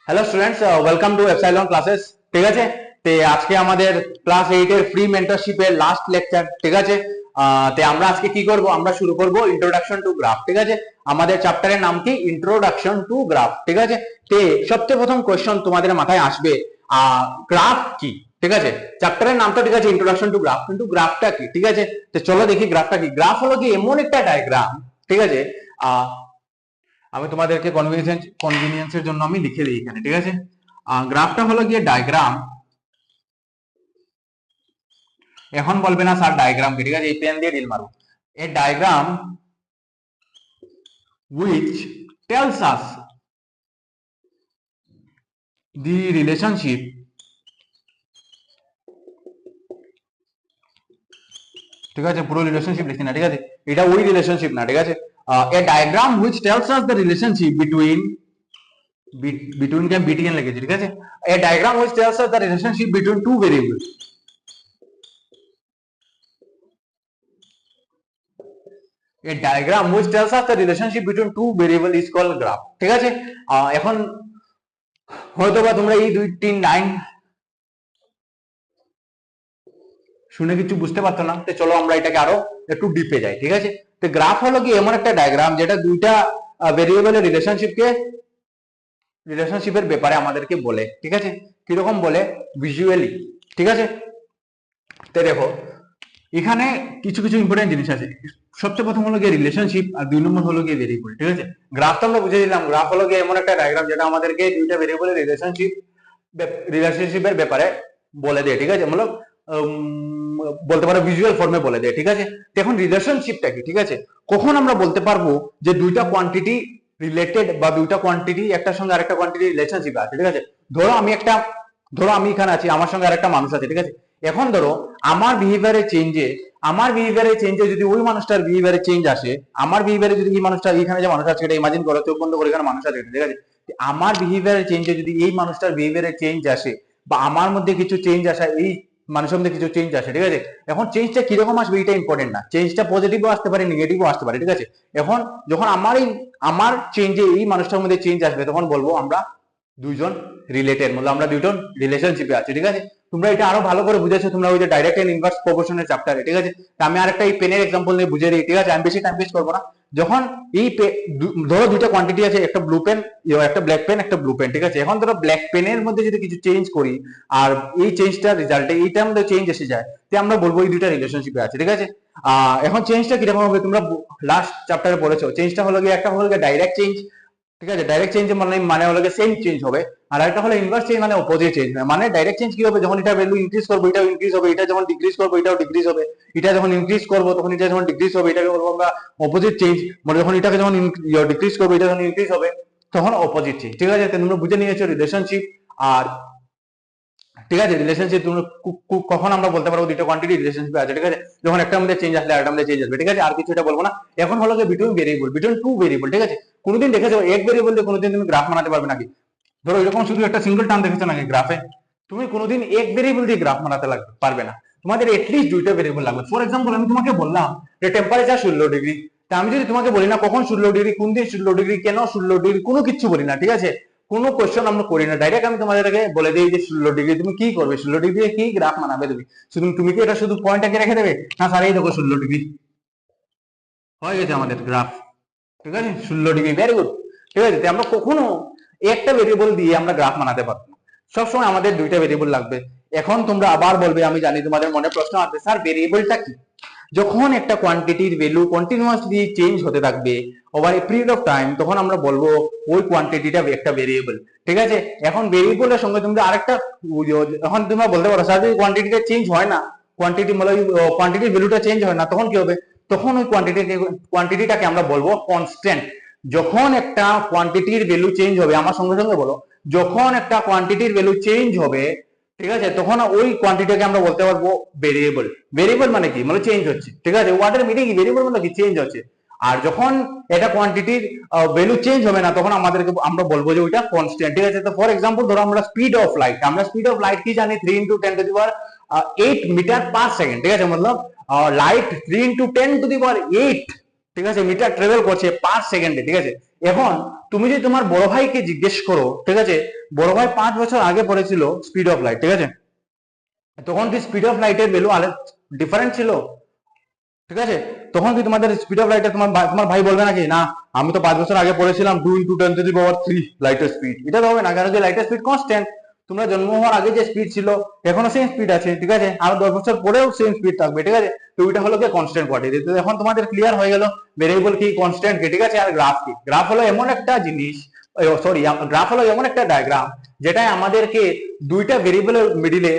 Hello students, welcome to epsilon classes. ঠিক আছে, তে আজকে আমাদের ক্লাস 8 এর ফ্রি মেন্টরশিপের লাস্ট লেকচার। ঠিক আছে, তে আমরা আজকে কি করব, আমরা শুরু করব ইন্ট্রোডাকশন টু গ্রাফ। ঠিক আছে, আমাদের চ্যাপ্টারের নাম কি, ইন্ট্রোডাকশন টু গ্রাফ। ঠিক আছে, তে সবচেয়ে প্রথম কোশ্চেন তোমাদের মাথায় আসবে, গ্রাফ কি। ঠিক আছে, চ্যাপ্টারের নামটা ঠিক আছে ইন্ট্রোডাকশন টু গ্রাফ, কিন্তু গ্রাফটা কি। ঠিক আছে, তো চলো দেখি গ্রাফটা কি। গ্রাফ হলো কি এমন একটা ডায়াগ্রাম, ঠিক আছে, আমি তোমাদেরকে কনভিনিয়েন্সের জন্য আমি লিখে দিই এখানে। ঠিক আছে, গ্রাফটা হলো গিয়ে ডায়াগ্রাম। এখন বলবে না স্যার ডায়াগ্রাম কি, ঠিক আছে, এই পেন দিয়ে ডিল মারো। এ diagram which tells us the relationship ঠিক আছে, পুরো রিলেশনশিপ লিখছি না, ঠিক আছে, এটা ওই রিলেশনশিপ না। ঠিক আছে, a diagram which tells us the relationship between কে বিটুইন লিখেছি। ঠিক আছে, a diagram which tells us the relationship between two variables. A diagram which tells us the relationship between two variable is called graph. ঠিক আছে, এখন হয়তোবা তোমরা এই 2-3 লাইন শুনে কিছু বুঝতে পারতো না, তো চলো আমরা এটাকে আরো একটু ডিপে যাই। ঠিক আছে, তো গ্রাফ হলো কি এমন একটা ডায়াগ্রাম যেটা দুইটা ভেরিয়েবলের রিলেশনশিপের ব্যাপারে আমাদেরকে বলে। ঠিক আছে, কিরকম বলে, ভিজুয়ালি। ঠিক আছে, তো দেখো এখানে কিছু কিছু ইম্পর্টেন্ট জিনিস আছে। সবচেয়ে প্রথম হলো গিয়ে রিলেশনশিপ, আর 2 নম্বর হলো গিয়ে ভেরিয়েবল। ঠিক আছে, গ্রাফ তো আমরা বুঝে দিলাম, গ্রাফ হলো গিয়ে এমন একটা ডায়াগ্রাম যেটা আমাদেরকে দুইটা ভেরিয়েবলের রিলেশনশিপের ব্যাপারে বলে দেয়। ঠিক আছে, মানে বলতে পারো ভিজুয়াল ফর্মে বলে দেয়। ঠিক আছে, এখন রিলেশনশিপটা কি, ঠিক আছে, কখন আমরা বলতে পারবো যে দুইটা কোয়ান্টিটি রিলেটেড বা দুইটা কোয়ান্টিটি একটার সঙ্গে আরেকটা কোয়ান্টিটি রিলেশনশিপ আছে। ঠিক আছে, ধরো আমি এখানে আছি, আমার সঙ্গে আরেকটা মানুষ আছে। ঠিক আছে, এখন ধরো আমার বিহেভিয়ারে চেঞ্জে যদি ওই মানুষটার বিহেভিয়ারে চেঞ্জ আসে, আমার বিহেভিয়ারে যদি এই মানুষটা, এখানে যে মানুষ আছে এটা ইমাজিন করো, চোখ বন্ধ করে এখানে মানুষ আছে। ঠিক আছে, আমার বিহেভিয়ারের চেঞ্জে যদি এই মানুষটার বিহেভিয়ারে চেঞ্জ আসে বা আমার মধ্যে কিছু চেঞ্জ আসা, এই মানুষের মধ্যে কিছু চেঞ্জ আসে। ঠিক আছে, এখন চেঞ্জটা কিরকম আসবে এটা ইম্পর্টেন্ট না, চেঞ্জটা পজিটিভও আসতে পারে, নেগেটিভও আসতে পারে। ঠিক আছে, এখন যখন আমার চেঞ্জে এই মানুষটার মধ্যে চেঞ্জ আসবে, তখন বলবো আমরা দুইজন রিলেটেড, মানে আমরা দুইজন রিলেশনশিপে আছি। ঠিক আছে, তোমরা এটা আরো ভালো করে বুঝেছো তোমরা ওই যে ডাইরেক্ট এন্ড ইনভার্স প্রপোর্শনের চ্যাপ্টারে। ঠিক আছে, আমি আরেকটা এই পেনের এক্সাম্পল নিয়ে বুঝিয়ে দিই। ঠিক আছে, আমি বেশি টাইম ওয়েস্ট করবো না। যখন এই ধরো দুইটা কোয়ান্টিটি আছে, একটা ব্লু পেন, একটা ব্ল্যাক পেন, একটা ব্লু পেন। ঠিক আছে, এখন ধরো ব্ল্যাক পেনের মধ্যে যদি কিছু চেঞ্জ করি আর এই চেঞ্জটার রেজাল্টে এইটার মধ্যে চেঞ্জ এসে যায়, তো আমরা বলবো এই দুইটা রিলেশনশিপে আছে। ঠিক আছে, এখন চেঞ্জটা কিরকম হবে তোমরা লাস্ট চ্যাপ্টারে বলেছো, চেঞ্জটা হলো গিয়ে একটা হলো গিয়ে ডাইরেক্ট চেঞ্জ। ঠিক আছে, ডাইরেক্ট চেঞ্জ মানে হলো সেম চেঞ্জ হবে, আর একটা হলো ইনভার্স চেঞ্জ, মানে অপোজিট চেঞ্জ। মানে ডাইরেক্ট চেঞ্জ কি হবে, যখন এটা ভ্যালু ইনক্রিজ করবো এটাও ইনক্রিজ হবে, এটা যখন ডিক্রিজ করবো এটাও ডিক্রিজ হবে, এটা যখন ইনক্রিজ করবো তখন এটা যখন ডিক্রিজ হবে, এটাকে বলবো আমরা অপোজিট চেঞ্জ। মানে যখন এটাকে যখন ডিক্রিজ করবো এটা যখন ইনক্রিজ হবে তখন অপোজিট চেঞ্জ। ঠিক আছে, তোমরা বুঝে নিয়েছো রিলেশনশিপ। আর ঠিক আছে, রিলেশনশিপ তুমি কখন আমরা বলতে পারবো দুইটা কোয়ান্টিটি রিলেশনশিপ আছে। ঠিক আছে, যখন একটা মধ্যে চেঞ্জ আসলে আরেকটা মধ্যে চেঞ্জ আসবে। ঠিক আছে, আর কিছু এটা বলবো না। এখন হলো যে বিটুইন টু ভেরিয়েবল। ঠিক আছে, কোনোদিন দেখেছো এক ভেরিয়েবল দিয়ে কোনোদিন তুমি গ্রাফ বানাতে পারবে নাকি? ধরো এরকম শুধু একটা সিঙ্গেল টার্ম দেখেছো নাকি গ্রাফে? তুমি কোনোদিন এক ভেরিয়েবল দিয়ে গ্রাফ বানাতে পারবে না, তোমাদের এটলিস্ট দুইটা ভেরিয়েবল লাগবে। ফর এক্সাম্পল আমি তোমাকে বললাম যে টেম্পারেচার 16 ডিগ্রি, তা আমি যদি তোমাকে বলি না কখন 16 ডিগ্রি, কোন দিন 16 ডিগ্রি, কেন 16 ডিগ্রি, কোনো কিছু বলি না। ঠিক আছে, কোনো কোশ্চেন আমরা করি না, ডাইরেক্ট আমি তোমাদেরকে বলে দিই যে 16 ডিগ্রি, তুমি কি করবে 16 ডিগ্রি দিয়ে কি গ্রাফ বানাবে তুমি কি এটা শুধু পয়েন্ট আঁকে রেখে দেবে? না স্যার এই দেখো 16 ডিগ্রি হয়ে গেছে আমাদের গ্রাফ। ঠিক আছে, 16 ডিগ্রি, ভেরি গুড। ঠিক আছে, আমরা কখনো একটা ভেরিয়েবল দিয়ে আমরা গ্রাফ বানাতে পারবো না, সবসময় আমাদের দুইটা ভেরিয়েবল লাগবে। এখন তোমরা আবার বলবে, আমি জানি তোমাদের মনে প্রশ্ন আসবে, স্যার ভেরিয়েবলটা কি? যখন একটা কোয়ান্টিটির ভ্যালু কন্টিনিউয়াসলি চেঞ্জ হতে থাকবে over a period of time, তখন আমরা বলবো ওই কোয়ান্টিটিটা একটা ভেরিয়েবল। ঠিক আছে, এখন ভেরিয়েবলের সঙ্গে তুমি আরেকটা, এখন তোমরা বলতে পারো স্যার যদি কোয়ান্টিটিটা চেঞ্জ হয় না, কোয়ান্টিটির ভ্যালুটা চেঞ্জ হয় না, তখন কি হবে? তখন ওই কোয়ান্টিটিটাকে আমরা বলবো কনস্ট্যান্ট। যখন একটা কোয়ান্টিটির ভ্যালু চেঞ্জ হবে, আমার সঙ্গে সঙ্গে বলো, যখন একটা কোয়ান্টিটির ভ্যালু চেঞ্জ হবে, ঠিক আছে, তখন ওই কোয়ান্টিটিকে আমরা বলতে পারবো ভেরিয়েবল। ভেরিয়েবল মানে কি, মানে চেঞ্জ হচ্ছে। ঠিক আছে, ওয়ার্ডের মিনিং কি, ভেরিয়েবল মানে কি, চেঞ্জ হচ্ছে। আর যখন এটা কোয়ান্টিটির ভ্যালু চেঞ্জ হবে না, তখন আমরা বলবো যে ওইটা কনস্ট্যান্ট। ঠিক আছে, তো ফর এক্সাম্পল ধরো আমরা স্পিড অফ লাইট কি জানি, 3 × 10⁸ মিটার পার সেকেন্ড। ঠিক আছে, মতলব লাইট 3 × 10⁸ ঠিক আছে মিটার ট্রাভেল করছে পার সেকেন্ডে। ঠিক আছে, এখন তুমি যদি তোমার বড় ভাইকে জিজ্ঞেস করো, ঠিক আছে, বড় ভাই 5 বছর আগে পড়েছিল স্পিড অফ লাইট, ঠিক আছে, তখন কি স্পিড অফ লাইটের ভ্যালু ডিফারেন্ট ছিল? ঠিক আছে, তখন কি তোমাদের স্পিড অফ লাইটে তোমার ভাই বলবে নাকি না আমি তো 5 বছর আগে পড়েছিলাম 2 × 10⁻³ লাইটের স্পিড? এটা তো হবে না, কারণ কি লাইটের স্পিড কনস্ট্যান্ট। তোমরা জন্ম হওয়ার আগে যে স্পিড ছিল এখনো সেম স্পিড আছে, ঠিক আছে, আরো 10 বছর পরেও সেম স্পিড থাকবে, ঠিক আছে। তো ওইটা হলো কি কনস্ট্যান্ট কোয়ান্টিটি। তো এখন তোমাদের ক্লিয়ার হয়ে গেল ভেরিয়েবল কি, কনস্ট্যান্ট কি, ঠিক আছে। আর গ্রাফ কি? গ্রাফ হলো এমন একটা জিনিস, সরি, গ্রাফ হলো এমন একটা ডায়াগ্রাম যেটা আমাদেরকে দুইটা ভেরিয়েবলের মিডিলে,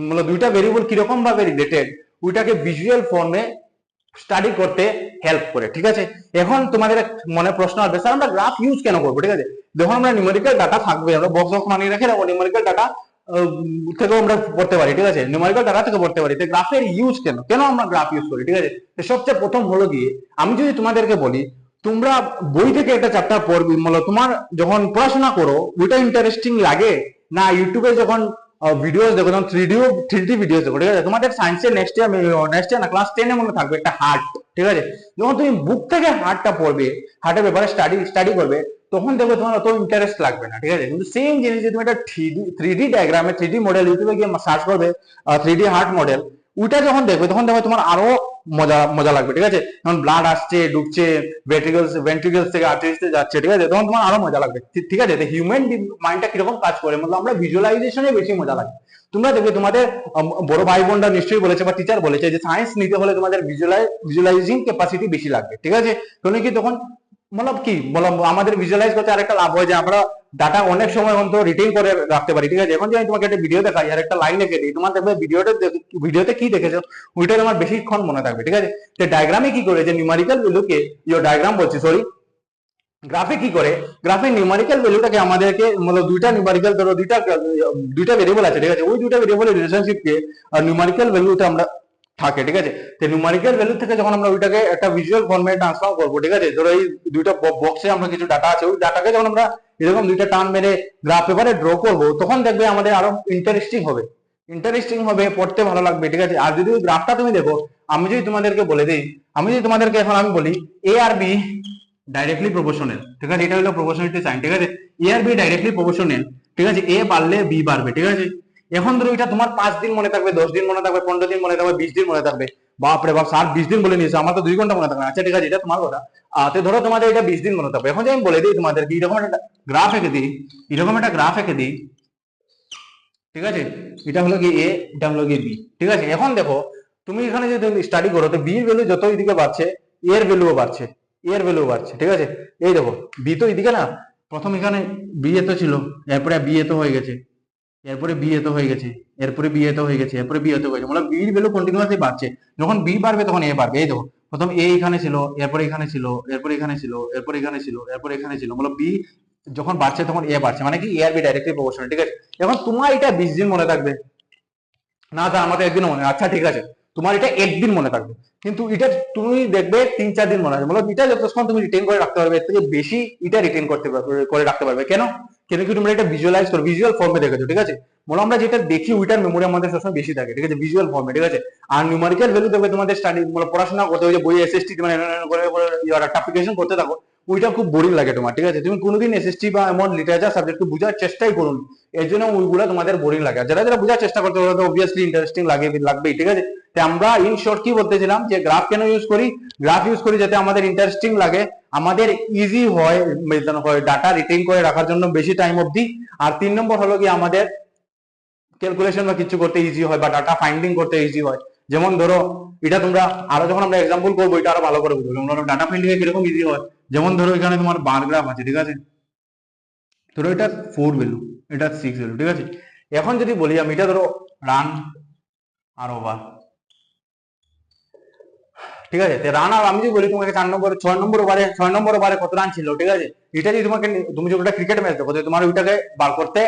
মানে দুইটা ভেরিয়েবল কিরকম ভাবে রিলেটেড ওইটাকে ভিজুয়াল ফর্মে স্টাডি করতে হেল্প করে, ঠিক আছে। এখন তোমাদের মনে প্রশ্ন আসবে, স্যার আমরা গ্রাফ ইউজ কেন করবো? ঠিক আছে, যখন আমরা নিউমেরিক্যাল ডাটা থাকবে, আমরা বক্স বক্স মানিয়ে রেখে দেবো, নিউমেরিক্যাল ডাটা থেকেও আমরা পড়তে পারি, ঠিক আছে, নিউমেরিক্যাল ডাটা থেকে পড়তে পারি। তো গ্রাফের ইউজ কেন, কেন আমরা গ্রাফ ইউজ করি, ঠিক আছে। সবচেয়ে প্রথম হলো গিয়ে, আমি যদি তোমাদেরকে বলি তোমরা বই থেকে একটা চ্যাপ্টার পড়বি, মানে তোমার যখন পড়াশোনা করো ওইটা ইন্টারেস্টিং লাগে না ইউটিউবে যখন ভিডিওস দেখো, যখন থ্রি ডি ভিডিওস দেখো, ঠিক আছে। তোমাদের সায়েন্সের নেক্সট ইয়ার না ক্লাস 10-এ মনে থাকবে একটা হার্ট, ঠিক আছে, যখন তুমি বুক থেকে হার্টটা পড়বে, হার্টের ব্যাপারে স্টাডি করবে, তখন দেখবে তোমার অত ইন্টারেস্ট লাগবে না, ঠিক আছে। কিন্তু সেম জিনিস যদি তুমি একটা থ্রি ডি ডায়াগ্রামে 3D মডেল ইউটিউবে গিয়ে সার্চ করবে 3D হার্ট মডেল, ওইটা যখন দেখবে তখন দেখবে তোমার আরো মজা মজা লাগবে, ঠিক আছে। যখন ব্লাড আসছে ঢুকছে ভেন্ট্রিকলস থেকে আর্টারিসে যাচ্ছে, ঠিক আছে, তখন তোমার আরো মজা লাগবে, ঠিক আছে। হিউম্যান মাইন্ডটা কিরকম কাজ করে, মানে আমরা ভিজুয়ালাইজেশনে বেশি মজা লাগে। তোমরা দেখবে তোমাদের বড় ভাই বোনরা নিশ্চয়ই বলেছে বা টিচার বলেছে যে সায়েন্স নিতে হলে তোমাদের ভিজুয়ালাইজিং ক্যাপাসিটি বেশি লাগবে, ঠিক আছে। কারণ কি তখন মানে কি বললাম, আমাদের ভিজুয়ালাইজ করতে আরেকটা লাভ হয় যে আমরা ডাটা অনেক সময় অন্তত রিটেইন করে রাখতে পারি, ঠিক আছে। এখন যে আমি তোমাকে একটা ভিডিও দেখাই আর একটা লাইন লিখে দিই, তোমার দেখবে ভিডিওতে কি দেখেছো ওইটা তোমার বেশিক্ষণ মনে থাকবে, ঠিক আছে। তো ডায়াগ্রামে কি করে যে নিউমেরিক্যাল ভ্যালুকে, ডায়াগ্রাম বলছি সরি, গ্রাফে কি করে, গ্রাফে নিউমেরিক্যাল ভ্যালুটাকে আমাদেরকে মানে দুইটা নিউমেরিক্যাল, ধরো দুইটা ভেরিয়েবল আছে, ঠিক আছে, ওই দুইটা ভেরিয়েবলের রিলেশনশিপকে নিউমেরিক্যাল ভ্যালুতে আমরা থাকে, ঠিক আছে। তো নিউমেরিক্যাল ভ্যালু থেকে যখন আমরা ওইটাকে একটা ভিজুয়াল ফর্মে ট্রান্সফর্ম করবো, ঠিক আছে, ধরো এই দুইটা বক্সে আমরা কিছু ডাটা আছে, ওই ডাটাকে যখন আমরা এরকম দুইটা টার্ম মেরে গ্রাফ পেপারে ড্র করবো, তখন দেখবে আমাদের আরো ইন্টারেস্টিং হবে, পড়তে ভালো লাগবে, ঠিক আছে। আর যদি ওই গ্রাফটা তুমি দেখো, আমি যদি তোমাদেরকে বলে দিই, আমি যদি তোমাদেরকে এখন আমি বলি এ আর বি ডাইরেক্টলি প্রপোর্শনাল, ঠিক আছে, এটা হলো প্রপোর্শনালিটি সাইন, ঠিক আছে, এ আর বি ডাইরেক্টলি প্রপোর্শনাল, ঠিক আছে, এ বাড়লে বি বাড়বে, ঠিক আছে। এখন ধরো এটা তোমার 5 দিন মনে থাকবে, 10 দিন মনে থাকবে, 15 দিন মনে থাকবে, 20 দিন মনে থাকবে, বাপরে বাপ, 20 দিন বলে নিয়েছে, আমার তো 2 ঘন্টা মনে থাকবে, আচ্ছা ঠিক আছে, এটা তোমার কথা। তো ধরো তোমাদের এটা 20 দিন মনে থাকবে। এখন যে আমি বলে দিই তোমাদের কি এরকম একটা গ্রাফ এঁকে দিই, ঠিক আছে, এটা হলো কি এ, এটা হলো কি বি, ঠিক আছে। এখন দেখো তুমি এখানে যদি স্টাডি করো, তো বি এর ভ্যালু যত এদিকে বাড়ছে এর ভ্যালুও বাড়ছে, ঠিক আছে। এই দেখো বি তো এদিকে না, প্রথম এখানে বি এ তো ছিল, এরপরে বি এ তো হয়ে গেছে, এরপরে বি এত হয়ে গেছে, এরপরে বি এত হয়ে গেছে, এরপরে বি এত হয়ে গেছে, মানে বি এর ভ্যালু কন্টিনিউয়াসলি বাড়ছে। যখন বি বাড়বে তখন এ বাড়বে। এই দেখো প্রথম এ এখানে ছিল, এরপরে এখানে ছিল, এরপরে এখানে ছিল, এরপরে এখানে ছিল, এরপরে এখানে ছিল, মানে বি যখন বাড়ছে তখন এ বাড়ছে, মানে কি এ আর বি ডাইরেক্টলি প্রপোর্শনাল, ঠিক আছে। এখন তোমার এটা 20 দিন মনে থাকবে না, তা আমাদের একদিন মনে, আচ্ছা ঠিক আছে, তোমার এটা একদিন মনে থাকবে, কিন্তু এটা তুমি দেখবে 3-4 দিন মনে হবে, মানে এটা যতক্ষণ তুমি রিটেন করে রাখতে পারবে এর থেকে বেশি এটা রিটেন করে রাখতে পারবে। কেন কেন কি তোমরা এটা ভিজুয়ালাইজ করো, ভিজুয়াল ফর্মে দেখেছো, ঠিক আছে। মানে আমরা যেটা দেখি ওইটার মেমোরি আমাদের সবসময় বেশি থাকে, ঠিক আছে, ভিজুয়াল ফর্মে, ঠিক আছে। আর নিউমেরিক্যাল ভ্যালু দেখবে তোমাদের স্টাডি মানে পড়াশোনা করতে হয় যে বই এসএসটি মানে অ্যাপ্লিকেশন করতে থাকো, ওইটা খুব বোরিং লাগে তোমার, ঠিক আছে। তুমি কোনোদিন এসএসটি বা এমন লিটারেচার সাবজেক্টকে বোঝার চেষ্টাই করুন, এর জন্য ওইগুলো তোমাদের বোরিং লাগে। যারা যারা বোঝার চেষ্টা করতে পারো অবভিয়াসলি ইন্টারেস্টিং লাগবেই, ঠিক আছে। তো আমরা ইন শর্ট কি বলতেছিলাম যে গ্রাফ কেন ইউজ করি, গ্রাফ ইউজ করি যাতে আমাদের ইন্টারেস্টিং লাগে, আমাদের ইজি হয় ডাটা রিটেইন করে রাখার জন্য বেশি টাইম অবধি। আর 3 নম্বর হলো কি আমাদের ক্যালকুলেশন বা কিছু করতে ইজি হয় বা ডাটা ফাইন্ডিং করতে ইজি হয়। যেমন ধরো এটা তোমরা আরো যখন আমরা এক্সাম্পল করবো এটা আরো ভালো করে বুঝবো, ডাটা ফাইন্ডিং এ কিরকম ইজি হয়। যেমন ধরো এখানে তোমার বার গ্রাফ আছে, ঠিক আছে, ধরো এটা 4 ভ্যালু, এটা 6 ভ্যালু, ঠিক আছে। এখন যদি বলি আমি এটা ধরো রান আর ওভার, ঠিক আছে, রান আর আমি যদি বলি তোমাকে 6 নম্বর ওভারে কত রান ছিল, ঠিক আছে, এটা যদি তুমি যদি একটা ক্রিকেট ম্যাচ দেখো তোমার ওইটাকে বার করতে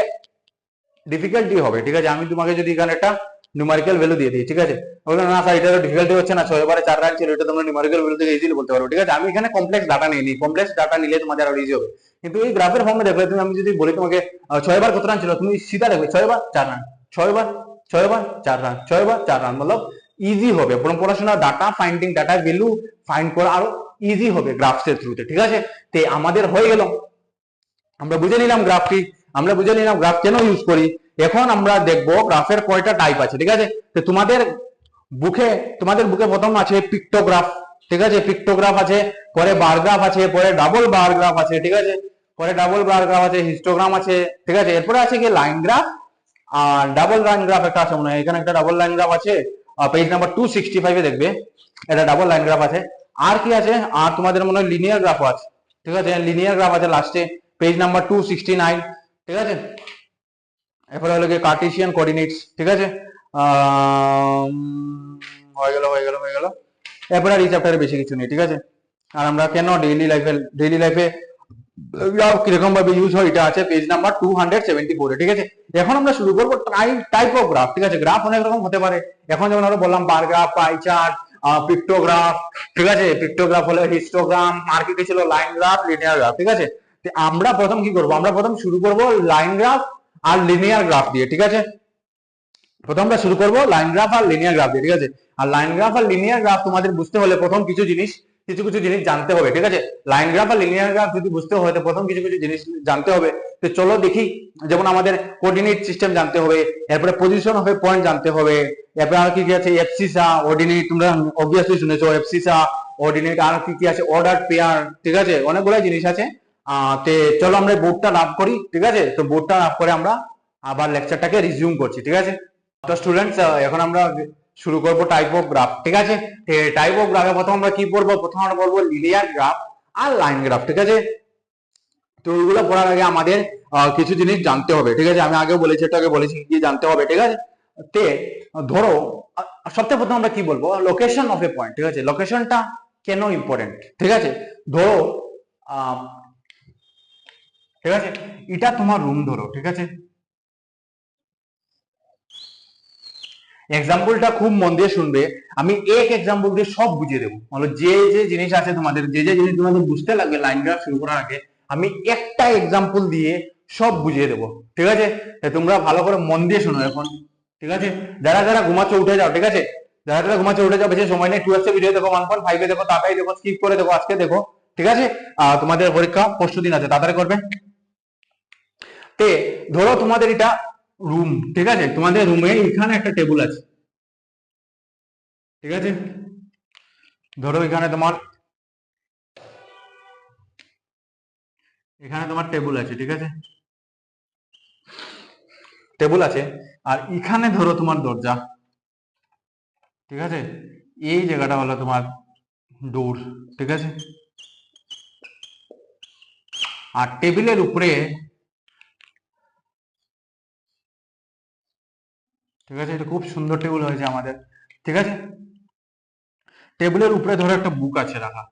ডিফিকাল্টি হবে, ঠিক আছে। আমি তোমাকে যদি এখানে একটা নিউমেরিক্যাল ভ্যালু দিয়ে দিই, ঠিক আছে, বলবে না স্যার এটা তো ডিফিকাল্টি হচ্ছে না, 6 ওভারে 4 রান ছিল, এটা তোমরা নিউমেরিক্যাল ভ্যালু থেকে ইজিলি বলতে পারো, ঠিক আছে। আমি এখানে কমপ্লেক্স ডাটা নিই, কমপ্লেক্স ডাটা নিলে তোমাদের আরো ইজি হবে। কিন্তু এই গ্রাফের ফর্মে দেখলে তুমি, আমি যদি বলি তোমাকে 6 ওভার কত রান ছিল, তুমি সিধা দেখবে 6 over 4 run, 6 over 4 run, 6 over 4 run, मतलब ইজি হবে পড়াশোনা, data finding, data value find করা আরো ইজি হবে গ্রাফস এর থ্রুতে, ঠিক আছে। তে আমাদের হয়ে গেল আমরা বুঝে নিলাম গ্রাফটি, আমরা বুঝে নিলাম গ্রাফ কেন ইউজ করি। এখন আমরা দেখবো গ্রাফের কয়টা টাইপ আছে, ঠিক আছে। তো তোমাদের বুকে প্রথম আছে পিক্টোগ্রাফ, ঠিক আছে, পিক্টোগ্রাফ আছে, পরে বার গ্রাফ আছে, পরে ডাবল বার গ্রাফ আছে, ঠিক আছে, পরে ডাবল বার গ্রাফ আছে, হিস্টোগ্রাম আছে, ঠিক আছে, এরপরে আছে কি লাইন গ্রাফ। আর ডাবল লাইন গ্রাফ একটা আছে মনে হয়, এখানে একটা ডাবল লাইন গ্রাফ আছে, পেজ নাম্বার 265 এ দেখবে এটা ডাবল লাইন গ্রাফ আছে। আর কি আছে, আর তোমাদের মনে হয় লিনিয়ার গ্রাফও আছে, ঠিক আছে, লিনিয়ার গ্রাফ আছে লাস্টে পেজ নাম্বার 269, ঠিক আছে। এরপরে হলো কি কার্টেসিয়ান কোঅর্ডিনেটস, ঠিক আছে। হয়ে গেল। এরপরে আর এই চ্যাপ্টারে বেশি কিছু নেই, ঠিক আছে। আর আমরা কেন ডেইলি লাইফে গ্রাফ কিরকম ভাবে ইউজ হয় এটা আছে পেজ নাম্বার 274 এ, ঠিক আছে। এখন আমরা শুরু করবো টাইপ অফ গ্রাফ, ঠিক আছে। গ্রাফ অনেক রকম হতে পারে, এখন যেমন আমরা বললাম বার গ্রাফ, পাই চার্ট, পিক্টোগ্রাফ, ঠিক আছে, পিক্টোগ্রাফ হলো হিস্টোগ্রাম, আর কি ছিল লাইন গ্রাফ, লিনিয়ার গ্রাফ, ঠিক আছে। আমরা প্রথম কি করব, আমরা প্রথম শুরু করব লাইন গ্রাফ আর লিনিয়ার গ্রাফ দিয়ে, ঠিক আছে। প্রথম আমরা শুরু করব লাইন গ্রাফ আর লিনিয়ার গ্রাফ দিয়ে, ঠিক আছে। আর লাইন গ্রাফ আর লিনিয়ার গ্রাফ তোমাদের বুঝতে হলে প্রথম কিছু জিনিস জানতে হবে, ঠিক আছে। লাইন গ্রাফ আর লিনিয়ার গ্রাফ যদি বুঝতে হয় তো প্রথম কিছু জিনিস জানতে হবে। তো চলো দেখি, যেমন আমাদের কোঅর্ডিনেট সিস্টেম জানতে হবে, এরপরে পজিশন অফ এ পয়েন্ট জানতে হবে, এরপরে আর কি কি আছে এফসিসা অর্ডিনেট, তোমরা অবভিয়াসলি শুনেছো এফসিসা অর্ডিনেট, আর কি কি আছে অর্ডার পেয়ার, ঠিক আছে, অনেকগুলো জিনিস আছে। তে চলো আমরা বোর্ডটা রাফ করি, ঠিক আছে। তো বোর্ডটা রাফ করে আমরা আবার লেকচারটাকে রিজিউম করছি, ঠিক আছে। তো স্টুডেন্টস এখন আমরা শুরু করব টাইপ অফ গ্রাফ, ঠিক আছে। টাইপ অফ গ্রাফে প্রথম আমরা কি পড়বো, প্রথম আমরা পড়বো লিনিয়ার গ্রাফ আর লাইন গ্রাফ, ঠিক আছে। তো ওইগুলো পড়ার আগে আমাদের কিছু জিনিস জানতে হবে, ঠিক আছে। আমি আগেও বলেছি, এটা আগে বলেছি কি জানতে হবে, ঠিক আছে। তে ধরো সবচেয়ে প্রথম আমরা কি বলবো, লোকেশন অফ এ পয়েন্ট, ঠিক আছে। লোকেশনটা কেন ইম্পর্টেন্ট, ঠিক আছে। ধরো ঠিক আছে, এটা তোমার রুম ধরো, ঠিক আছে। এক্সাম্পলটা খুব মন দিয়ে শুনবে, আমি এক এক্সাম্পল দিয়ে সব বুঝিয়ে দেবো, মানে যে যে জিনিস আছে তোমাদের, যে যে জিনিস তোমাদের বুঝতে লাগবে লাইন গ্রাফ শুরু করার আগে, আমি একটা এক্সাম্পল দিয়ে সব বুঝিয়ে দেবো, ঠিক আছে। তোমরা ভালো করে মন দিয়ে শোনো এখন, ঠিক আছে। যারা যারা ঘুমাচ্ছ উঠে যাও, ঠিক আছে, যারা যারা ঘুমাচ্ছ উঠে যাও, বেশি সময় নেই, 12 ভিডিও দেখো, 1.5 দেখো, তাড়াতাড়ি দেখো, স্কিপ করে দেখো, আজকে দেখো, ঠিক আছে। তোমাদের পরীক্ষা পরশু দিন আছে, তাড়াতাড়ি করবে। তে ধরো তোমাদের এটা রুম, ঠিক আছে, তোমাদের রুমে এখানে একটা টেবিল আছে, ঠিক আছে। ধরো এখানে তোমার টেবিল আছে, ঠিক আছে, টেবিল আছে। আর এখানে ধরো তোমার দরজা, ঠিক আছে, এই জায়গাটা হলো তোমার ডোর, ঠিক আছে। আর টেবিলের উপরে, ঠিক আছে, এটা খুব সুন্দর টেবিল হয়েছে আমাদের, ঠিক আছে। টেবিলের উপরে ধরো একটা বুক আছে রাখা,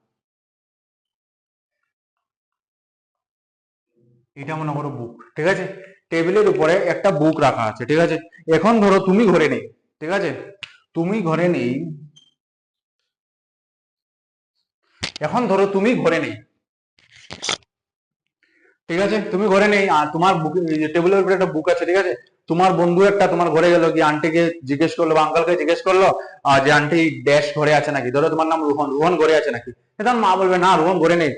এটা মনে করো বুক, ঠিক আছে। টেবিলের উপরে একটা বুক রাখা আছে, ঠিক আছে। এখন ধরো তুমি ঘরে নেই, ঠিক আছে, তুমি ঘরে নেই, এখন ধরো তুমি ঘরে নেই, ঠিক আছে, তুমি ঘরে নেই, আর তোমার বুক, টেবিলের উপরে একটা বুক আছে, ঠিক আছে। তোমার বন্ধু একটা তোমার ঘরে গেল, কি আন্টিকে জিজ্ঞেস করলো বা আঙ্কালকে জিজ্ঞেস করলো যে আন্টি ড্যাশ ঘরে আছে নাকি, ধরো তোমার নাম রোহন, রোহন ঘরে আছে নাকি। তখন মা বলবে না রোহন ঘরে নেই,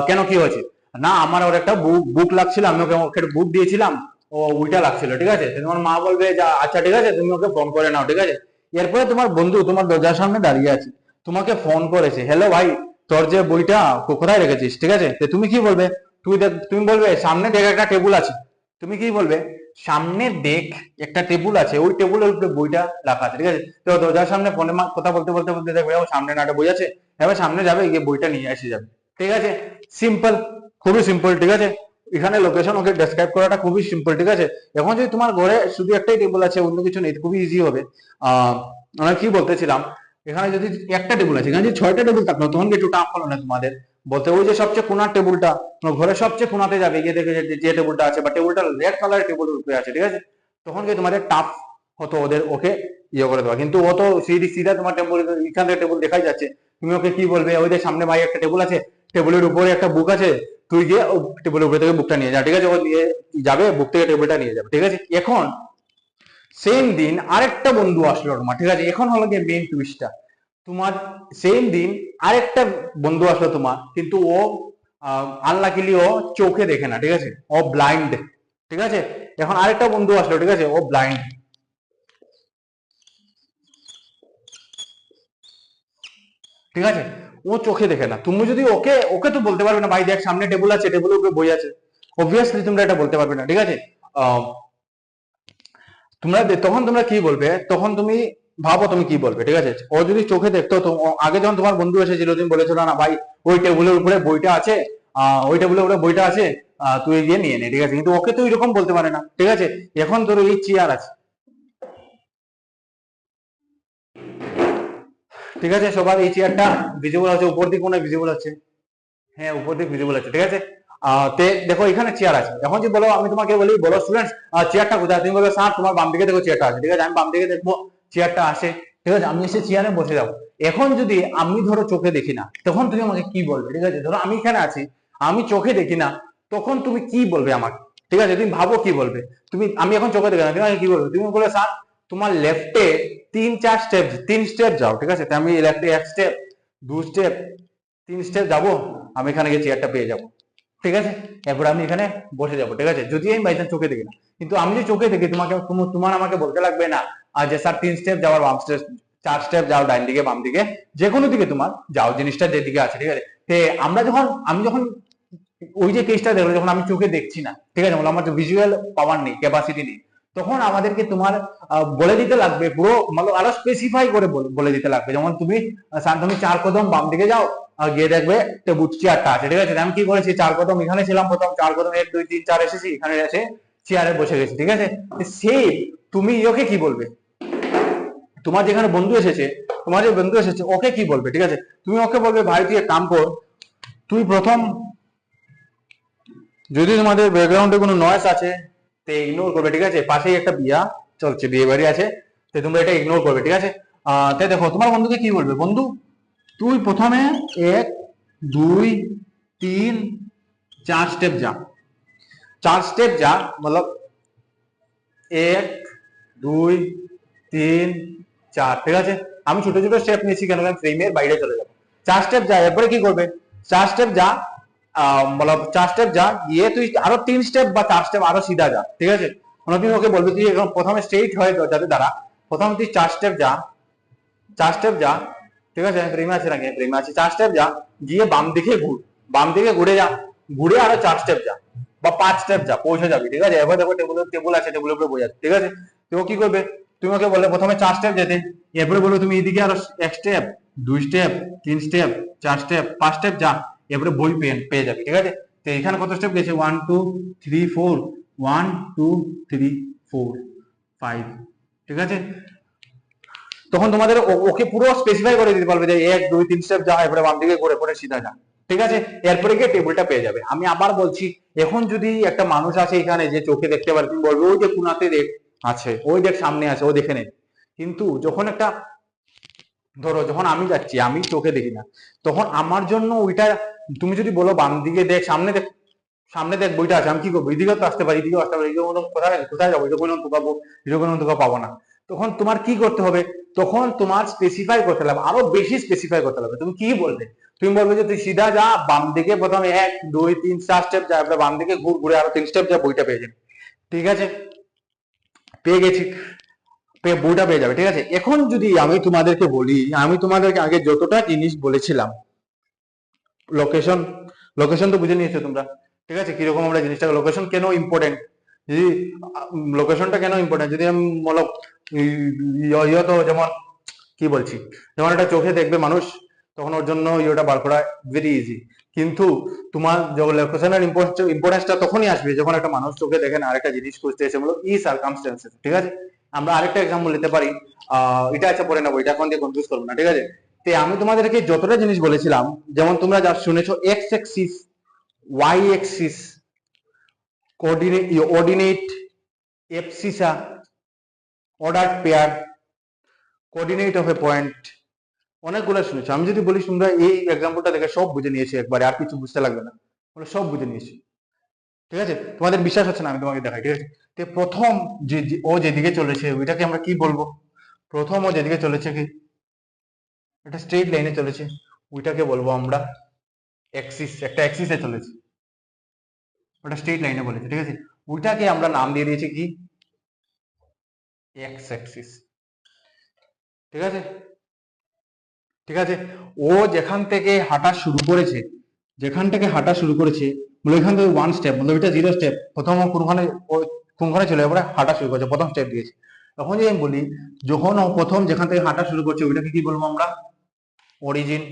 কেন কি হয়েছে, না আমার ওর একটা বুক লাগছিল, আমি ওকে বুক দিয়েছিলাম, ও ওইটা লাগছিল, ঠিক আছে। তোমার মা বলবে যে আচ্ছা ঠিক আছে, তুমি ওকে ফোন করে নাও, ঠিক আছে। এরপরে তোমার বন্ধু তোমার দরজার সামনে দাঁড়িয়ে আছে, তোমাকে ফোন করেছে, হ্যালো ভাই, তোর যে বইটা কোথায় রেখেছিস, ঠিক আছে। তো তুমি কি বলবে, তুমি বলবে সামনে দেখ একটা টেবিল আছে, তুমি কি বলবে সামনে দেখ একটা টেবিল আছে, ওই টেবিলের উপরে বইটা রাখা আছে, ঠিক আছে। তো দরজার সামনে ফোনে কথা বলতে বলতে বলতে দেখবে ও সামনে না একটা বই আছে, এবার সামনে যাবে গিয়ে বইটা নিয়ে এসে যাবে, ঠিক আছে। সিম্পল, খুবই সিম্পল, ঠিক আছে। এখানে লোকেশন ওকে ডেসক্রাইব করাটা খুবই সিম্পল, ঠিক আছে। এখন যদি তোমার ঘরে শুধু একটাই টেবিল আছে, অন্য কিছু নেই, খুবই ইজি হবে। আমরা কি বলতেছিলাম, এখানে যদি একটা টেবিল আছে, এখানে যদি 6টা টেবিল থাকলো তখন কি একটু টাফ হলো না তোমাদের, বলতে ওই যে সবচেয়ে কোনার টেবিলটা, ঘরের সবচেয়ে কোনাতে যাবে, গিয়ে দেখে যে টেবিলটা আছে বা টেবিলটা রেড কালারের টেবিলের উপরে আছে, ঠিক আছে। তখন কি তোমাদের টাফ হতো ওকে ইয়ে করে দেওয়া, কিন্তু ও তো সিধা তোমার টেবিল, এখান থেকে টেবিল দেখাই যাচ্ছে, তুমি ওকে কি বলবে, ওই যে সামনে ভাই একটা টেবিল আছে, টেবিলের উপরে একটা বুক আছে, তুই গিয়ে টেবিলের উপরে থেকে বুকটা নিয়ে যা, ঠিক আছে। ও নিয়ে যাবে, বুক থেকে টেবিলটা নিয়ে যাবে, ঠিক আছে। এখন সেম দিন আরেকটা বন্ধু আসলো তোমার, ঠিক আছে। এখন হলো গিয়ে মেইন টুইস্টটা, তোমার সেম দিন আরেকটা বন্ধু আসলো তোমার, কিন্তু ও আনলাকিলি ও চোখে দেখে না, ঠিক আছে, ও ব্লাইন্ড, ঠিক আছে। এখন আরেকটা বন্ধু আসলো, ঠিক আছে, ও ব্লাইন্ড, ঠিক আছে, ও চোখে দেখে না। তুমি যদি ওকে ওকে তো বলতে পারবে না ভাই দেখ সামনে টেবিল আছে, টেবিলের উপরে বই আছে, অবভিয়াসলি তোমরা এটা বলতে পারবে না, ঠিক আছে। আহ, তোমরা তখন তোমরা কি বলবে, তখন তুমি ভাবো তুমি কি বলবে, ঠিক আছে। ও যদি চোখে দেখতো তো আগে যখন তোমার বন্ধু এসেছিল তুমি বলেছিল না ভাই ওই টেবিলের উপরে বইটা আছে, ওই টেবিলের উপরে বইটা আছে, তুই গিয়ে নিয়ে নে, ঠিক আছে, কিন্তু ওকে তো এরকম বলতে পারে না, ঠিক আছে। এখন তোর এই চেয়ার আছে, ঠিক আছে, সবার এই চেয়ারটা ভিজিবল আছে, উপর দিকে কোনো ভিজিবল আছে, হ্যাঁ উপর দিকে ভিজিবল আছে, ঠিক আছে। দেখো এখানে চেয়ার আছে, এখন যে বলো আমি তোমাকে বলি বলো স্টুডেন্টস চেয়ারটা কোথায়, তুমি বলবে স্যার তোমার বাম দিকে দেখো চেয়ারটা আছে, ঠিক আছে, আমি বাম দিকে দেখবো চেয়ারটা আসে, ঠিক আছে, আমি এসে চেয়ারে বসে যাবো। এখন যদি আমি ধরো চোখে দেখি না, তখন তুমি আমাকে কি বলবে, ঠিক আছে, ধরো আমি এখানে আছি, আমি চোখে দেখি না, তখন তুমি কি বলবে আমাকে, ঠিক আছে, তুমি ভাবো কি বলবে। তুমি আমি এখন চোখে দেখি না, তুমি আমাকে কি বলবে, তুমি বলবে স্যার তোমার লেফটে 3-4 স্টেপ, 3 স্টেপ যাও, ঠিক আছে, আমি লেফটে 1 স্টেপ 2 স্টেপ 3 স্টেপ যাবো, আমি এখানে গিয়ে চেয়ারটা পেয়ে যাবো, ঠিক আছে, এরপর আমি এখানে বসে যাবো, ঠিক আছে, যদি আমি বাইচান্স চোখে দেখি না। কিন্তু আমি যে চোখে দেখি তোমাকে তোমার আমাকে বলতে লাগবে না যে স্যার 3 স্টেপ যাওয়ার বাম স্টেপ 4 স্টেপ যাও ডাইন দিকে বাম দিকে, যে কোনো দিকে তোমার যাও, জিনিসটা যেদিকে আছে, ঠিক আছে। আমরা যখন আমি যখন ওই যে কেসটা দেখলো, যখন আমি চোখে দেখছি না, ঠিক আছে, আমার তো ভিজুয়াল পাওয়ার নেই, ক্যাপাসিটি নেই, তখন আমাদেরকে তোমার বলে দিতে লাগবে পুরো, মানে আরো স্পেসিফাই করে বলে দিতে লাগবে, যেমন তুমি তুমি 4 কদম বাম দিকে যাও, গিয়ে দেখবে টেবিল চেয়ারটা আছে, ঠিক আছে, আমি কি করেছি 4 কদম এখানে ছিলাম, প্রথম 4 কদম 1 2 3 4 এসেছি, এখানে এসে চেয়ারে বসে গেছি, ঠিক আছে। সেই তুমি ওকে কি বলবে, তোমার যেখানে বন্ধু এসেছে, তোমার যে বন্ধু এসেছে ওকে কি বলবে, ঠিক আছে, তুমি ওকে বলবে ভাই তুই এক কাম কর, তুই প্রথম, যদি তোমাদের ব্যাকগ্রাউন্ডে কোনো নয়েজ আছে তো ইগনোর করবে, ঠিক আছে, পাশেই একটা বিয়া চলছে, বিয়ে বাড়ি আছে, তো তোমরা এটা ইগনোর করবে, ঠিক আছে। তাই দেখো তোমার বন্ধুকে কি বলবে, বন্ধু তুই প্রথমে 1 2 3 4 স্টেপ যা, 4 স্টেপ যা, মতলব 1 2 3 4, ঠিক আছে, আমি ছোট ছোট স্টেপ নিয়েছি কেন, ফ্রেমের বাইরে চলে যাবো, 4 স্টেপ যা, এরপরে কি করবে 4 স্টেপ যা, मतलब 4 স্টেপ যা, গিয়ে তুই আরো 3 স্টেপ বা 4 স্টেপ আরো সিধা যা, ঠিক আছে, মানে তুমি ওকে বলবে তুই এখন প্রথমে স্ট্রেইট হয়ে যাতে দাঁড়া, প্রথমে তুই 4 স্টেপ যা, 4 স্টেপ যা, ঠিক আছে, প্রেমে আছে নাকি, প্রেমে আছে, 4 স্টেপ যা, গিয়ে বাম দিকে ঘুর, বাম দিকে ঘুরে যা, ঘুরে আরো 4 স্টেপ যা বা 5 স্টেপ যা, পৌঁছে যাবি, ঠিক আছে। এবার দেখো টেবিল আছে, টেবিলের উপরে বই আছে, ঠিক আছে, তো ও কি করবে, তুমি ওকে বললে প্রথমে 4 স্টেপ যেতে, এরপরে বলবে তুমি এদিকে আরো 1 step 2 step 3 step 4 step 5 step যা, এরপরে বই পেয়ে যাবে, ঠিক আছে। তো এখানে কত স্টেপ গেছে, 1 2 3 4, 1 2 3 4 5, ঠিক আছে। তখন তোমাদের ওকে পুরো স্পেসিফাই করে দিতে পারবে যে 1 2 3 স্টেপ যা, এরপরে বাম দিকে ঘুরে পরে সিধা যা, ঠিক আছে, এরপরে গিয়ে টেবিলটা পেয়ে যাবে। আমি আবার বলছি, এখন যদি একটা মানুষ আছে এখানে যে চোখে দেখতে পারে, তুমি বলবে ওই যে কোনাতে দেখ আছে, ওই দেখ সামনে আছে, ও দেখে নেবে। কিন্তু যখন একটা, ধরো যখন আমি যাচ্ছি আমি চোখে দেখি না, তখন আমার জন্য ওইটা, তুমি যদি বলো বাম দিকে দেখ সামনে দেখ, সামনে দেখ বইটা আছে, আমি কি করবো, এদিকেও তো আসতে পারি, এদিকেও আসতে পারি, এদিকে কোথায় কোথায় যাবো, এটা কোনো তো পাবো, এটা কোনো তো পাবো না। তখন তোমার কি করতে হবে, তখন তোমার স্পেসিফাই করতে হবে, আরো বেশি স্পেসিফাই করতে হবে। তুমি কি বলবে, তুমি বলবে যে তুই সিধা যা, বাম দিকে প্রথমে 1 2 3 4 স্টেপ যা, এবার বাম দিকে ঘুর, ঘুরে আরো 3 স্টেপ যা, বইটা পেয়ে যাবে, ঠিক আছে, পেয়ে গেছি, বইটা পেয়ে যাবে, ঠিক আছে। এখন যদি আমি তোমাদেরকে বলি, আমি তোমাদেরকে আগে যতটা জিনিস বলেছিলাম, লোকেশন, লোকেশন তো বুঝে নিয়েছো তোমরা, ঠিক আছে, কিরকম আমরা জিনিসটা, লোকেশন কেন ইম্পর্টেন্ট, যদি লোকেশনটা কেন ইম্পর্টেন্ট, যদি আমি বলো ইয়ে তো যেমন কি বলছি, যেমন একটা চোখে দেখবে মানুষ, তখন ওর জন্য ইয়েটা বার করা ভেরি ইজি, কিন্তু তোমার লোকেশনের ইম্পর্টেন্সটা তখনই আসবে যখন একটা মানুষ চোখে দেখে না আরেকটা জিনিস খুঁজতে এসে বলো ই সার্কামস্টেন্সেস, ঠিক আছে। আমরা আরেকটা এক্সাম্পল নিতে পারি, এটা আচ্ছা পরে নেবো, এটা এখন দিয়ে কনফিউজ করবো না, ঠিক আছে। তে আমি তোমাদেরকে যতটা জিনিস বলেছিলাম, যেমন তোমরা যা শুনেছো X axis, Y axis, coordinate, abscissa, order pair, coordinate of a point, অনেকগুলো শুনেছো। আমি যদি বলি তোমরা এই এক্সাম্পলটা দেখে সব বুঝে নিয়েছি একবারে, আর কিছু বুঝতে লাগবে না, সব বুঝে নিয়েছি, ঠিক আছে। তোমাদের বিশ্বাস হচ্ছে না, আমি তোমাকে দেখাই, ঠিক আছে। তো প্রথম ও যেদিকে চলেছে ওইটাকে আমরা কি বলবো, প্রথম ও যেদিকে চলেছে কি, একটা স্ট্রেট লাইনে চলেছে, ওইটাকে বলবো আমরা অ্যাক্সিস, একটা অ্যাক্সিসে চলেছে, ওটা স্ট্রেট লাইনে বলেছে, ঠিক আছে। ওইটাকে আমরা নাম দিয়ে দিয়েছি কি, এক্স অ্যাক্সিস, ঠিক আছে। ঠিক আছে, ও যেখান থেকে হাঁটা শুরু করেছে, যেখান থেকে হাঁটা শুরু করেছে, মানে এখান থেকে ওয়ান স্টেপ, মানে এটা জিরো স্টেপ, প্রথম ও কোনখানে চলে যাবে, হাঁটা শুরু করেছে, প্রথম স্টেপ দিয়েছে। তখন যদি আমি বলি, যখন ও প্রথম যেখান থেকে হাঁটা শুরু করছে ওইটাকে কি বলবো আমরা, অরিজিন।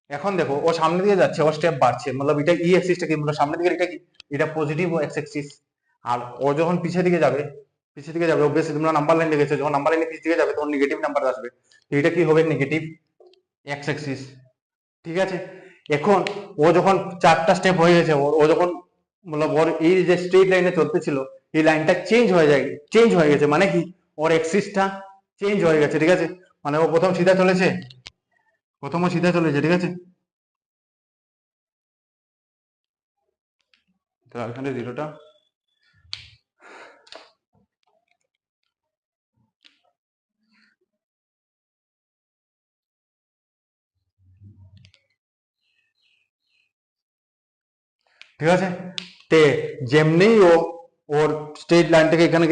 এখন দেখো ও সামনে দিয়ে যাচ্ছে, ও স্টেপ বাড়ছে, মানে এটা ই অ্যাক্সিসটা কি, মানে সামনের দিকে এটা কি, এটা পজিটিভ ও এক্স অ্যাক্সিস। আর ও যখন পিছের দিকে যাবে, পিছের দিকে যাবে, অবভিয়াসলি তোমরা নাম্বার লাইন লিখেছো, যখন নাম্বার লাইনে পিছ দিকে যাবে তখন নেগেটিভ নাম্বার আসবে, তো এটা কি হবে, নেগেটিভ এক্স অ্যাক্সিস, ঠিক আছে। এখন ও যখন চারটা স্টেপ হয়ে গেছে, ও যখন মানে ওর এই যে স্ট্রেট লাইনে চলতে ছিল, এই লাইনটা চেঞ্জ হয়ে যায়, চেঞ্জ হয়ে গেছে, মানে কি ওর অ্যাক্সিসটা চেঞ্জ হয়ে গেছে, ঠিক আছে। মানে ও প্রথম সিধা চলেছে, প্রথম ও সিধা চলেছে, ঠিক আছে। তো এখানে জিরোটা, ঠিক আছে। তে যেমনি ও ওর স্ট্রেট লাইন থেকে এখানে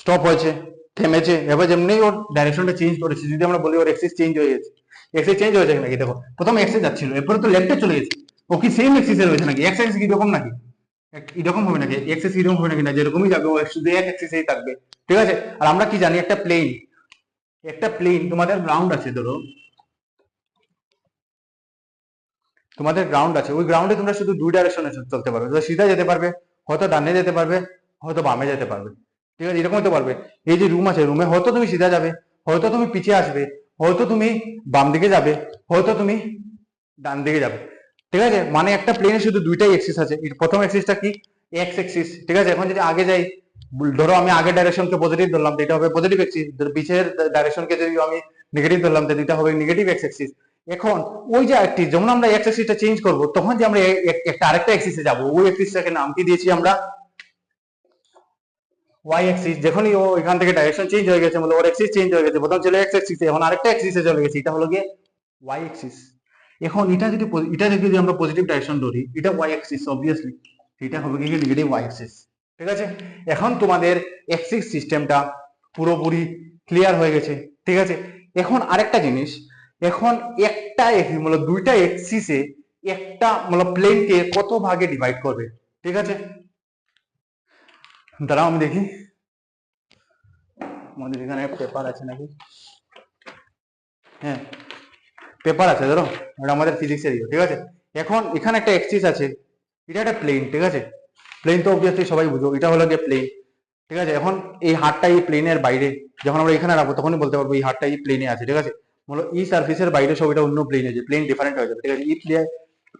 স্টপ হয়েছে, থেমেছে, এবার যেমনি ওর ডাইরেকশনটা চেঞ্জ করেছে, যদি আমরা বলি ওর এক্সিস চেঞ্জ হয়ে গেছে, এক্সিস চেঞ্জ হয়েছে নাকি, দেখো প্রথম এক্সিস যাচ্ছিল, এরপরে তো লেফটে চলে গেছে, ও কি সেম এক্সিসে রয়েছে নাকি, এক্স এক্সিস এরকম নাকি, এরকম হবে নাকি, এক্সিস এরকম হবে নাকি, না যেরকমই যাবে ও শুধু এক এক্সিসেই থাকবে, ঠিক আছে। আর আমরা কি জানি, একটা প্লেন, একটা প্লেন, তোমাদের গ্রাউন্ড আছে, ধরো তোমাদের গ্রাউন্ড আছে, ওই গ্রাউন্ডে তোমরা শুধু দুই ডাইরেকশনে চলতে পারবে, তো সিধা যেতে পারবে, হয়তো ডানে যেতে পারবে, হয়তো বামে যেতে পারবে, ঠিক আছে, এরকম হতে পারবে। এই যে রুম আছে, রুমে হয়তো তুমি সিধা যাবে, হয়তো তুমি পিছিয়ে আসবে, হয়তো তুমি বাম দিকে যাবে, হয়তো তুমি ডান দিকে যাবে, ঠিক আছে। মানে একটা প্লেনে শুধু দুইটাই এক্সিস আছে, প্রথম এক্সিসটা কি, এক্স এক্সিস, ঠিক আছে। এখন যদি আগে যাই, ধরো আমি আগের ডাইরেকশনকে পজিটিভ ধরলাম, তো এটা হবে পজিটিভ এক্সিস, পিছের ডাইরেকশনকে যদি আমি নেগেটিভ ধরলাম, তো এটা হবে নেগেটিভ এক্স এক্সিস। এখন ওই যে একটি, যখন আমরা এক্স এক্সিসটা চেঞ্জ করব, তখন যে আমরা একটা আরেকটা এক্সিসে যাব, ওই এক্সিসটাকে নাম কি দিয়েছি আমরা, ওয়াই এক্সিস। যখনই ও এখান থেকে ডাইরেকশন চেঞ্জ হয়ে গেছে, মানে ওর এক্সিস চেঞ্জ হয়ে গেছে, প্রথম ছিল এক্স এক্সিসে, এখন আরেকটা এক্সিসে চলে গেছে, এটা হলো গিয়ে ওয়াই এক্সিস। এখন এটা যদি আমরা পজিটিভ ডাইরেকশন ধরি, এটা ওয়াই এক্সিস অবভিয়াসলি, এটা হবে কি নেগেটিভ ওয়াই এক্সিস, ঠিক আছে। এখন তোমাদের এক্সিস সিস্টেমটা পুরোপুরি ক্লিয়ার হয়ে গেছে, ঠিক আছে। এখন আরেকটা জিনিস, এখন একটা মানে দুইটা এক্সিসে একটা মানে প্লেনকে কত ভাগে ডিভাইড করবে, ঠিক আছে। দাঁড়াও আমি দেখি আমাদের এখানে পেপার আছে নাকি, হ্যাঁ পেপার আছে, ধরো এটা আমাদের ফিজিক্সের, ঠিক আছে। এখন এখানে একটা এক্সিস আছে, এটা একটা প্লেন, ঠিক আছে। প্লেন তো অবভিয়াসলি সবাই বুঝো, এটা হলো গিয়ে প্লেন, ঠিক আছে। এখন এই হাতটা এই প্লেনের বাইরে, যখন আমরা এখানে রাখবো তখনই বলতে পারবো এই হাতটা এই প্লেনে আছে, ঠিক আছে। বলো এই সার্ফেসের বাইরে সব এটা অন্য প্লেন আছে, প্লেন ডিফারেন্ট হয়ে যাবে, ঠিক আছে। এই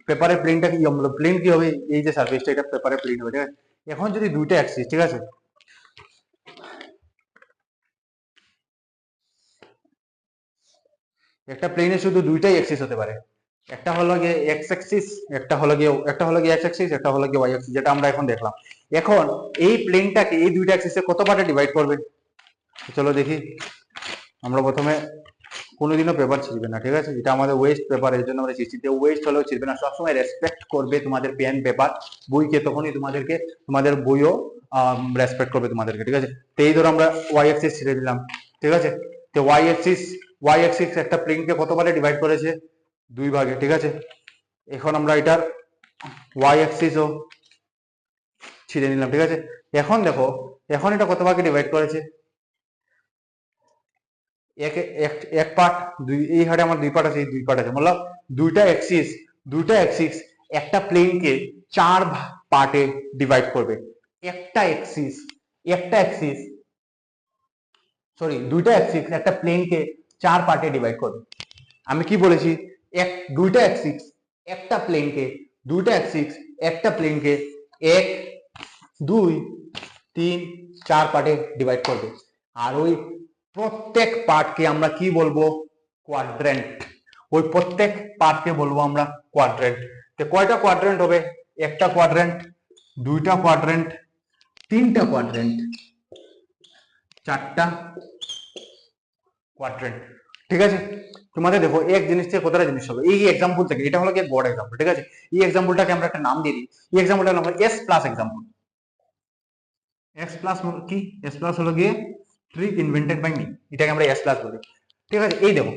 পেপারের প্লেনটা কি হলো, প্লেন কি হবে, এই যে সার্ফেসটা এটা পেপারের প্লেন হবে, ঠিক আছে। এখন যদি দুইটা অ্যাক্সিস, ঠিক আছে, একটা প্লেনে শুধু দুইটাই অ্যাক্সিস হতে পারে, একটা হলো গিয়ে এক্স অ্যাক্সিস, একটা হলো গিয়ে এক্স অ্যাক্সিস, একটা হলো গিয়ে ওয়াই অ্যাক্সিস, যেটা আমরা এখন দেখলাম। এখন এই প্লেনটাকে এই দুইটা অ্যাক্সিসে কত পার্টে ডিভাইড করবে, চলো দেখি। আমরা প্রথমে কোনোদিনও পেপার ছিঁড়বে না, ঠিক আছে, এটা আমাদের ওয়েস্ট পেপার, এর জন্য আমরা চিঠি ওয়েস্ট হলেও ছিঁড়বে না, সবসময় রেসপেক্ট করবে তোমাদের পেন পেপার বইকে, তখনই তোমাদেরকে তোমাদের বইও রেসপেক্ট করবে তোমাদেরকে, ঠিক আছে। তো এই ধরো আমরা ওয়াই অ্যাক্সিস ছেড়ে দিলাম, ঠিক আছে। তো ওয়াই অ্যাক্সিস একটা প্লেনকে কত ভাগে ডিভাইড করেছে, দুই ভাগে, ঠিক আছে। এখন আমরা এটার ওয়াই অ্যাক্সিসও ছিঁড়ে নিলাম, ঠিক আছে। এখন দেখো, এখন এটা কত ভাগে ডিভাইড করেছে, এক এক এক পার্ট, দুই, এই হারে আমার দুই পার্ট আছে, এই দুই পার্ট আছে, বললাম দুইটা অ্যাক্সিস একটা প্লেনকে চার পার্টে ডিভাইড করবে, একটা অ্যাক্সিস একটা অ্যাক্সিস সরি দুইটা অ্যাক্সিস একটা প্লেনকে চার পার্টে ডিভাইড করবে। আমি কি বলেছি, এক দুইটা অ্যাক্সিস একটা প্লেনকে, দুইটা অ্যাক্সিস একটা প্লেনকে এক, দুই, তিন, চার পার্টে ডিভাইড করবে। আর ওই প্রত্যেক পার্টকে আমরা কি বলবো, কোয়াড্রেন্ট। ওই প্রত্যেক পার্টকে বলবো আমরা কোয়াড্রেন্ট। তো কয়টা কোয়াড্রেন্ট হবে, একটা কোয়াড্রেন্ট, দুইটা কোয়াড্রেন্ট, তিনটা কোয়াড্রেন্ট, চারটা কোয়াড্রেন্ট, ঠিক আছে। তোমাদের দেখো এক জিনিস থেকে কতটা জিনিস হবে এই এক্সাম্পল থেকে, এটা হলো কি বড় এক্সাম্পল, ঠিক আছে। এই এক্সাম্পলটাকে আমরা একটা নাম দিয়ে দিই, এই এক্সাম্পলটার নাম হলো S plus example. X plus কি, এস প্লাস হলো গিয়ে ট্রিক ইনভেন্টেড বাই মি, এটাকে আমরা এস প্লাস বলি, ঠিক আছে। এই দেখো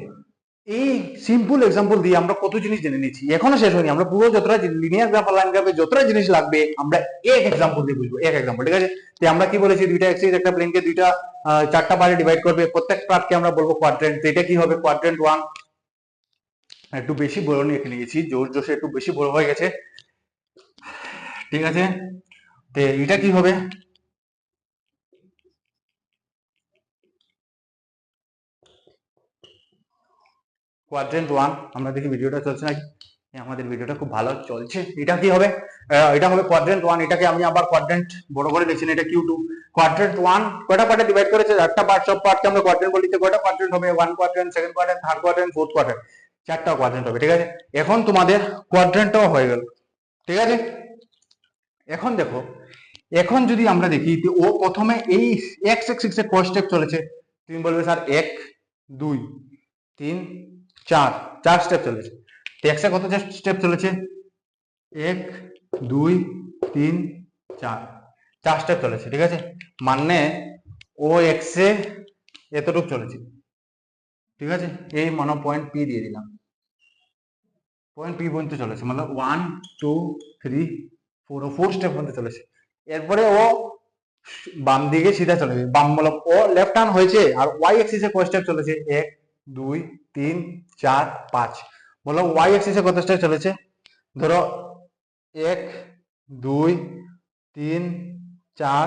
এই সিম্পল এক্সাম্পল দিয়ে আমরা কত জিনিস জেনে নিচ্ছি, এখনো শেষ হয়নি, আমরা পুরো যতটা লিনিয়ার গ্রাফ আর লাইন গ্রাফে যতটা জিনিস লাগবে আমরা এক এক্সাম্পল দিয়ে বুঝবো, এক এক্সাম্পল, ঠিক আছে। তো আমরা কি বলেছি, দুইটা এক্সিস একটা প্লেনকে দুইটা চারটা পার্টে ডিভাইড করবে, প্রত্যেক পার্টকে আমরা বলবো কোয়াড্রেন্ট। তো এটা কি হবে কোয়াড্রেন্ট 1, একটু বেশি বড় নিয়ে নিয়েছি, জোর জোশে একটু বেশি বড় হয়ে গেছে, ঠিক আছে। তো এটা কি হবে কোয়াড্রেন্ট 1, আমরা দেখি ভিডিওটা চলছে নাকি, আমাদের ভিডিওটা খুব ভালো চলছে। এটা কি হবে, এটা হবে কোয়াড্রেন্ট 1, এটাকে আমি আবার কোয়াড্রেন্ট বড় করে লিখছি, এটা Q2। কোয়াড্রেন্ট 1 কয়টা পার্টে ডিভাইড করেছে, চারটা পার্ট, সব পার্টকে আমরা কোয়াড্রেন্ট বলি। কয়টা কোয়াড্রেন্ট হবে, 1 quadrant, second quadrant, third quadrant, fourth quadrant, চারটা কোয়াড্রেন্ট হবে, ঠিক আছে। এখন তোমাদের কোয়াড্রেন্টটাও হয়ে গেল, ঠিক আছে। এখন দেখো, এখন যদি আমরা দেখি ও প্রথমে এই এক্স এক্সিস এর কয় স্টেপ চলেছে, তুমি বলবে স্যার 1 2 3 4, 4 স্টেপ চলেছে। এক্স এ কত স্টেপ চলেছে, 1 2 3 4, 4 স্টেপ চলেছে, ঠিক আছে। মানে ও এক্স এ এতটুকু চলেছে, ঠিক আছে। এই মানে পয়েন্ট পি দিয়ে দিলাম, পয়েন্ট পি পর্যন্ত চলেছে, মানে 1 2 3 4, 4 স্টেপ পর্যন্ত চলেছে। এরপরে ও বাম দিকে সিধা চলে যাবে, বাম মানে ও লেফট হ্যান্ড হয়েছে, আর ওয়াই এক্সিস এ কয় স্টেপ চলেছে, 1 2 3 4 5, বলো ওয়াই এক্সিস এ কত স্টেপ চলেছে, ধরো 1 2 3 4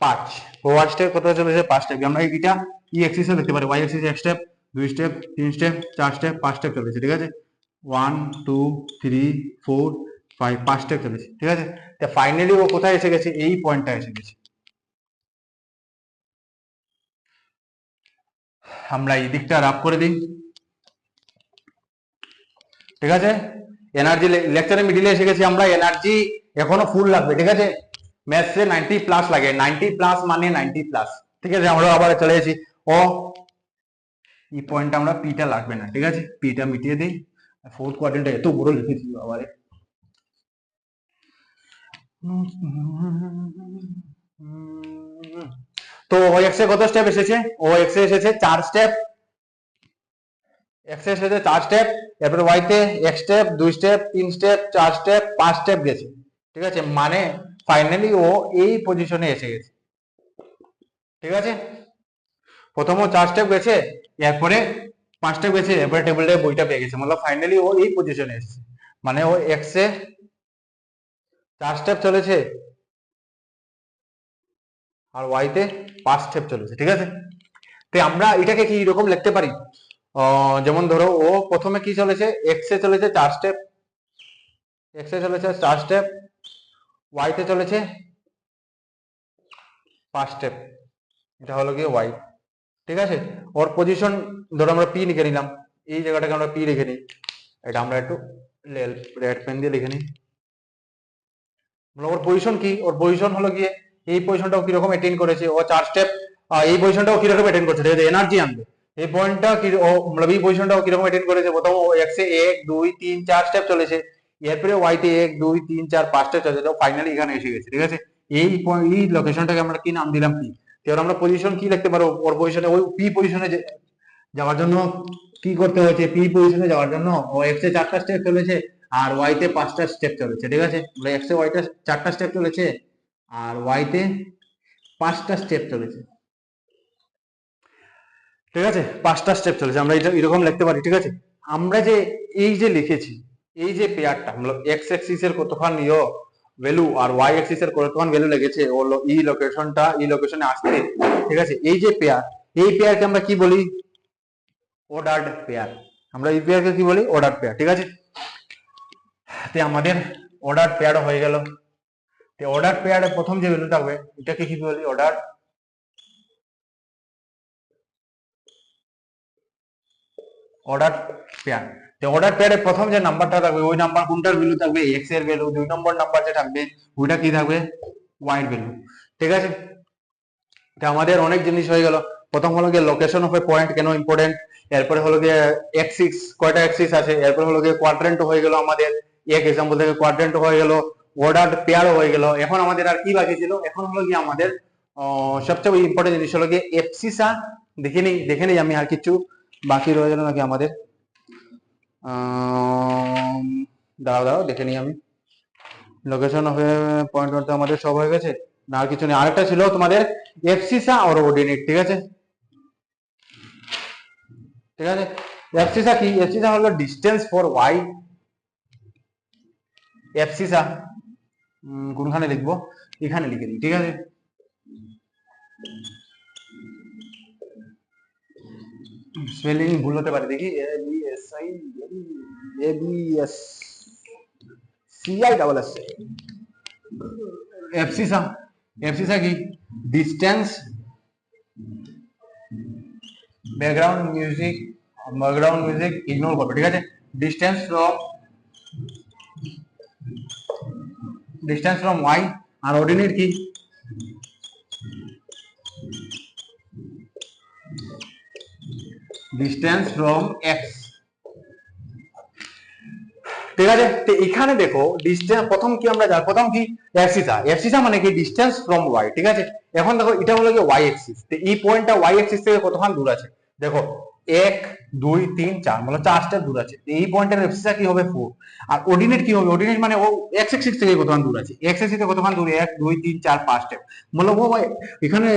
5, ওয়াই স্টেপ কত চলেছে 5 স্টেপ। আমরা এটা ই এক্সিস এ লিখতে পারি, y axis 1 step 2 step 3 step 4 step 5 step চলেছে, ঠিক আছে। 1 2 3 4 5, 5 স্টেপ চলেছে, ঠিক আছে। তো ফাইনালি ও কোথায় এসে গেছে, এই পয়েন্টটা এসে গেছে। আমরা এই দিকটা রাফ করে দিই, ঠিক আছে। এনার্জি লেকচারের মিডিলে এসে গেছি আমরা, এনার্জি এখনো ফুল লাগবে, ঠিক আছে। ম্যাথসে 90 প্লাস লাগে, 90 প্লাস মানে 90 প্লাস, ঠিক আছে। আমরা আবার চলে এসেছি, ও এই পয়েন্টটা আমরা পিটা লাগবে না, ঠিক আছে, পিটা মিটিয়ে দিই। ফোর্থ কোয়াড্রেন্টটা এত বড় লিখেছি আবার, তো ও এক্স এ কত স্টেপ এসেছে, ও এক্স এ এসেছে 4 স্টেপ, এক্স এর সাথে 4 স্টেপ, এরপরে ওয়াই তে 1 step 2 step 3 step 4 step 5 step গেছে, ঠিক আছে। মানে ফাইনালি ও এই পজিশনে এসে গেছে, ঠিক আছে। প্রথম ও 4 স্টেপ গেছে, এরপরে 5 স্টেপ গেছে, এরপরে টেবিলে বইটা পেয়ে গেছে, মানে ফাইনালি ও এই পজিশনে এসেছে। মানে ও এক্স এ 4 স্টেপ চলেছে আর ওয়াই তে 5 স্টেপ চলেছে, ঠিক আছে। তো আমরা এটাকে কি এরকম লিখতে পারি, যেমন ধরো ও প্রথমে কি চলেছে, এক্স এ চলেছে 4 স্টেপ, এক্স এ চলেছে 4 স্টেপ, ওয়াই তে চলেছে 5 স্টেপ, এটা হলো গিয়ে ওয়াই, ঠিক আছে। ওর পজিশন ধরো আমরা পি লিখে নিলাম, এই জায়গাটাকে আমরা পি লিখে নিই, এটা আমরা একটু রেড পেন দিয়ে লিখে নিই। ওর পজিশন কি, ওর পজিশন হলো গিয়ে এই পজিশনটাও কিরকম অ্যাটেইন করেছে, ও 4 স্টেপ, এই পজিশনটাও কিরকম অ্যাটেইন করছে, ঠিক আছে, এনার্জি আনবে। এই পয়েন্টটা কি ও मतलब এই পজিশনটাও কিরকম অ্যাটেইন করেছে, প্রথম ও এক্স এ 1 2 3 4 স্টেপ চলেছে, এরপরে ওয়াই তে 1 2 3 4 5 স্টেপ চলেছে, তো ফাইনালি এখানে এসে গেছে, ঠিক আছে। এই এই লোকেশনটাকে আমরা কি নাম দিলাম, পি। এবার আমরা পজিশন কি লিখতে পারবো, ওর পজিশনে ওই পি পজিশনে যাওয়ার জন্য কি করতে হয়েছে, পি পজিশনে যাওয়ার জন্য ও এক্স এ 4টা স্টেপ চলেছে আর ওয়াই তে 5টা স্টেপ চলেছে, ঠিক আছে। এক্স এ ওয়াইটা 4টা স্টেপ চলেছে আর ওয়াই তে 5টা স্টেপ চলেছে, ঠিক আছে, 5টা স্টেপ চলেছে। আমরা এটা এরকম লিখতে পারি, ঠিক আছে। আমরা যে এই যে লিখেছি, এই যে পেয়ারটা मतलब এক্স অ্যাক্সিস এর কতখান ভ্যালু আর ওয়াই অ্যাক্সিস এর কতখান ভ্যালু লেগেছে ও এই লোকেশনটা এই লোকেশনে আসতে, ঠিক আছে। এই যে পেয়ার, এই পেয়ারকে আমরা কি বলি, অর্ডারড পেয়ার। আমরা এই পেয়ারকে কি বলি, অর্ডারড পেয়ার, ঠিক আছে। তে আমাদের অর্ডারড পেয়ার হয়ে গেল। তে অর্ডারড পেয়ারে প্রথম যে ভ্যালু থাকবে এটাকে কি বলি, অর্ডার অর্ডার পেয়ার। তো অর্ডার পেয়ারে প্রথম যে নাম্বারটা থাকবে ওই নাম্বার কোনটার ভ্যালু থাকবে, এক্স এর ভ্যালু, 2 নম্বর নাম্বার যে থাকবে ওইটা কি থাকবে, ওয়াই এর ভ্যালু, ঠিক আছে। তো আমাদের অনেক জিনিস হয়ে গেল। প্রথম হলো গিয়ে লোকেশন অফ এ পয়েন্ট কেন ইম্পর্টেন্ট, এরপরে হলো গিয়ে এক্সিস, কয়টা এক্সিস আছে, এরপরে হলো গিয়ে কোয়াড্রেন্ট হয়ে গেল আমাদের, এক এক্সাম্পল থেকে কোয়াড্রেন্ট হয়ে গেল, অর্ডার পেয়ার হয়ে গেল। এখন আমাদের আর কি বাকি ছিল, এখন হলো গিয়ে আমাদের সবচেয়ে ইম্পর্টেন্ট জিনিস হলো গিয়ে এফসিসা। দেখে নেই আমি আর কিছু বাকি রয়ে গেল নাকি আমাদের। দাঁড়াও দেখে নিই আমি। লোকেশন অফ পয়েন্ট তো আমাদের সব হয়ে গেছে না, আর কিছু নেই। আরেকটা ছিল তোমাদের এফসিসা আর অর্ডিনেট, ঠিক আছে। ঠিক আছে, এফসিসা কি? এফসিসা হলো ডিস্টেন্স ফর ওয়াই। এফসিসা কোনখানে লিখবো, এখানে লিখে দিই, ঠিক আছে। স্পেলিং ভুল হতে পারে, দেখি A B S I A B S C I double S. Abscissa, abscissa কি? ডিস্টেন্স, ব্যাকগ্রাউন্ড মিউজিক ইগনোর করবে, ঠিক আছে। Distance from Y. আর অর্ডিনেট কি? ডিস্টেন্স ফ্রম এক্স, ঠিক আছে। তো এখানে দেখো ডিস্টেন্স প্রথম কি আমরা জানি, প্রথম কি এফসিসা। এফসিসা মানে কি? ডিস্টেন্স ফ্রম ওয়াই, ঠিক আছে। এখন দেখো এটা হলো কি ওয়াই এক্সিস, তো এই পয়েন্টটা ওয়াই এক্সিস থেকে কতখান দূর আছে দেখো, 1 2 3 4, মানে 4 স্টেপ দূর আছে। এই পয়েন্টের এফসিসা কি হবে 4। আর অর্ডিনেট কি হবে? অর্ডিনেট মানে ও এক্স এক্সিস থেকে কতখান দূর আছে, এক্স এক্সিস থেকে কতখান দূর, 1 2 3 4 5 স্টেপ, মানে ও এখানে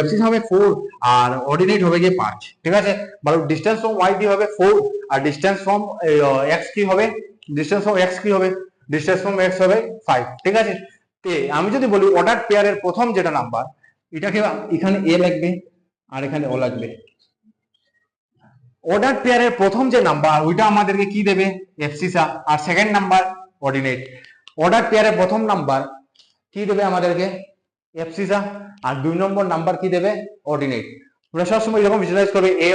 এফসিস হবে 4 আর অর্ডিনেট হবে গিয়ে 5, ঠিক আছে। মানে ডিসটেন্স ফ্রম ওয়াই কি হবে 4 আর ডিসটেন্স ফ্রম এক্স কি হবে, ডিসটেন্স ফ্রম এক্স কি হবে, ডিসটেন্স ফ্রম এক্স হবে 5, ঠিক আছে। তে আমি যদি বলি অর্ডার পেয়ারের প্রথম যেটা নাম্বার, এটাকে এখানে এ লাগবে আর এখানে ও লাগবে। অর্ডার পেয়ারের প্রথম যে নাম্বার ওইটা আমাদেরকে কি দেবে, এফসিসা, আর সেকেন্ড নাম্বার অর্ডিনেট। অর্ডার পেয়ারের প্রথম নাম্বার কি দেবে আমাদেরকে, এফসিসা, আর 2 নম্বর নাম্বার কি দেবে, অর্ডিনেট। তোমরা সবসময় এরকম ভিজুয়ালাইজ করবে এ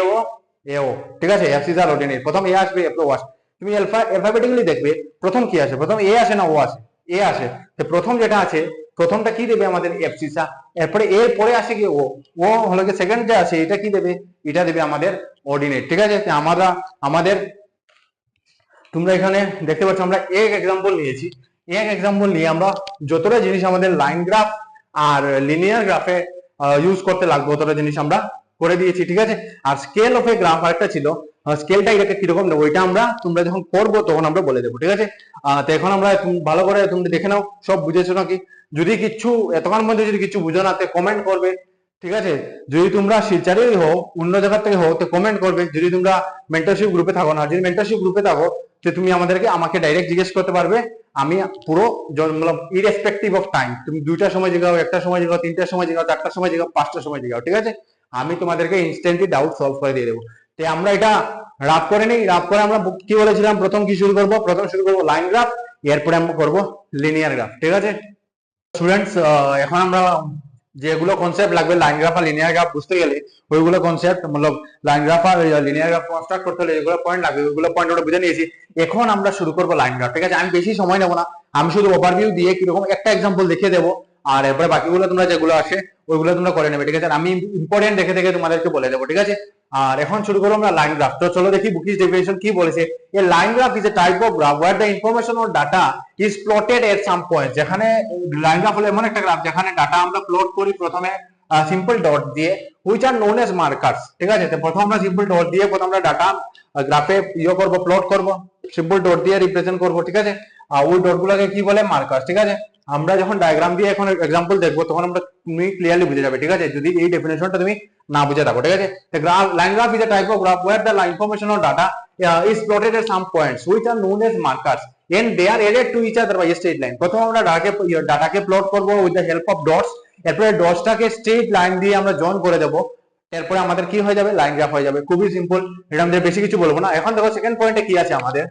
ও, ঠিক আছে। এফসিসা আর অর্ডিনেট, প্রথম এ আসবে এরপর ও আসবে। তুমি অ্যালফাবেটিক্যালি দেখবে প্রথম কি আসে, প্রথম এ আসে না ও আসে, এ আসে। তো প্রথম যেটা আছে প্রথমটা কি দেবে আমাদের, এফসিসা। এরপরে এর পরে আসে কি ও হলো কি সেকেন্ড যে আছে এটা কি দেবে, এটা দেবে আমাদের অর্ডিনেট, ঠিক আছে। আমরা আমাদের তোমরা এখানে দেখতে পাচ্ছ আমরা এক এক্সাম্পল নিয়েছি, এক এক্সাম্পল নিয়ে আমরা যতটা জিনিস আমাদের লাইন গ্রাফ আর লিনিয়ার গ্রাফে ইউজ করতে লাগবে ততটা জিনিস আমরা করে দিয়েছি, ঠিক আছে। আর স্কেল অফ এ গ্রাফ আরেকটা ছিল, স্কেলটা এটাকে কিরকম নেবো ওইটা তোমরা যখন করবো তখন আমরা বলে দেবো, ঠিক আছে। তো এখন আমরা ভালো করে তুমি দেখে নাও সব বুঝেছো নাকি। যদি কিছু এতক্ষণ মধ্যে যদি কিছু বুঝো না কমেন্ট করবে, ঠিক আছে। যদি তোমরা শিলচরেই হও অন্য জায়গা থেকে হও তো কমেন্ট করবে। যদি তোমরা মেন্টরশিপ গ্রুপে থাকো না, যদি মেন্টরশিপ গ্রুপে থাকো তো তুমি আমাকে ডাইরেক্ট জিজ্ঞেস করতে পারবে। আমি পুরো মতলব ইরেসপেক্টিভ অফ টাইম, তুমি 2টার সময় জিগাও, 1টার সময় জিগাও, 3টার সময় জিগাও, 4টার সময় জিগাও, 5টার সময় জিগাও, ঠিক আছে। আমি তোমাদেরকে ইনস্ট্যান্টলি ডাউট সলভ করে দিয়ে দেবো। তো আমরা এটা রাফ করে নেই, রাফ করে আমরা কি বলেছিলাম, প্রথম কি শুরু করবো, প্রথম শুরু করবো লাইন গ্রাফ, এরপরে আমরা করবো লিনিয়ার গ্রাফ, ঠিক আছে। স্টুডেন্টস এখন আমরা যেগুলো কনসেপ্ট লাগবে লাইন গ্রাফ আর লিনিয়ার গ্রাফ বুঝতে গেলে, ওইগুলো কনসেপ্ট মতলব লাইন গ্রাফ আর লিনিয়ার গ্রাফ কনস্ট্রাক্ট করতে হলে যেগুলো পয়েন্ট লাগবে ওইগুলো পয়েন্ট ওটা বুঝে নিয়েছি। এখন আমরা শুরু করবো লাইন গ্রাফ, ঠিক আছে। আমি বেশি সময় নেবো না, আমি শুধু ওভারভিউ দিয়ে কিরকম একটা এক্সাম্পল দেখিয়ে দেবো, আর এরপরে বাকিগুলো তোমরা যেগুলো আসে ওইগুলো তোমরা করে নেবে, ঠিক আছে। আমি ইম্পর্টেন্ট দেখে দেখে তোমাদেরকে বলে দেবো, ঠিক আছে। আর এখন শুরু করবো আমরা লাইন গ্রাফ। তো চলো দেখি বুকিশ ডেফিনেশন কি বলেছে। A line graph is a type of graph where the information or data is plotted at some point. যেখানে লাইন গ্রাফ হলো এমন একটা গ্রাফ যেখানে ডাটা আমরা প্লট করি প্রথমে সিম্পল ডট দিয়ে, which are known as markers, ঠিক আছে। তো প্রথম আমরা সিম্পল ডট দিয়ে প্রথম আমরা ডাটা গ্রাফে করবো, প্লট করবো, সিম্পল ডট দিয়ে রিপ্রেজেন্ট করবো, ঠিক আছে। ওই ডট গুলোকে কি বলে, মার্কার্স, ঠিক আছে। আমরা যখন ডায়াগ্রাম দিয়ে এখন এক্সাম্পল দেখবো তখন আমরা তুমি ক্লিয়ারলি বুঝে যাবে, ঠিক আছে, যদি এই ডেফিনেশনটা তুমি না বুঝে থাকো, ঠিক আছে। The graph, line graph is a type of graph where the information or data is plotted at some points which are known as markers and they are added to each other by a straight line. প্রথমে আমরা ডাটাকে plot করব with the help of dots, এরপরে ডটসটাকে straight line দিয়ে আমরা join করে দেব, এরপরে আমাদের কি হয়ে যাবে, লাইন গ্রাফ হয়ে যাবে। খুবই সিম্পল, এটা আমাদের বেশি কিছু বলবো না। এখন দেখো সেকেন্ড পয়েন্টে কি আছে আমাদের,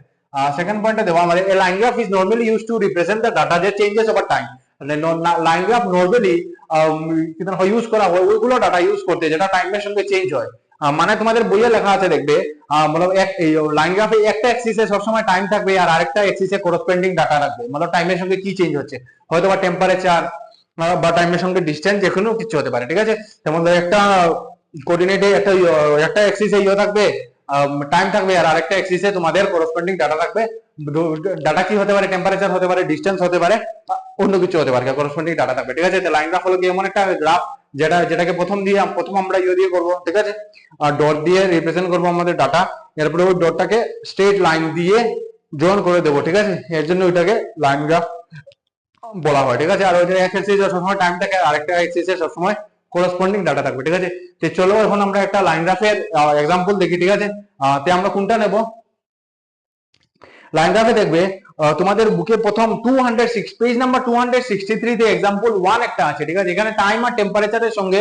সেকেন্ড পয়েন্টে দেবো আমাদের a line graph is normally used to represent the data that changes over time. Line graph normally use করা হয় ওইগুলো ডাটা ইউজ করতে যেটা টাইমের সঙ্গে চেঞ্জ হয়। মানে তোমাদের বইয়ে লেখা আছে দেখবে, মানে লাইন গ্রাফে একটা অ্যাক্সিসে সবসময় টাইম থাকবে আর আরেকটা অ্যাক্সিসে করসপেন্ডিং ডাটা রাখবে, মানে টাইমের সঙ্গে কি চেঞ্জ হচ্ছে, হয়তো বা টেম্পারেচার বা টাইমের সঙ্গে ডিস্টেন্স, যে কোনো কিছু হতে পারে, ঠিক আছে। যেমন একটা কোঅর্ডিনেটে একটা অ্যাক্সিসে থাকবে, টাইম থাকবে, আর আরেকটা অ্যাক্সিসে তোমাদের করসপন্ডিং ডাটা থাকবে। ডাটা কি হতে পারে? টেম্পারেচার হতে পারে, ডিসটেন্স হতে পারে, অন্য কিছু হতে পারে, করসপন্ডিং ডাটা থাকবে। ঠিক আছে, লাইন গ্রাফ হলো কি এমন একটা গ্রাফ যেটাকে প্রথম আমরা দিয়ে করবো। ঠিক আছে, ডট দিয়ে রিপ্রেজেন্ট করবো আমাদের ডাটা, এরপরে ওই ডটটাকে স্ট্রেট লাইন দিয়ে জয়েন করে দেবো। ঠিক আছে, এর জন্য ওইটাকে লাইন গ্রাফ বলা হয়। ঠিক আছে, আর ওই যে এক এক্সিসে সবসময় টাইম থাকে, আরেকটা এক্সিসে সবসময় করসপন্ডিং ডাটা থাকবে। ঠিক আছে, তো চলো এখন আমরা একটা লাইন গ্রাফের এক্সাম্পল দেখি। ঠিক আছে, তে আমরা কোনটা নেব? লাইন গ্রাফে দেখবে তোমাদের বুকে প্রথম 206 পেজ নাম্বার 263 তে एग्जांपल 1 একটা আছে। ঠিক আছে, এখানে টাইম আর টেম্পারেচারের সঙ্গে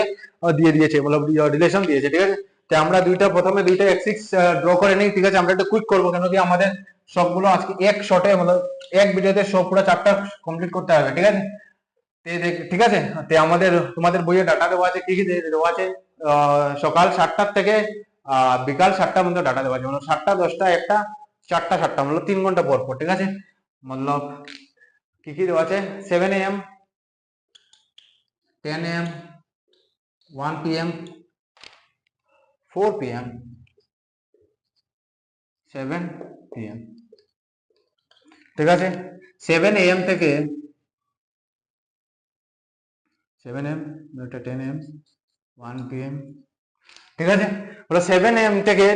দিয়ে দিয়েছে, মানে রিলেশন দিয়েছে। ঠিক আছে, তো আমরা প্রথমে দুইটা এক্সিস ড্র করে নেই। ঠিক আছে, আমরা একটু কুইক করব, কেন কি আমাদের সবগুলো আজকে এক শটে, মানে এক ভিডিওতে সব পুরো চ্যাপ্টার কমপ্লিট করতে হবে। ঠিক আছে, ঠিক আছে, তে আমাদের তোমাদের বইয়ে ডাটা দেওয়া আছে, কি কি দেওয়া আছে? সকাল 7টা থেকে বিকাল 7টা পর্যন্ত ডাটা দেওয়া আছে, মানে 7টা 10টা 1টা 4টা 7টা, मतलब 3 ঘন্টা পর পর। ঠিক আছে, मतलब কি কি দেওয়া আছে? 7 AM, 10 AM, 1 PM, 4 PM, 7 PM। ঠিক আছে, 7 AM থেকে 7 AM, 10 AM, 1 PM। ঠিক আছে, 7 AM থেকে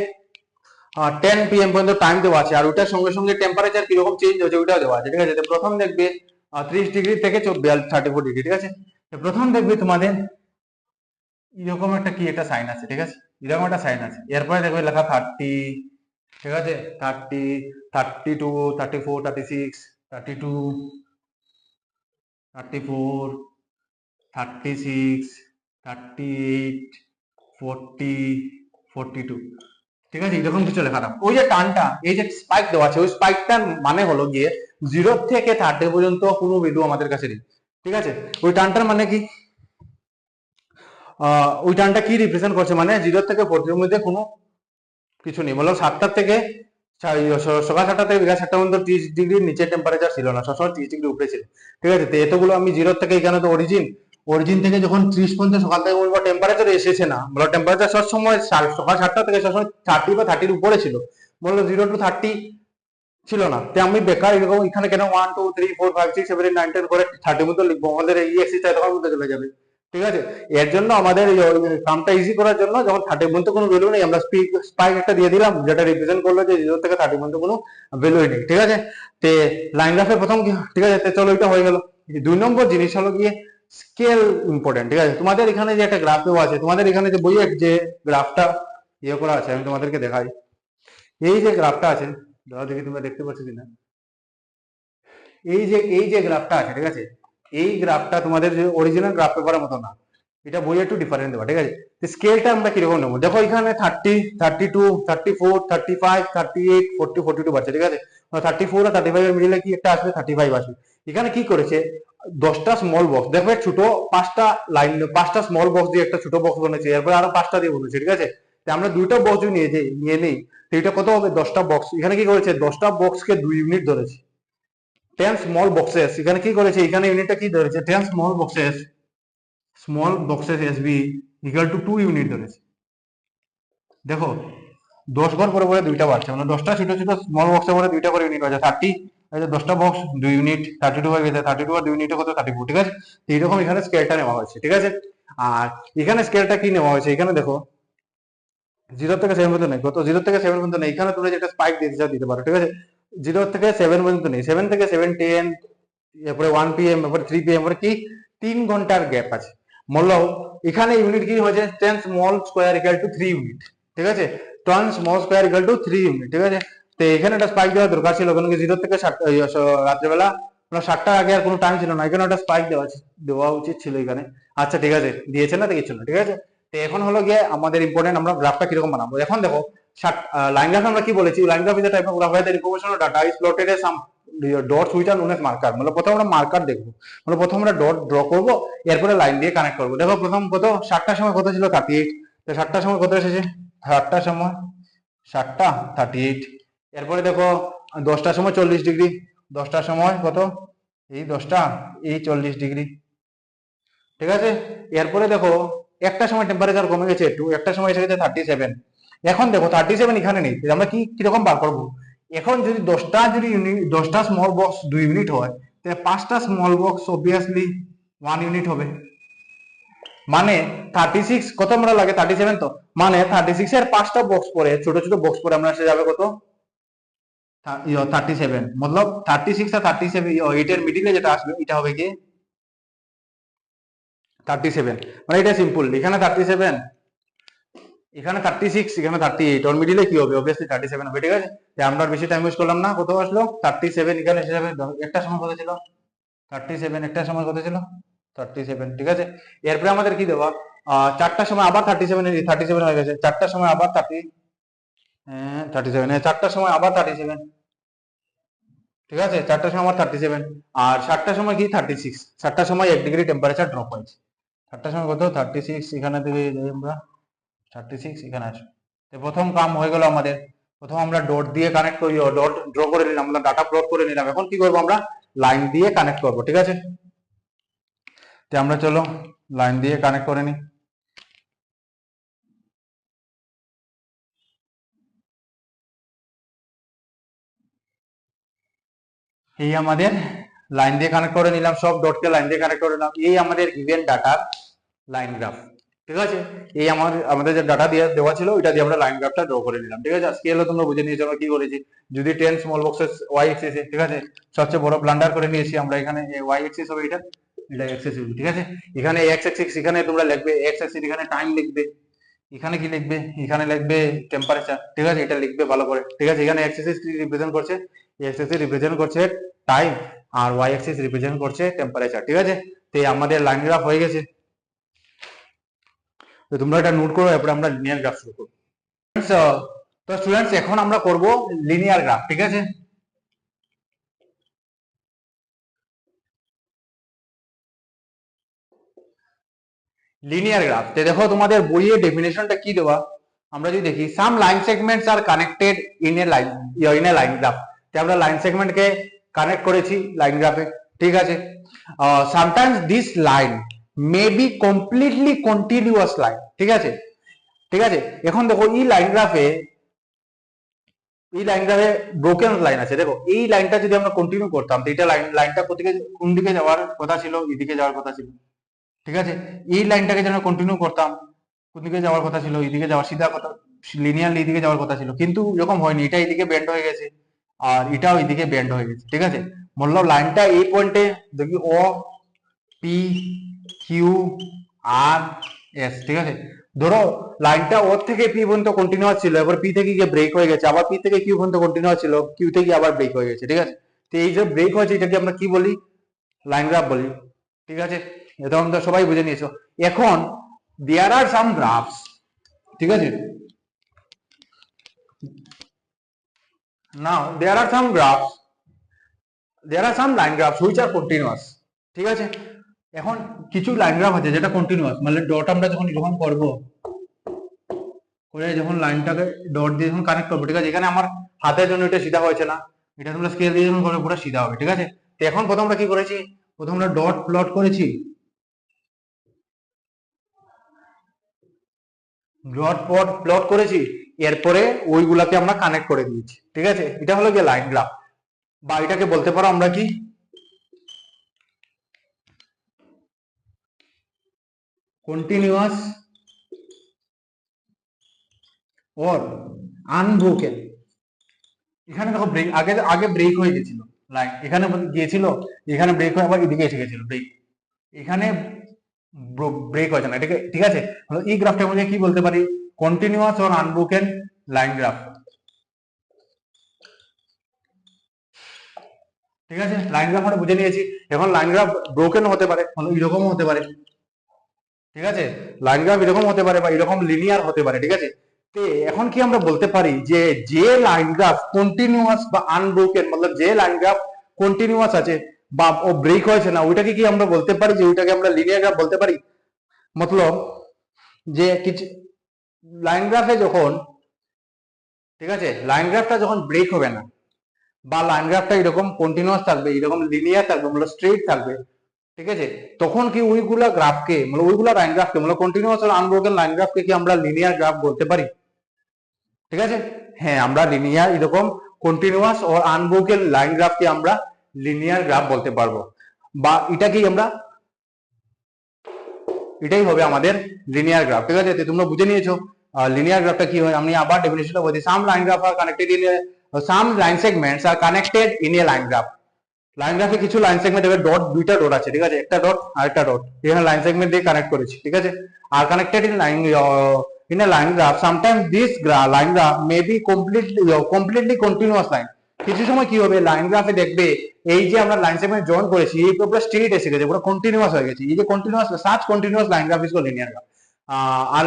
10 PM পর্যন্ত টাইম দেওয়া আছে, আর ওটার সঙ্গে সঙ্গে টেম্পারেচার কিরকম চেঞ্জ হচ্ছে ওটাও দেওয়া আছে। ঠিক আছে, প্রথম দেখবে 30 ডিগ্রি থেকে 34 ডিগ্রি। ঠিক আছে, প্রথম দেখবে তোমাদের এরকম একটা কি একটা সাইন আছে। ঠিক আছে, এরকম একটা সাইন আছে, এরপরে দেখবে লেখা 30। ঠিক আছে, 30, 32, 34, 36, 32, 34, 36, 38, 40, 42। ঠিক আছে, এরকম কিছু লেখা থাকবে। ওই যে টানটা, এই যে স্পাইক দেওয়া আছে, ওই স্পাইকটার মানে হলো গিয়ে 0 থেকে 30 পর্যন্ত কোনো ভ্যালু আমাদের কাছে নেই। ঠিক আছে, ওই টানটার মানে কি? ওই টানটা কি রিপ্রেজেন্ট করছে? মানে 0 থেকে 40 মধ্যে কোনো কিছু নেই, বলো 7টা থেকে সকাল 7টা থেকে বিকাল 7টা পর্যন্ত 30 ডিগ্রির নিচে টেম্পারেচার ছিল না, সবসময় 30 ডিগ্রি উপরে ছিল। ঠিক আছে, তো এতগুলো আমি 0 থেকে, এখানে তো অরিজিন থেকে যখন 30 পর্যন্ত সকাল থেকে বলবো টেম্পারেচার এসেছে না, বলো টেম্পারেচার সবসময় সকাল 7টা থেকে সবসময় 30 বা 30 উপরে ছিল, বললো 0 to 30 ছিল না। তো আমি বেকার এরকম এখানে কেন 1 2 3 4 5 6 7 8 9 10 করে 30 মতো লিখবো? আমাদের এই এক্সারসাইজ তখন মধ্যে চলে যাবে। ঠিক আছে, এর জন্য আমাদের কামটা ইজি করার জন্য, যখন 30 পর্যন্ত কোনো ভ্যালু নেই, আমরা স্পাইক একটা দিয়ে দিলাম, যেটা রিপ্রেজেন্ট করলো যে 0 থেকে 30 পর্যন্ত কোনো ভ্যালুই নেই। ঠিক আছে, তে লাইন গ্রাফের প্রথম কি? ঠিক আছে, তো চলো এটা হয়ে গেল। 2 নম্বর জিনিস হলো গিয়ে স্কেল ইম্পর্টেন্ট। ঠিক আছে, তোমাদের এখানে যে একটা গ্রাফ দেওয়া আছে, তোমাদের এখানে যে বইয়ে যে গ্রাফটা করা আছে, আমি তোমাদেরকে দেখাই। এই যে গ্রাফটা আছে, ধরো দেখি তোমরা দেখতে পাচ্ছ কিনা, এই যে গ্রাফটা আছে। ঠিক আছে, এই গ্রাফটা তোমাদের যে অরিজিনাল গ্রাফ পেপারের মতো না, এটা বইয়ে একটু ডিফারেন্ট দেওয়া। ঠিক আছে, স্কেলটা আমরা কিরকম নেবো? দেখো এখানে 30, 32, 34, 35, 38, 40, 42 বাড়ছে। ঠিক আছে, 34 আর 35 এর মিডিলে কি একটা আসবে? 35 আসবে। এখানে কি করেছে? 10টা স্মল বক্স, দেখবে ছোট 5টা লাইন, 5টা স্মল বক্স দিয়ে একটা ছোট বক্স বানিয়েছে, এরপর আরো 5টা দিয়ে বলেছে। ঠিক আছে, তো আমরা দুইটা বক্স নিয়ে নেই, তো এটা কত হবে? 10টা বক্স। এখানে কি করেছে? 10টা বক্সকে 2 ইউনিট ধরেছে, 10 স্মল বক্সেস। এখানে কি করেছে? এখানে ইউনিটটা কি ধরেছে? 10 small boxes SB equal to 2 unit ধরেছে। দেখো 10 ঘর পরে পরে দুইটা বাড়ছে, মানে 10টা ছোট ছোট স্মল বক্সের পরে দুইটা করে ইউনিট আছে। 30, এই যে 10টা বক্স 2 ইউনিট, 32 হয়ে গেছে, 32 আর 2 ইউনিটে কত? 34। ঠিক আছে, এইরকম এখানে স্কেলটা নেওয়া হয়েছে। ঠিক আছে, আর এখানে স্কেলটা কি নেওয়া হয়েছে? এখানে দেখো 0 থেকে 7 পর্যন্ত নেই, কত? 0 থেকে 7 পর্যন্ত নেই। এখানে তোমরা যেটা স্পাইক দিতে চাও দিতে পারো। ঠিক আছে, 0 থেকে 7 পর্যন্ত নেই, 7 থেকে 7 10, এরপরে 1 PM, এরপরে 3 PM, এরপরে কি 3 ঘন্টার গ্যাপ আছে। মূল্য এখানে ইউনিট কি হয়েছে? 10 small square equal to 3 unit. ঠিক আছে, 10 small square equal to 3 unit. ঠিক আছে, তো এখানে একটা স্পাইক দেওয়া দরকার ছিল, কারণ কি 0 থেকে 7 রাত্রেবেলা 7টার আগে আর কোনো টাইম ছিল না, এখানে একটা স্পাইক দেওয়া উচিত ছিল এখানে। আচ্ছা ঠিক আছে, দিয়েছে না? কিছু না। ঠিক আছে, তো এখন হলো গিয়ে আমাদের ইম্পর্টেন্ট, আমরা গ্রাফটা কিরকম বানাবো। এখন দেখো লাইন গ্রাফ আমরা কি বলেছি? Line graph is the type of graph where the information of data is plotted as some dots which are known as marker। মানে প্রথমে আমরা মার্কার দেখবো, মানে প্রথমে আমরা ডট ড্র করবো, এরপরে লাইন দিয়ে কানেক্ট করবো। দেখো প্রথম কত? 7টার সময় কত ছিল? 38। তো 7টার সময় কত এসেছে? 7টার সময় 7টা 38। এরপরে দেখো 10টার সময় 40 ডিগ্রি, 10টার সময় কত? এই 10টা, এই 40 ডিগ্রি। ঠিক আছে, এরপরে দেখো একটা সময় টেম্পারেচার কমে গেছে একটু, একটা সময় এসে গেছে 37। এখন দেখো 37 এখানে নেই, আমরা কি কিরকম বার করবো? এখন যদি 10টা স্মল বক্স 2 ইউনিট হয়, তাহলে 5টা স্মল বক্স অবভিয়াসলি 1 ইউনিট হবে। মানে 36 কত আমরা লাগে 37, তো মানে 36 এর 5টা বক্স পরে, ছোট ছোট বক্স পরে আমরা এসে যাবে কত 37, মতলব 36 আর 37 এটার মিডিলে যেটা আসবে এটা হবে কি 37। মানে এটা সিম্পল, এখানে 37, এখানে 36, এখানে 38, ওর মিডিলে কি হবে? অবভিয়াসলি 37 হবে। ঠিক আছে, তাই আমরা আর বেশি টাইম ওয়েস্ট করলাম না। কত আসলো 37, এখানে এসে যাবে। একটা সময় কত ছিল 37, একটা সময় কত ছিল 37। ঠিক আছে, এরপরে আমাদের কি দেওয়া, 4টার সময় আবার 37 হয়ে গেছে, 4টার সময় আবার 37, 4টার সময় আবার 37। ঠিক আছে, 4টার সময় আবার 37, আর 7টার সময় কি 36, 7টার সময় 1 ডিগ্রি টেম্পারেচার ড্রপ হয়েছে। 7টার সময় কত 36, এখানে থেকে যাই আমরা 36 এখানে আসে। তো প্রথম কাম হয়ে গেল আমাদের। প্রথম আমরা ডট দিয়ে কানেক্ট করি, ডট ড্র করে নিলাম, আমরা ডাটা প্লট করে নিলাম। এখন কি করবো, আমরা লাইন দিয়ে কানেক্ট করব। ঠিক আছে, তো আমরা চলো লাইন দিয়ে কানেক্ট করে নিই। এই আমাদের লাইন দিয়ে কানেক্ট করে নিলাম, সব ডটকে লাইন দিয়ে কানেক্ট করে নিলাম। এই আমাদের গিভেন ডাটার লাইন গ্রাফ। ঠিক আছে, এই আমাদের যে ডাটা দিয়ে দেওয়া ছিল ওইটা দিয়ে আমরা লাইন গ্রাফটা ড্র করে নিলাম। ঠিক আছে, আজকে হলো তোমরা বুঝে নিয়েছো আমরা কি করেছি। যদি 10 স্মল বক্সেস ওয়াই এক্সিস, ঠিক আছে, সবচেয়ে বড় ব্লান্ডার করে নিয়েছি আমরা। এখানে ওয়াই এক্সিস হবে এটা, এটা এক্সিস হবে। ঠিক আছে, এখানে এক্স এক্সিস, এখানে তোমরা লিখবে এক্স এক্সিস, এখানে টাইম লিখবে, এখানে কি লিখবে, এখানে লিখবে টেম্পারেচার। ঠিক আছে, এটা লিখবে ভালো করে। ঠিক আছে, এখানে এক্স এক্সিস কি রিপ্রেজেন্ট করছে, এক্স এক্সিস রিপ্রেজেন্ট করছে টাইম, আর ওয়াই এক্সিস রিপ্রেজেন্ট করছে টেম্পারেচার। ঠিক আছে, তো আমাদের লাইন গ্রাফ হয়ে গেছে। তো তোমরা এটা নোট করো, এরপরে আমরা লিনিয়ার গ্রাফ শুরু করব। তো স্টুডেন্টস এখন আমরা করব লিনিয়ার গ্রাফ। ঠিক আছে, লিনিয়ার গ্রাফ তে দেখো তোমাদের বইয়ে ডেফিনেশনটা কি দেওয়া, আমরা যদি দেখি some line segments are connected in a line graph. তে আমরা লাইন সেগমেন্টকে কানেক্ট করেছি লাইন গ্রাফে। ঠিক আছে, sometimes this line may be completely continuous line. ঠিক আছে, ঠিক আছে, এখন দেখো এই লাইন গ্রাফে ব্রোকেন লাইন আছে। দেখো এই লাইনটা যদি আমরা কন্টিনিউ করতাম, তো এটা লাইনটা কোন দিকে যাওয়ার কথা ছিল, এদিকে যাওয়ার কথা ছিল। ঠিক আছে, এই লাইনটাকে যেন কন্টিনিউ করতাম, কোন দিকে যাওয়ার কথা ছিল, এইদিকে যাওয়ার সিধা কথা, লিনিয়ারলি এইদিকে যাওয়ার কথা ছিল, কিন্তু এরকম হয়নি। এটা এইদিকে বেন্ড হয়ে গেছে, আর এটাও এইদিকে বেন্ড হয়ে গেছে। ঠিক আছে, বললাম লাইনটা এই পয়েন্টে দেখি O P Q R S. ঠিক আছে, ধরো লাইনটা ও থেকে পি পর্যন্ত কন্টিনিউয়াস ছিল, এবার পি থেকে গিয়ে ব্রেক হয়ে গেছে, আবার পি থেকে কিউ পর্যন্ত কন্টিনিউয়াস ছিল, কিউ থেকে আবার ব্রেক হয়ে গেছে। ঠিক আছে, তো এই যে ব্রেক হয়েছে এটাকে আমরা কি বলি, লাইন গ্রাফ বলি। ঠিক আছে, এটা আমরা সবাই বুঝে নিয়েছো। এখন দেয়ার আর সাম গ্রাফস, ঠিক আছে, now there are some graphs, there are some line graphs which are continuous. ঠিক আছে, এখন কিছু লাইন গ্রাফ আছে যেটা কন্টিনিউয়াস, মানে ডট আমরা যখন এরকম করব, করে যখন লাইনটাকে ডট দিয়ে যখন কানেক্ট করবো, ঠিক আছে, এখানে আমার হাতের জন্য এটা সিধা হয়েছে না, এটা তোমরা স্কেল দিয়ে যখন করবে পুরো সিধা হবে। ঠিক আছে, তো এখন প্রথম আমরা কি করেছি, প্রথম আমরা ডট প্লট করেছি, প্লট করেছি, এরপরে ওইগুলাকে আমরা কানেক্ট করে দিয়েছি। ঠিক আছে, এটা হলো গিয়ে লাইন গ্রাফ, বা এটাকে বলতে পারো আমরা কি কন্টিনিউয়াস অর আনব্রোকেন। এখানে দেখো ব্রেক, আগে আগে ব্রেক হয়ে গেছিল লাইন, এখানে গিয়েছিল, এখানে ব্রেক হয়ে আবার এদিকে এসে গেছিল ব্রেক, এখানে ব্রেক হয়েছে না। এটাকে ঠিক আছে, এই গ্রাফটার মধ্যে কি বলতে পারি, continuous or unbroken line graph. ঠিক আছে, লাইন গ্রাফ আমরা বুঝে নিয়েছি। এখন লাইন গ্রাফ ব্রোকেন হতে পারে, এরকমও হতে পারে। ঠিক আছে, লাইন গ্রাফ এরকম হতে পারে বা এরকম লিনিয়ার হতে পারে। ঠিক আছে, তো এখন কি আমরা বলতে পারি যে যে লাইন গ্রাফ কন্টিনিউয়াস বা আনব্রোকেন, मतलब যে লাইন গ্রাফ কন্টিনিউয়াস আছে বা ও ব্রেক হয়েছে না, ওইটাকে কি আমরা বলতে পারি যে ওইটাকে আমরা লিনিয়ার গ্রাফ বলতে পারি। মতলব যে কিছু লাইন গ্রাফে যখন, ঠিক আছে, লাইন গ্রাফটা যখন ব্রেক হবে না, বা লাইন গ্রাফটা এরকম কন্টিনিউয়াস থাকবে, এরকম লিনিয়ার থাকবে, মানে স্ট্রেট থাকবে। ঠিক আছে, তখন কি ওইগুলা গ্রাফকে মানে ওইগুলা লাইন গ্রাফকে মানে কন্টিনিউয়াস আর আনব্রোকেন লাইন গ্রাফকে কি আমরা লিনিয়ার গ্রাফ বলতে পারি? ঠিক আছে, হ্যাঁ আমরা লিনিয়ার এরকম কন্টিনিউয়াস ও আনব্রোকেন লাইন গ্রাফকে আমরা লিনিয়ার গ্রাফ বলতে পারবো, বা এটাকেই আমরা এটাই হবে আমাদের লিনিয়ার গ্রাফ। ঠিক আছে, তোমরা বুঝে নিয়েছো লিনিয়ার গ্রাফটা কি হয়। আমি আবার ডেফিনেশনটা বলছি, some line graph are connected in some line segments are connected in a line graph. Line গ্রাফে কিছু লাইন সেগমেন্ট দেখবে ডট, দুইটা ডট আছে, ঠিক আছে, একটা ডট আর একটা ডট, এখানে লাইন সেগমেন্ট দিয়ে কানেক্ট করেছি, ঠিক আছে। আর connected in line in a line graph, sometimes this line graph may be completely continuous line. কিছু সময় কি হবে লাইন গ্রাফে দেখবে এই যে আমরা লাইন সেগমেন্ট জয়েন করেছি এই পুরো স্ট্রেট এসে গেছে, পুরো কন্টিনিউয়াস হয়ে গেছে, এই যে continuous such continuous line graph is called linear graph. আর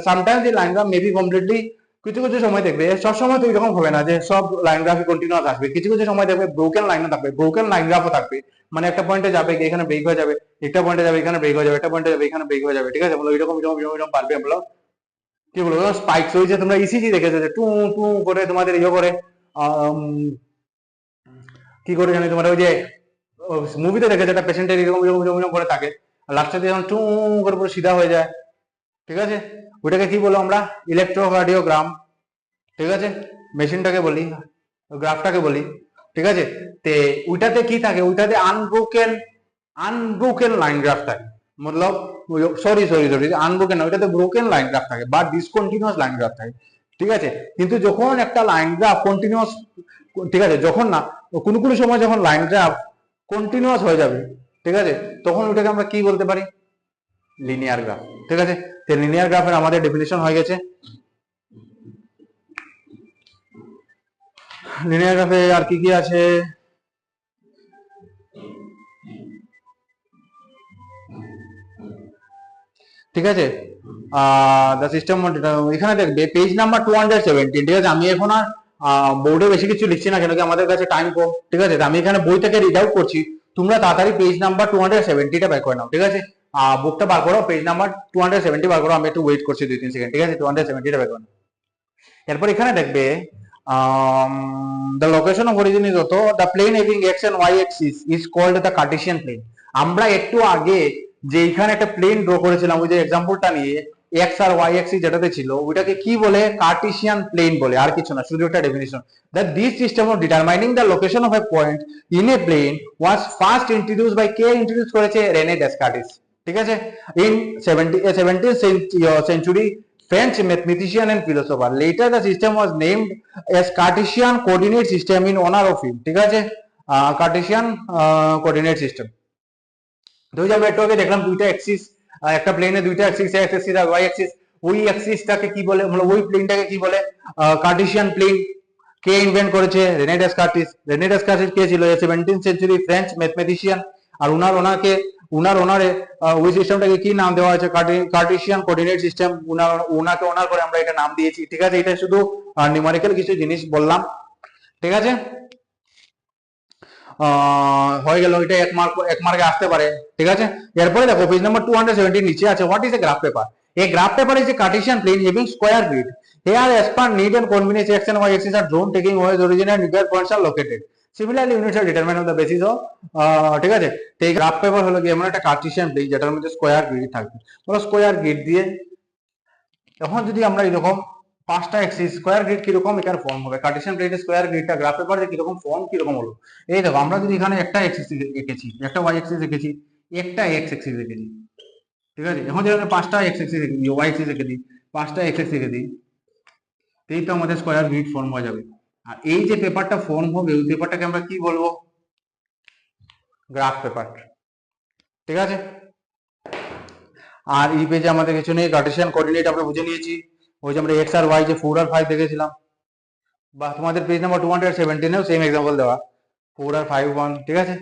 সামটাইমস এই line graph may be completely, কিছু কিছু সময় দেখবে, সব সময় তো এরকম হবে না যে সব লাইন গ্রাফই কন্টিনিউয়াস আসবে, কিছু কিছু সময় দেখবে ব্রোকেন লাইনও থাকবে, ব্রোকেন লাইন গ্রাফও থাকবে, মানে একটা পয়েন্টে যাবে এখানে ব্রেক হয়ে যাবে, একটা পয়েন্টে যাবে এখানে ব্রেক হয়ে যাবে, একটা পয়েন্টে যাবে এখানে ব্রেক হয়ে যাবে, ঠিক আছে, বলো এরকম এরকম এরকম এরকম পারবে আমরা কি বলবো স্পাইকস হয়েছে, তোমরা ইসিজি দেখেছো যে টু টু করে তোমাদের ইয়ে করে কি করে জানি তোমার ওই যে মুভিতে দেখেছো একটা পেশেন্টের এরকম এরকম এরকম এরকম করে থাকে, আর লাস্টে যখন টু করে পুরো সিধা হয়ে যায়, ঠিক আছে, ওইটাকে কি বলো আমরা ইলেকট্রোকার্ডিওগ্রাম, ঠিক আছে, মেশিনটাকে বলি, গ্রাফটাকে বলি, ঠিক আছে। তে ওইটাতে কি থাকে, ওইটাতে আনব্রোকেন আনব্রোকেন লাইন গ্রাফ থাকে, মতলব সরি সরি সরি আনব্রোকেন না, ওইটাতে ব্রোকেন লাইন গ্রাফ থাকে বা ডিসকন্টিনিউয়াস লাইন গ্রাফ থাকে, ঠিক আছে। কিন্তু যখন একটা লাইন গ্রাফ কন্টিনিউয়াস, ঠিক আছে, যখন না কোনো কোনো সময় যখন লাইন গ্রাফ কন্টিনিউয়াস হয়ে যাবে, ঠিক আছে, তখন ওইটাকে আমরা কি বলতে পারি, লিনিয়ার গ্রাফ, ঠিক আছে। তো লিনিয়ার গ্রাফের আমাদের ডেফিনিশন হয়ে গেছে। লিনিয়ার গ্রাফে আর কি কি আছে, ঠিক আছে, দ্য সিস্টেম এখানে দেখবে পেজ নাম্বার 217, ঠিক আছে। আমি এখন আর বোর্ডে বেশি কিছু লিখছি না, কেন কি আমাদের কাছে টাইম কম, ঠিক আছে। আমি এখানে বই থেকে রিড আউট করছি, তোমরা তাড়াতাড়ি পেজ নাম্বার 270টা বের করে নাও, ঠিক আছে। বুকটা বার করো, পেজ নাম্বার 270 বার করো, আমি একটু ওয়েট করছি 2-3 সেকেন্ড, ঠিক আছে, 270টা বের করো। এরপর এখানে দেখবে the location of origin is also the plane having x and y axis is called the Cartesian plane। আমরা একটু আগে যে এখানে একটা প্লেন ড্র করেছিলাম ওই যে এক্সাম্পলটা নিয়ে x আর y axis যেটাতে ছিল ওইটাকে কি বলে, কার্টেসিয়ান প্লেন বলে, আর কিছু না, শুধু একটা definition that this system of determining the location of a point in a plane was first introduced by K introduce করেছে, রেনে ডেসকার্টিস, ঠিক আছে, in 17th century French mathematician and philosopher। Later the system was named as Cartesian coordinate system in honor of him, ঠিক আছে, Cartesian coordinate system। তো ওই যে আমরা একটু আগে দেখলাম দুইটা অ্যাক্সিস, একটা প্লেনে দুইটা অ্যাক্সিস, এক্স অ্যাক্সিস আর ওয়াই অ্যাক্সিস, ওই অ্যাক্সিসটাকে কি বলে, মানে ওই প্লেনটাকে কি বলে, কার্টেসিয়ান প্লেন। কে ইনভেন্ট করেছে, রেনে ডেসকার্টিস। রেনে ডেসকার্টিস কে ছিল, 17th সেঞ্চুরি ফ্রেঞ্চ ম্যাথমেটিশিয়ান। আর ওনারে ওই সিস্টেমটাকে কি নাম দেওয়া হয়েছে, কার্টেসিয়ান কোঅর্ডিনেট সিস্টেম। ওনাকে ওনার করে আমরা এটা নাম দিয়েছি, ঠিক আছে। এটা শুধু নিউমেরিক্যাল কিছু জিনিস বললাম, ঠিক আছে। হয়ে গেল, এটা এক মার্কে আসতে পারে, ঠিক আছে। এরপরে দেখো পেজ নাম্বার 270 নিচে আছে what is a graph paper. A graph paper is a Cartesian plane having square grid. Here as per need and convenience x and y axis are drawn taking where the origin and required points are located. Similarly units are determined on the basis of ঠিক আছে। তো এই graph paper হলো কি এমন একটা Cartesian plane যেটার মধ্যে স্কয়ার গ্রিড থাকবে, বলো স্কয়ার গ্রিড দিয়ে এখন যদি আমরা এরকম পাঁচটা এক্সিস স্কয়ার গ্রিড কিরকম এখানে ফর্ম হবে, কার্টেসিয়ান প্লেনের স্কয়ার গ্রিডটা গ্রাফ পেপারে কিরকম ফর্ম কিরকম হলো। এই দেখো আমরা যদি এখানে একটা এক্সিস এঁকেছি, একটা ওয়াই এক্সিস এঁকেছি, একটা এক্স এক্সিস এঁকেছি, ঠিক আছে। এখন যদি আমরা পাঁচটা এক্স এক্সিস এঁকে দিই, ওয়াই এক্সিস এঁকে দিই, পাঁচটা এক্স এক্সিস এঁকে দিই, এই তো আমাদের স্কয়ার গ্রিড ফর্ম হয়ে যাবে। আর এই যে পেপারটা ফর্ম হবে ওই পেপারটাকে আমরা কি বলবো, গ্রাফ পেপার, ঠিক আছে। আর এই পেজে আমাদের কিছু নেই, কার্টেসিয়ান কোঅর্ডিনেট আমরা বুঝে নিয়েছি, ওই যে আমরা এক্স আর ওয়াই যে 4 আর 5 দেখেছিলাম, বা তোমাদের পেজ নাম্বার 217 এও সেম এক্সাম্পল দেওয়া 4 আর 5 1, ঠিক আছে।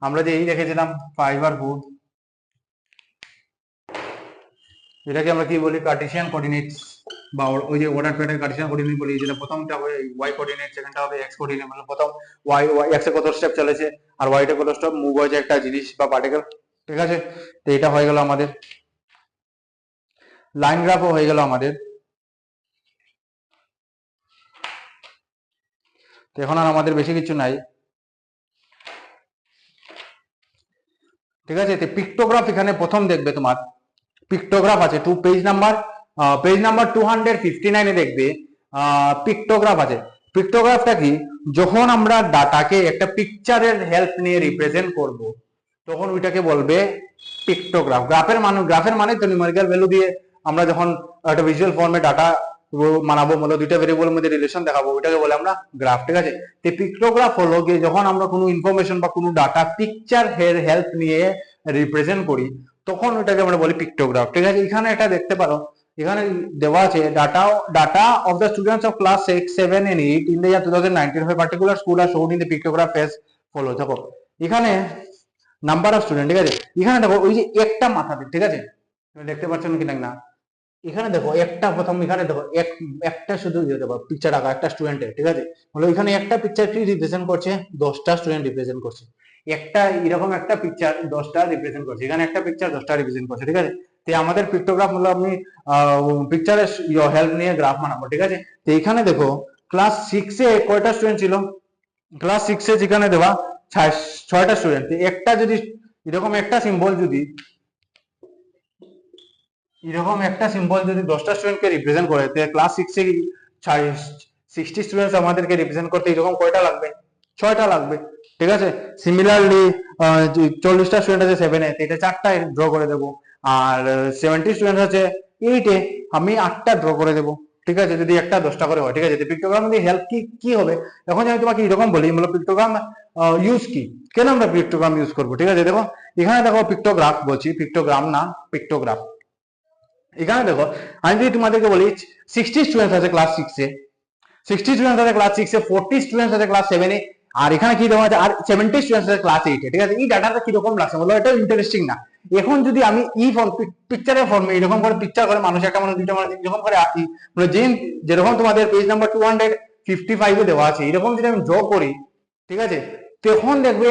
আমরা যে এই দেখেছিলাম 5 আর 4, এটাকে আমরা কি বলি, কার্টেসিয়ান কোঅর্ডিনেটস, বা ওই যে অর্ডার প্যাটার্ন কার্টেসিয়ান কোঅর্ডিনেট বলি, যেটা প্রথমটা হবে ওয়াই কোঅর্ডিনেট, সেকেন্ডটা হবে এক্স কোঅর্ডিনেট, মানে প্রথম ওয়াই এক্স এ কত স্টেপ চলেছে আর ওয়াই তে কত স্টেপ মুভ হয়েছে একটা জিনিস বা পার্টিকেল, ঠিক আছে। তো এটা হয়ে গেল আমাদের লাইন গ্রাফও হয়ে গেল আমাদের। তো এখন আর আমাদের বেশি কিছু নাই, ঠিক আছে। পিক্টোগ্রাফ এখানে প্রথম দেখবে তোমার পিক্টোগ্রাফ আছে পেজ নাম্বার 259 দেখবে পিক্টোগ্রাফ আছে। পিক্টোগ্রাফটা কি, যখন আমরা ডাটাকে একটা পিকচারের হেল্প নিয়ে রিপ্রেজেন্ট করব তখন ওইটাকে বলবে পিক্টোগ্রাফ। গ্রাফের মানে তো নিউমেরিক্যাল ভ্যালু দিয়ে আমরা যখন একটা ভিজুয়াল ফর্মে ডাটা মানাবো, মানে দুইটা ভেরিয়েবলের মধ্যে রিলেশন দেখাবো, ওইটাকে বলে আমরা গ্রাফ। ঠিক আছে। তো পিক্টোগ্রাফ হলো গিয়ে যখন আমরা কোনো ইনফরমেশন বা কোনো ডাটা পিকচার হেল্প নিয়ে রিপ্রেজেন্ট করি তখন ওইটাকে আমরা বলি পিক্টোগ্রাফ। ঠিক আছে। এখানে এটা দেখতে পারো, এখানে দেওয়া আছে data of the students of class 6, 7 and 8 in the year 2019 for particular school are showed in the pictograph as follow. দেখো এখানে নাম্বার অফ স্টুডেন্ট, ঠিক আছে। এখানে দেখো ওই যে একটা মাথাতে, ঠিক আছে, দেখতে পাচ্ছেন কি না, এখানে দেখো একটা প্রথম এখানে দেখো একটা শুধু দেখো পিকচার আঁকা একটা স্টুডেন্টের, ঠিক আছে, হলো এখানে একটা পিকচার কি রিপ্রেজেন্ট করছে, 10টা স্টুডেন্ট রিপ্রেজেন্ট করছে। একটা এরকম একটা পিকচার 10টা রিপ্রেজেন্ট করছে, এখানে একটা পিকচার 10টা রিপ্রেজেন্ট করছে। ঠিক আছে। তো আমাদের পিক্টোগ্রাফ হলো আমি পিকচারের হেল্প নিয়ে গ্রাফ বানাবো। ঠিক আছে। তো এখানে দেখো ক্লাস 6 এ কয়টা স্টুডেন্ট ছিল, ক্লাস 6 এ যেখানে দেওয়া 6টা স্টুডেন্ট। একটা যদি এরকম একটা সিম্বল যদি এরকম একটা সিম্বল যদি 10টা স্টুডেন্টকে রিপ্রেজেন্ট করে, ক্লাস 6 এ 60 স্টুডেন্টস আমাদেরকে রিপ্রেজেন্ট করতে এরকম কয়টা লাগবে, 6টা লাগবে। ঠিক আছে। সিমিলারলি 40টা স্টুডেন্ট আছে 7 এ, এটা 4টা ড্র করে দেবো। আর 70 স্টুডেন্ট আছে 8 এ, আমি 8টা ড্র করে দেবো। ঠিক আছে। যদি একটা 10টা করে হয়। ঠিক আছে। পিক্টোগ্রাম দিয়ে হেল্প কি হবে, এখন আমি তোমাকে এরকম বলি বলো পিক্টোগ্রাম ইউজ কি, কেন আমরা পিক্টোগ্রাম ইউজ করবো। ঠিক আছে। দেখো এখানে দেখো পিক্টোগ্রাফ বলছি, পিক্টোগ্রাম না পিক্টোগ্রাফ। এখানে দেখো আমি যদি তোমাদেরকে বলি 60 স্টুডেন্ট আছে ক্লাস 6 এ, 60 স্টুডেন্ট আছে ক্লাস 6 এ, 40 স্টুডেন্ট আছে ক্লাস 7 এ, আর এখানে কি দেওয়া আছে আর 70 স্টুডেন্ট আছে ক্লাস 8 এ। ঠিক আছে। এই ডাটাটা কি রকম লাগছে বলো, এটা ইন্টারেস্টিং না। এখন যদি আমি পিকচারের ফর্মে এরকম করে পিকচার করে মানুষ একটা মানুষ দুইটা মানুষ এরকম করে আঁকি, মানে যেরকম তোমাদের পেজ নাম্বার 255 এ দেওয়া আছে এরকম যদি আমি ড্র করি, ঠিক আছে, তখন দেখবে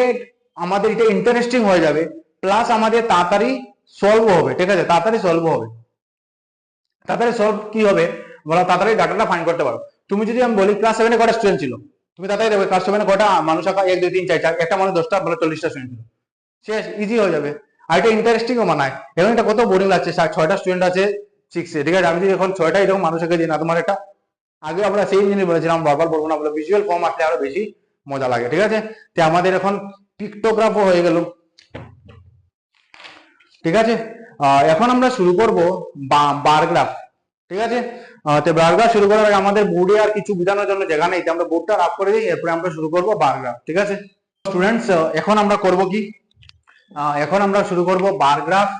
আমাদের এটা ইন্টারেস্টিং হয়ে যাবে, প্লাস আমাদের তাড়াতাড়ি সলভ হবে। ঠিক আছে। তাড়াতাড়ি সলভ হবে, তাড়াতাড়ি সলভ কি হবে বলো, তাড়াতাড়ি ডাটাটা ফাইন্ড করতে পারো। তুমি যদি আমি বলি ক্লাস 7 এ কটা স্টুডেন্ট ছিল, তুমি তাড়াতাড়ি দেখবে ক্লাস 7 এ কটা মানুষ আঁকা 1 2 3 4 4, একটা মানুষ 10টা বলে 40টা স্টুডেন্ট ছিল, শেষ, ইজি হয়ে যাবে। আর এটা ইন্টারেস্টিংও মানায়। এখন এটা কত বোরিং লাগছে, 6টা স্টুডেন্ট আছে 6 এ, ঠিক আছে, আমি যদি এখন 6টা এরকম মানুষ এঁকে দিই না, তোমার এটা আগে আমরা সেই জিনিস বলেছিলাম, বারবার বলবো না, বলে ভিজুয়াল ফর্ম আসলে আরো বেশি মজা লাগে। ঠিক আছে। তো আমাদের এখন পিক্টোগ্রাফও হয়ে গেল। ঠিক আছে। এখন আমরা শুরু করব বার গ্রাফ। ঠিক আছে। তো বার গ্রাফ শুরু করার আগে আমাদের বোর্ডে আর কিছু বোঝানোর জন্য জায়গা নেই, আমরা বোর্ডটা রাফ করে দিই, এরপরে আমরা শুরু করব বার গ্রাফ। ঠিক আছে। স্টুডেন্টস এখন আমরা করব কি, এখন আমরা শুরু করব বার গ্রাফ,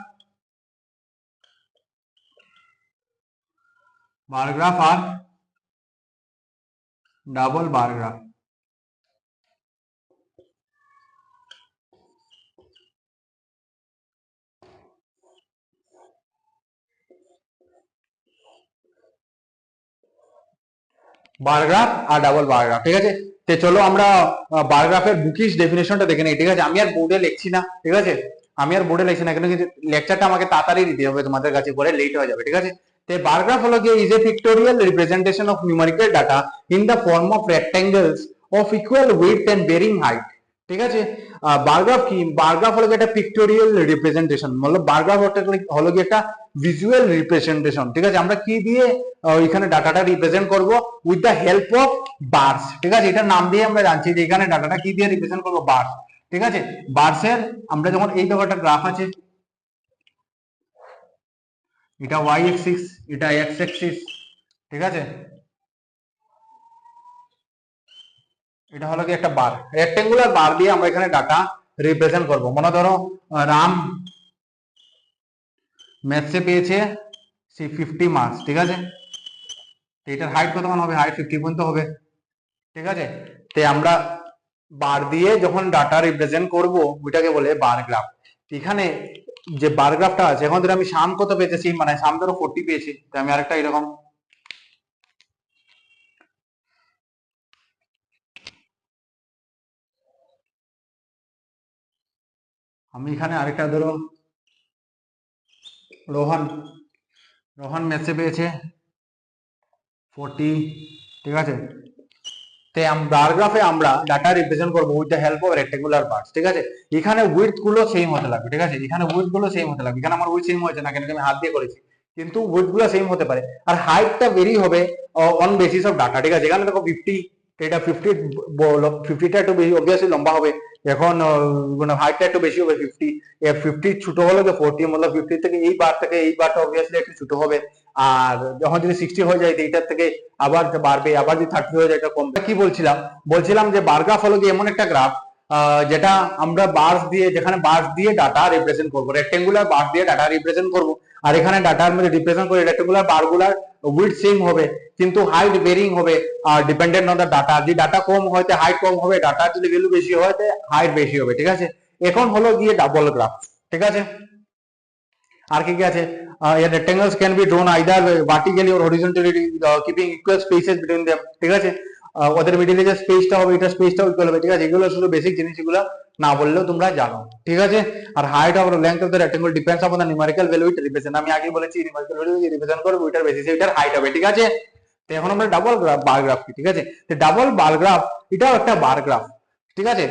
আর double bar graph. Bar graph আর ডাবল বার গ্রাফ। ঠিক আছে। তো চলো আমরা বার গ্রাফের বুকিশ ডেফিনেশনটা দেখে নিই। ঠিক আছে। আমি আর বোর্ডে লিখছি না। ঠিক আছে। আমি আর বোর্ডে লিখছি না, কেন কিন্তু লেকচারটা আমাকে তাড়াতাড়ি দিতে হবে, তোমাদের কাছে পরে লেট হয়ে যাবে। ঠিক আছে। তো বার গ্রাফ হলো কি is a pictorial representation of numerical data in the form of rectangles of equal width and varying height. ঠিক আছে। বার গ্রাফ কি, বার গ্রাফ হলো একটা পিক্টোরিয়াল রিপ্রেজেন্টেশন, মানে বার গ্রাফ হলো কি একটা ভিজুয়াল রিপ্রেজেন্টেশন। ঠিক আছে। আমরা কি দিয়ে এখানে ডাটাটা রিপ্রেজেন্ট করব, with the help of bars. ঠিক আছে। এটার নাম দিয়ে আমরা জানছি যে এখানে ডাটাটা কি দিয়ে রিপ্রেজেন্ট করব, বার্স। ঠিক আছে। বার্সের আমরা যখন এই ব্যাপারটা গ্রাফ আছে, এটা ওয়াই এক্সিস, এটা এক্স এক্সিস। ঠিক আছে। এটা হলো কি একটা বার, রেক্টেঙ্গুলার বার দিয়ে আমরা এখানে ডাটা রিপ্রেজেন্ট করব। মনে ধরো রাম ম্যাথসে পেয়েছে 50 মার্কস। ঠিক আছে। এটার হাইট কত হবে, হাইট 50 পর্যন্ত হবে। ঠিক আছে। তো আমরা বার দিয়ে যখন ডাটা রিপ্রেজেন্ট করব ওইটাকে বলে বার গ্রাফ। এখানে যে বার গ্রাফটা আছে, এখন ধরো আমি শাম কত পেয়েছি, মানে শাম ধরো 40 পেয়েছি, তো আমি আরেকটা এরকম আমি এখানে আরেকটা ধরো রোহন, ম্যাথসে পেয়েছে 40। ঠিক আছে। তো বার গ্রাফে আমরা ডাটা রিপ্রেজেন্ট করবো with the help of rectangular bars, ঠিক আছে। এখানে উইডথ গুলো সেম হতে লাগবে, ঠিক আছে, এখানে উইডথ গুলো সেম হতে লাগবে। এখানে আমার উইডথ সেম হয়েছে না, কেন আমি হাত দিয়ে করেছি, কিন্তু উইডথ গুলো সেম হতে পারে। আর হাইটটা ভেরি হবে অন বেসিস অফ ডাটা, ঠিক আছে। এখানে দেখো 50, এটা 50টা একটু বেশি অবভিয়াসলি লম্বা হবে। এখন হাইটটা একটু বেশি হবে 50, 50 ছোট হলে তো 40, মতলব 50 থেকে এই বারটা অবভিয়াসলি একটু ছোট হবে। আর যখন যদি 60 হয়ে যায় এইটার থেকে আবার বাড়বে, আবার যদি 30 হয়ে যায় এটা কমবে। কি বলছিলাম যে বার গ্রাফ হলো কি এমন একটা গ্রাফ যেটা আমরা বার্স দিয়ে, যেখানে বার্স দিয়ে ডাটা রিপ্রেজেন্ট করবো, রেক্টেঙ্গুলার বার্স দিয়ে ডাটা রিপ্রেজেন্ট করবো। আর এখানে ডাটার মধ্যে রিপ্রেজেন্ট করে রেক্টেঙ্গুলার বারগুলার উইডথ সেম হবে, কিন্তু হাইট ভেরিং হবে ডিপেন্ডেন্ট অন দ্য ডাটা। যদি ডাটা কম হয় হাইট কম হবে, ডাটা যদি ভ্যালু বেশি হয় হাইট বেশি হবে, ঠিক আছে। এখন হলো গিয়ে ডাবল গ্রাফ, ঠিক আছে। আর কি কি আছে, rectangles can be drawn either vertically or horizontally, keeping equal spaces between them, ঠিক আছে। ওদের মিডিলে যে স্পেসটা হবে এটা স্পেসটাও ইকুয়াল হবে, ঠিক আছে। এগুলো শুধু বেসিক জিনিস, এগুলো না বললেও তোমরা জানো, ঠিক আছে। আর height or length of the rectangle depends upon the numerical value it represent. আমি আগে বলেছি নিউমেরিক্যাল ভ্যালু রিপ্রেজেন্ট করবে ওইটার বেসিসে এটার হাইট হবে, ঠিক আছে। তো এখন আমরা ডাবল বার গ্রাফ কি, ঠিক আছে। তো ডাবল বার গ্রাফ এটাও একটা বার গ্রাফ, ঠিক আছে।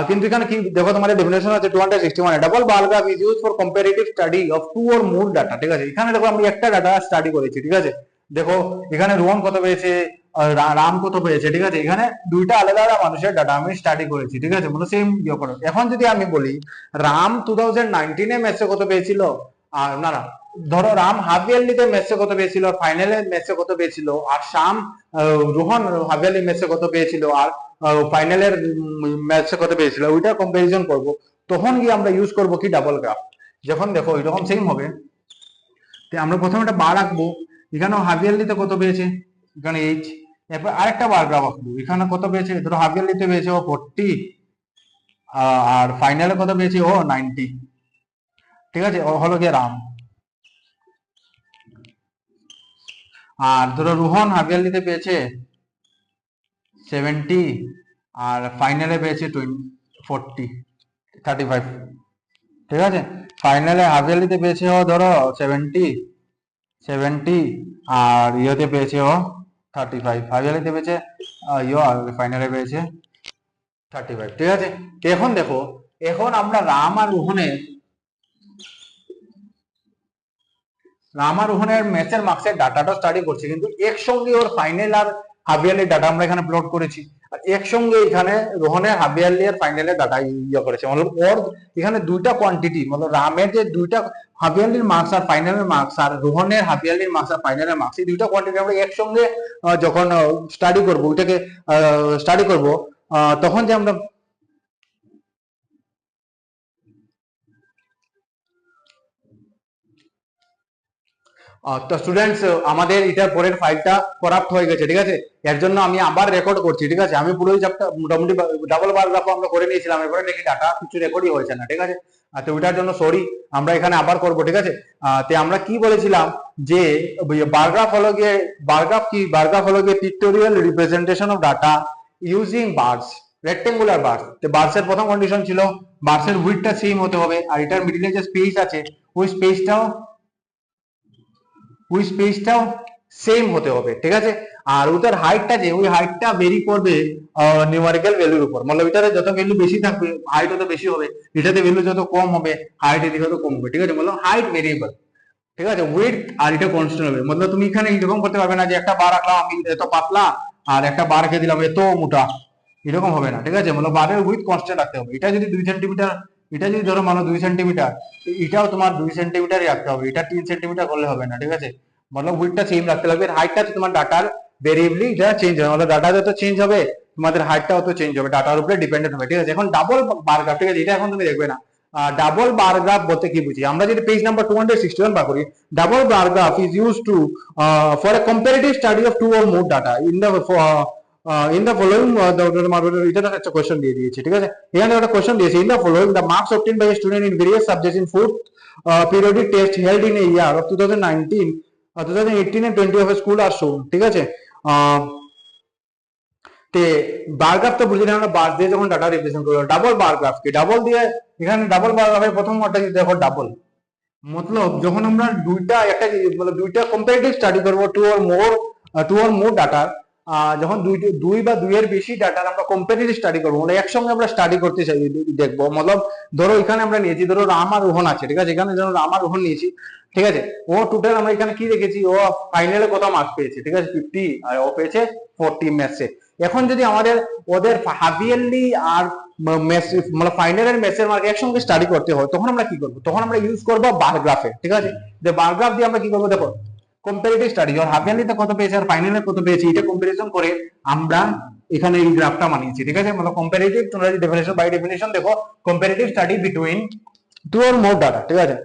কিন্তু এখানে কি দেখো, তোমাদের ডেফিনেশন আছে 261, double bar graph is used for comparative study of two or more data, ঠিক আছে। এখানে দেখো আমি একটা ডাটা স্টাডি করেছি, ঠিক আছে। দেখো এখানে রোহন কত পেয়েছে, রাম কত পেয়েছে, ঠিক আছে। এখানে দুইটা আলাদা আলাদা মানুষের ডাটা আমি স্টাডি করেছি, ঠিক আছে, মানে সেম ইয়ে করে। এখন যদি আমি বলি রাম 2019 ম্যাচে কত পেয়েছিল, আর না না, ধরো রাম হাফ ইয়ারলিতে ম্যাচে কত পেয়েছিল, ফাইনালে ম্যাচে কত পেয়েছিল, আর শাম রোহন হাফ ইয়ারলি ম্যাচে কত পেয়েছিল, আর ফাইনালের ম্যাচে কত পেয়েছিল, ওইটা কম্পারিজন করব। তখন গিয়ে আমরা ইউজ করব কি ডাবল গ্রাফ। যখন দেখো এরকম সেম হবে, তো আমরা প্রথমে একটা বার আঁকবো, এখানেও হাফ ইয়ারলিতে কত পেয়েছে, এখানে এইচ। এরপর আরেকটা বার গ্রাফ আঁকবো, এখানে কত পেয়েছে, ধরো হাফ ইয়ারলিতে পেয়েছে ও 40, আর ফাইনালে কত পেয়েছে ও 90, ঠিক আছে। ও হলো গিয়ে রাম। আর ধরো রোহন হাফ ইয়ারলিতে পেয়েছে 70, আর ফাইনালে পেয়েছে 40, 35, ঠিক আছে। ফাইনালে হাফ ইয়ারলিতে পেয়েছে ও ধরো 70, আর ইয়েতে পেয়েছে ও 35, হাফ ইয়ারলিতে পেয়েছে ইয়ে, আর ফাইনালে পেয়েছে 35, ঠিক আছে। এখন দেখো, এখন আমরা রাম আর রোহনের ম্যাচের মার্কসের ডাটাটা স্টাডি করছি, কিন্তু একসঙ্গে ওর ফাইনাল আর হাফ ইয়ারলি ডাটা আমরা এখানে প্লট করেছি। আর একসঙ্গে এখানে রোহনের হাফ ইয়ারলি আর ফাইনালের ডাটা ইয়ে করেছে, মানে ওর এখানে দুইটা কোয়ান্টিটি, মানে রামের যে দুইটা হাফ ইয়ারলির মার্কস আর ফাইনালের মার্কস, আর রোহনের হাফ ইয়ারলির মার্কস আর ফাইনালের মার্কস, এই দুইটা কোয়ান্টিটি আমরা একসঙ্গে যখন স্টাডি করবো, ওইটাকে স্টাডি করব, তখন যে আমরা তো স্টুডেন্টস, আমাদের এটার পরের ফাইলটা করাপ্ট হয়ে গেছে, ঠিক আছে। এর জন্য আমি আবার রেকর্ড করছি, ঠিক আছে। আমি পুরোই চ্যাপ্টার মোটামুটি ডাবল বার গ্রাফ আমরা করে নিয়েছিলাম, এরপরে দেখি ডাটা কিছু রেকর্ডই হয়েছে না, ঠিক আছে। তো ওইটার জন্য সরি, আমরা এখানে আবার করব, ঠিক আছে। তো আমরা কি বলেছিলাম যে বার গ্রাফ হলো গিয়ে, বার গ্রাফ হলো গিয়ে pictorial representation of data using bars, rectangular bars. তো বার্সের প্রথম কন্ডিশন ছিল বার্সের উইডথটা সেম হতে হবে, আর এটার মিডিলে যে স্পেস আছে ওই স্পেসটাও সেম হতে হবে, ঠিক আছে। আর ওটার হাইটটা যে ওই হাইটটা ভেরি করবে নিউমেরিক্যাল ভ্যালুর উপর, মানে এটাতে যত ভ্যালু বেশি থাকবে হাইট তত বেশি হবে, এটাতে ভ্যালু যত কম হবে হাইট এদিকে তত কম হবে, ঠিক আছে। বললাম হাইট ভেরিয়েবল, ঠিক আছে। উইডথ আর এটা কনস্ট্যান্ট হবে, মানে তুমি এখানে এরকম করতে পারবে না যে একটা বার রাখলাম আমি এত পাতলা আর একটা বার রেখে দিলাম এত মোটা, এরকম হবে না, ঠিক আছে। মানে বারের উইডথ কনস্ট্যান্ট রাখতে হবে। এটা যদি 2 সেন্টিমিটার, এটা যদি ধরো মানো 2 সেন্টিমিটার, এটাও তোমার 2 সেন্টিমিটারই রাখতে হবে, এটা 3 সেন্টিমিটার করলে হবে না, ঠিক আছে। मतलब উইডথটা সেম রাখতে লাগবে, হাইটটা তোমার ডাটার ভেরিয়েবলি যা চেঞ্জ হবে, মানে ডাটা যত চেঞ্জ হবে তোমাদের হাইটটাও তো চেঞ্জ হবে, ডাটার উপরে ডিপেন্ডেন্ট হবে, ঠিক আছে। এখন ডাবল বার গ্রাফ, ঠিক আছে, এটা এখন তুমি দেখবে না। ডাবল বার গ্রাফ বলতে কি বুঝি, আমরা যদি পেজ নাম্বার 261 বার করি, double bar graph is used to for a comparative study of two or more data in the following, এটা একটা কোশ্চেন দিয়ে দিয়েছে, ঠিক আছে। এখানে একটা কোশ্চেন দিয়েছে, in the following the marks obtained by a student in various subjects in fourth periodic test held in a year of 2019, 2018 and 20 of a school are shown, ঠিক আছে। তে বার গ্রাফ তো বুঝি না, আমরা বার দিয়ে যখন ডাটা রিপ্রেজেন্ট করব, ডাবল বার গ্রাফ কি, ডাবল দিয়ে এখানে ডাবল বার গ্রাফের প্রথম ওয়ার্ডটা যদি দেখো ডাবল, মতলব যখন আমরা দুইটা একটা মানে দুইটা কম্পারেটিভ স্টাডি করব টু অর মোর ডাটা, যখন দুই বা দুইয়ের বেশি ডাটার আমরা কম্পারেটিভ স্টাডি করবো, মানে একসঙ্গে আমরা স্টাডি করতে চাই, দেখবো মতলব ধরো এখানে আমরা নিয়েছি, ধরো রাম আর রোহন আছে, ঠিক আছে, এখানে ধরো রাম আর রোহন নিয়েছি, ঠিক আছে, ও টোটাল আমরা এখানে কি দেখেছি, ও ফাইনালে কত মার্কস পেয়েছে, ঠিক আছে 50, আর ও পেয়েছে 40 ম্যাথসে। এখন যদি আমাদের ওদের হাফ ইয়ারলি আর মানে ফাইনালের ম্যাথসের মার্ক একসঙ্গে স্টাডি করতে হয়, তখন আমরা কি করবো, তখন আমরা ইউজ করবো বার গ্রাফে, ঠিক আছে, যে বার গ্রাফ দিয়ে আমরা কি করবো, দেখো কম্পারেটিভ স্টাডি আর হাফ ইয়ারলিতে কত পেয়েছে আর ফাইনালে কত পেয়েছে, এটা কম্পারিজন করে আমরা এখানে এই গ্রাফটা বানিয়েছি, ঠিক আছে, মানে কম্পারেটিভ, তোমরা যদি ডেফিনেশন বাই ডেফিনেশন দেখো, comparative study between two or more data, ঠিক আছে।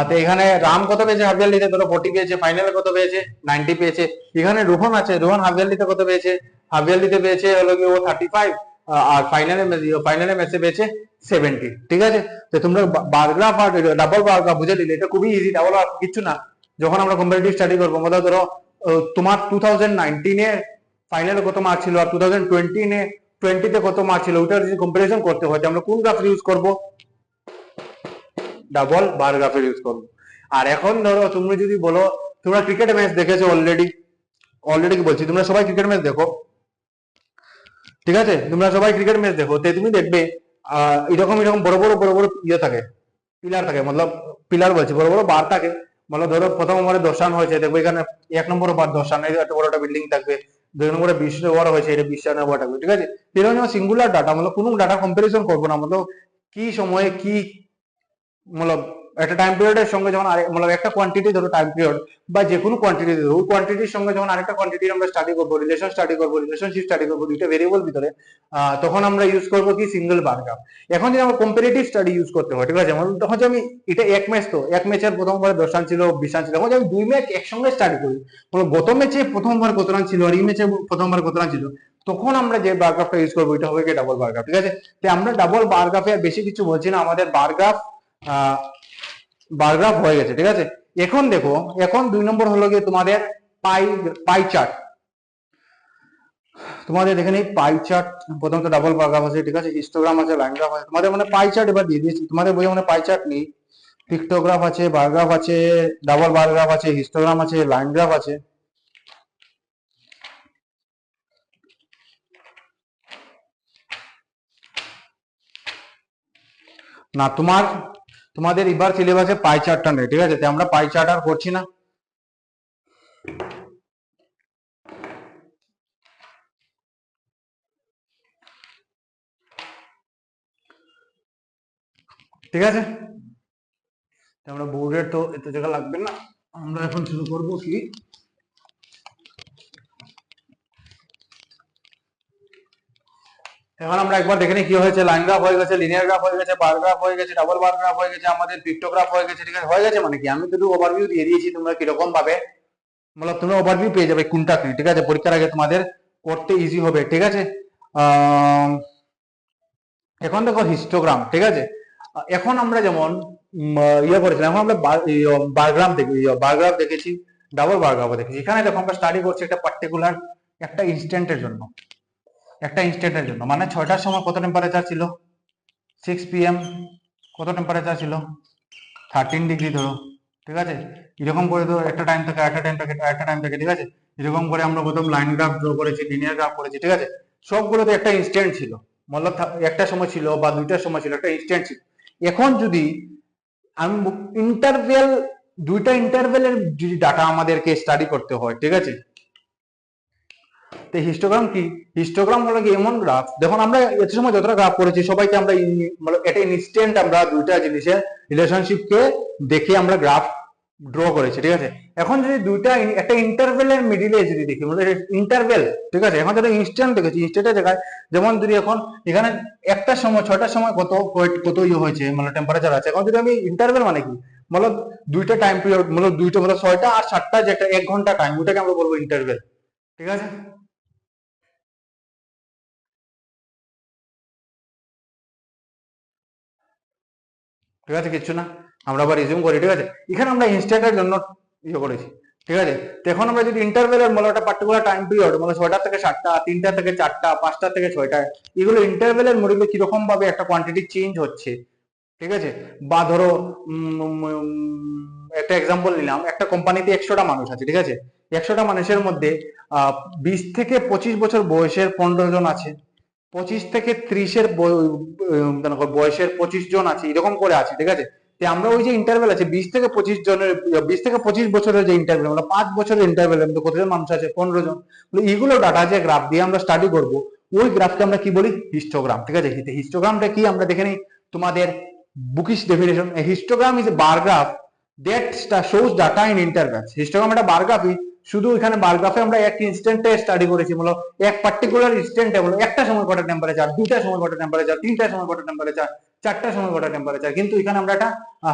তো এখানে রাম কত পেয়েছে হাফ ইয়ারলিতে, ধরো 40 পেয়েছে, ফাইনালে কত পেয়েছে 90 পেয়েছে। এখানে রোহন আছে, রোহন হাফ ইয়ারলিতে কত পেয়েছে, হাফ ইয়ারলিতে পেয়েছে হলো কি ও 35, আর ফাইনালে ম্যাচে পেয়েছে 70, ঠিক আছে। তো তোমরা বার গ্রাফ আর ডাবল বার গ্রাফ বুঝে দিলে, এটা খুবই ইজি, ডাবল বার কিছু না। যখন আমরা কম্পারেটিভ স্টাডি করবো, মনে ধরো তোমার 2019 এ ফাইনালে কত মার্ক ছিল আর 2020 তে কত মার্ক ছিল, ওটা যদি কম্পারিজন করতে হয়, আমরা কোন গ্রাফ ইউজ করব, ডাবল বার গ্রাফের ইউজ করবো। আর এখন ধরো তুমি যদি বলো তোমরা ক্রিকেট ম্যাচ দেখেছো অলরেডি কি বলছি, তোমরা সবাই ক্রিকেট ম্যাচ দেখো, ঠিক আছে, তোমরা সবাই ক্রিকেট ম্যাচ দেখো, তো তুমি দেখবে এরকম এরকম বড় বড় ইয়ে থাকে, পিলার থাকে, মতলব পিলার বলছি, বড় বড় বার থাকে, মানে ধরো প্রথম ওভারে 10 রান হয়েছে, দেখবো এখানে 1 নম্বর বার 10 রান, এত বড় একটা বিল্ডিং থাকবে, 2 নম্বরে 20 ওভার হয়েছে, এটা 20 রান ওভার থাকবে, ঠিক আছে। এরকম সিঙ্গুলার ডাটা, মানে কোনো ডাটা কম্পারিজন করবো না, মানে কি সময়ে কি, মতলব একটা টাইম পিরিয়ডের সঙ্গে যখন মতলব একটা কোয়ান্টিটি ধরো টাইম পিরিয়ড বা যে কোনো কোয়ান্টিটি ধরো, ওই কোয়ান্টিটির সঙ্গে যখন আরেকটা কোয়ান্টিটি আমরা স্টাডি করবো, রিলেশনশিপ স্টাডি করবো দুইটা ভেরিয়েবল ভিতরে, তখন আমরা ইউজ করবো কি সিঙ্গেল বার গ্রাফ। এখন যদি আমরা কম্পারেটিভ স্টাডি ইউজ করতে হয়, ঠিক আছে, যেমন তখন যে আমি এটা এক ম্যাচ, তো এক ম্যাচের প্রথম ওভারে 10 রান ছিল 20 রান ছিল, এখন আমি 2 ম্যাচ একসঙ্গে স্টাডি করি, গত ম্যাচে প্রথম ওভার কত রান ছিল আর এই ম্যাচে প্রথম ওভার কত রান ছিল, তখন আমরা যে বার গ্রাফটা ইউজ করবো এটা হবে কি ডাবল বার গ্রাফ, ঠিক আছে। তো আমরা ডাবল বার গ্রাফে আর বেশি কিছু বলছি না, আমাদের বার গ্রাফ হয়ে গেছে, ঠিক আছে। এখন দেখো, এখন 2 নম্বর হলো গিয়ে তোমাদের পাই চার্ট। তোমাদের দেখে নেই পাই চার্ট, প্রথম তো ডাবল বার গ্রাফ আছে, ঠিক আছে, হিস্টোগ্রাম আছে, লাইন গ্রাফ আছে, তোমাদের মানে পাই চার্ট এবার দিয়ে দিয়েছি, তোমাদের বইয়ে মানে পাই চার্ট নেই, পিক্টোগ্রাফ আছে, বার গ্রাফ আছে, ডাবল বার গ্রাফ আছে, হিস্টোগ্রাম আছে, লাইন গ্রাফ আছে। না তোমাদের এবার সিলেবাসে পাই চার্টটা নেই, ঠিক আছে, তো আমরা পাই চার্ট আর করছি না। ঠিক আছে, আমরা বোর্ডের তো এত জায়গা লাগবে না, আমরা এখন শুরু করব কি, এখন আমরা একবার দেখে নিই কি হয়েছে, লাইন গ্রাফ হয়ে গেছে, লিনিয়ার গ্রাফ হয়ে গেছে, বার গ্রাফ হয়ে গেছে, ডাবল বার গ্রাফ হয়ে গেছে, আমাদের পিক্টোগ্রাফ হয়ে গেছে, ঠিক আছে, হয়ে গেছে মানে কি, আমি তো ওভারভিউ দিয়ে দিয়েছি, তোমরা কিরকম ভাবে মতলব তোমরা ওভারভিউ পেয়ে যাবে কোনটা কি, ঠিক আছে, পরীক্ষার আগে তোমাদের করতে ইজি হবে, ঠিক আছে। এখন দেখো হিস্টোগ্রাম, ঠিক আছে, এখন আমরা যেমন ইয়ে করেছিলাম, এখন আমরা বারগ্রাফ দেখি, বারগ্রাফ দেখেছি, ডাবল বারগ্রাফ দেখেছি। এখানে দেখো আমরা স্টাডি করছি একটা পার্টিকুলার একটা ইনস্ট্যান্টের জন্য, মানে 6টার সময় কত টেম্পারেচার ছিল, 6 PM কত টেম্পারেচার ছিল 13 ডিগ্রি ধরো, ঠিক আছে, এরকম করে ধরো একটা টাইম থেকে ঠিক আছে, এরকম করে আমরা প্রথম লাইন গ্রাফ ড্র করেছি, লিনিয়ার গ্রাফ করেছি, ঠিক আছে, সবগুলোতে একটা ইনস্ট্যান্ট ছিল, মতলব একটা সময় ছিল বা দুইটার সময় ছিল, একটা ইনস্ট্যান্ট ছিল। এখন যদি আমি দুইটা ইন্টারভেলের যদি ডাটা আমাদেরকে স্টাডি করতে হয়, ঠিক আছে, তো হিস্টোগ্রাম কি, হিস্টোগ্রাম হলো কি এমন গ্রাফ, দেখুন আমরা এত সময় যতটা গ্রাফ করেছি সবাইকে আমরা মানে এটা ইনস্ট্যান্ট আমরা দুইটা জিনিসের রিলেশনশিপকে দেখে আমরা গ্রাফ ড্র করেছি, ঠিক আছে। এখন যদি দুইটা একটা ইন্টারভেলের মিডিলে যদি দেখি, মানে ইন্টারভেল, ঠিক আছে, এখন যদি ইনস্ট্যান্ট দেখেছি, ইনস্ট্যান্টের জায়গায় যেমন যদি এখন এখানে একটা সময় 6টার সময় কত ইয়ে হয়েছে মানে টেম্পারেচার আছে, এখন যদি আমি ইন্টারভেল মানে কি, মানে দুইটা টাইম পিরিয়ড, মানে দুইটা মানে 6টা আর 7টা যে একটা 1 ঘন্টা টাইম, ওটাকে আমরা বলবো ইন্টারভেল, ঠিক আছে। ঠিক আছে, কিচ্ছু না, আমরা আবার রিজিউম করি, ঠিক আছে। এখানে আমরা ইনস্ট্যান্টের জন্য ইয়ে করেছি, ঠিক আছে। তো এখন আমরা যদি ইন্টারভেলের মানে একটা পার্টিকুলার টাইম পিরিয়ড, মানে 6টা থেকে 7টা, 3টা থেকে 4টা, 5টা থেকে 6টা, এগুলো ইন্টারভেলের মধ্যে কিরকম ভাবে একটা কোয়ান্টিটি চেঞ্জ হচ্ছে, ঠিক আছে। বা ধরো একটা এক্সাম্পল নিলাম, একটা কোম্পানিতে 100টা মানুষ আছে, ঠিক আছে, 100টা মানুষের মধ্যে 20 থেকে 25 বছর বয়সের 15 জন আছে, 25 থেকে 30-এর বয়সের 25 জন আছে, এরকম করে আছে, ঠিক আছে। তো আমরা ওই যে ইন্টারভেল আছে 20 থেকে 25 জনের, 20 থেকে 25 বছরের যে ইন্টারভেল, আমরা 5 বছরের ইন্টারভেলের মধ্যে কতজন মানুষ আছে, 15 জন। এইগুলো ডাটা যে গ্রাফ দিয়ে আমরা স্টাডি করব, ওই গ্রাফকে আমরা কি বলি, হিস্টোগ্রাম, ঠিক আছে। হিস্টোগ্রামটা কি আমরা দেখে নিই, তোমাদের bookish definition. Histogram is a bar graph that shows data in intervals. Histogram একটা বার গ্রাফই, শুধু এখানে বার গ্রাফে আমরা এক ইনস্ট্যান্টে স্টাডি করেছি, বলো এক পার্টিকুলার ইনস্ট্যান্টে, বলো একটা সময় কটা টেম্পারেচার, দুইটা সময় কটা টেম্পারেচার, তিনটা সময় কটা টেম্পারেচার, চারটা সময় কটা টেম্পারেচার। কিন্তু এখানে আমরা একটা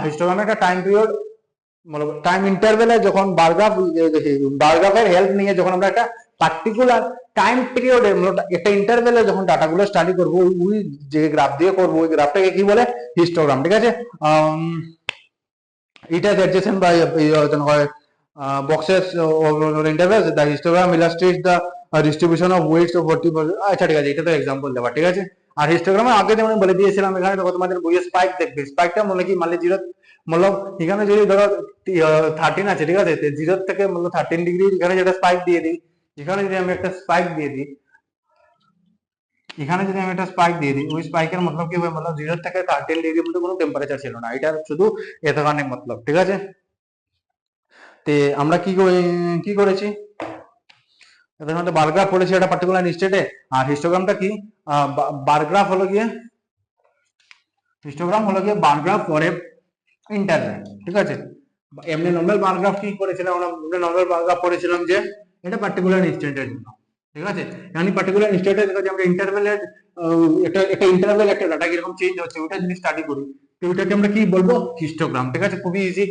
হিস্টোগ্রামে একটা টাইম পিরিয়ড, মানে টাইম ইন্টারভেলে যখন বারগ্রাফের হেল্প নিয়ে যখন আমরা একটা পার্টিকুলার টাইম পিরিয়ডে, একটা ইন্টারভেলে যখন ডাটাগুলো স্টাডি করবো, ওই যে গ্রাফ দিয়ে করবো, ওই গ্রাফটাকে কি বলে, হিস্টোগ্রাম, ঠিক আছে। It has adjacent by boxes or intervals. The histogram illustrates the distribution of weights of 40%. আচ্ছা ঠিক আছে, এটা তো এক্সাম্পল দেওয়া, ঠিক আছে। আর হিস্টোগ্রামে আগে যেমন বলে দিয়েছিলাম, এখানে দেখো তোমাদের বইয়ে স্পাইক দেখবে, স্পাইকটা মনে কি মানে 0, মতলব এখানে যদি ধরো 13 আছে, ঠিক আছে, 0 থেকে মতলব 13 ডিগ্রি এখানে যেটা স্পাইক দিয়ে দিই, এখানে যদি আমি একটা স্পাইক দিয়ে দিই, এখানে যদি আমি একটা স্পাইক দিয়ে দিই, ওই স্পাইকের মতলব কি হবে, মতলব 0 থেকে 13 ডিগ্রির মধ্যে কোনো টেম্পারেচার ছিল না, এটা শুধু এতখানি মতলব, ঠিক আছে। তে আমরা কি করেছি, এদের মধ্যে বার গ্রাফ পড়েছি একটা পার্টিকুলার স্টেটে। আর হিস্টোগ্রামটা কি, বার গ্রাফ হলো গিয়ে, হিস্টোগ্রাম হলো গিয়ে bar graph for a interval, ঠিক আছে। এমনি নর্মাল বার গ্রাফ কি করেছিলাম আমরা, নর্মাল বার গ্রাফ করেছিলাম যে এটা পার্টিকুলার ইনস্ট্যান্টের জন্য, ঠিক আছে। মানে পার্টিকুলার ইনস্ট্যান্টে যদি আমরা ইন্টারভ্যালের একটা ইন্টারভ্যাল একটা ডাটা কিরকম চেঞ্জ হচ্ছে ওটা যদি স্টাডি করি, তো ওটাকে আমরা কি বলবো, হিস্টোগ্রাম, ঠিক আছে, খুবই ইজি।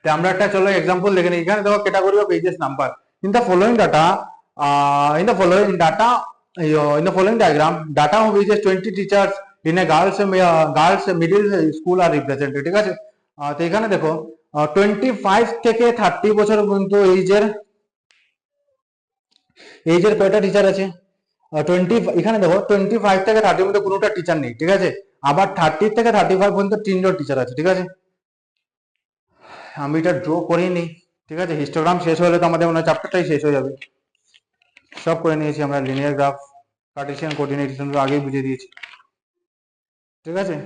তো আমরা একটা চলো এক্সাম্পল দেখে নিই। এখানে দেখো category of ages number in the following data, in the following data, in the following diagram, data of ages 20 teachers in a girls middle school are represented, ঠিক আছে। তো এখানে দেখো 25 থেকে 30 বছর পর্যন্ত এইজের কয়টা টিচার আছে, 20, এখানে দেখো 25 থেকে 30 মধ্যে কোনোটা টিচার নেই, ঠিক আছে। আবার 30 থেকে 35 পর্যন্ত 3 জন টিচার আছে, ঠিক আছে। আমি এটা ড্র করিনি, ঠিক আছে। হিস্টোগ্রাম শেষ হলে তো আমাদের মনে হয় চ্যাপ্টারটাই শেষ হয়ে যাবে। সব করে নিয়েছি আমরা, লিনিয়ার গ্রাফ, কার্টেসিয়ান কোঅর্ডিনেশন আগেই বুঝিয়ে দিয়েছি, ঠিক আছে।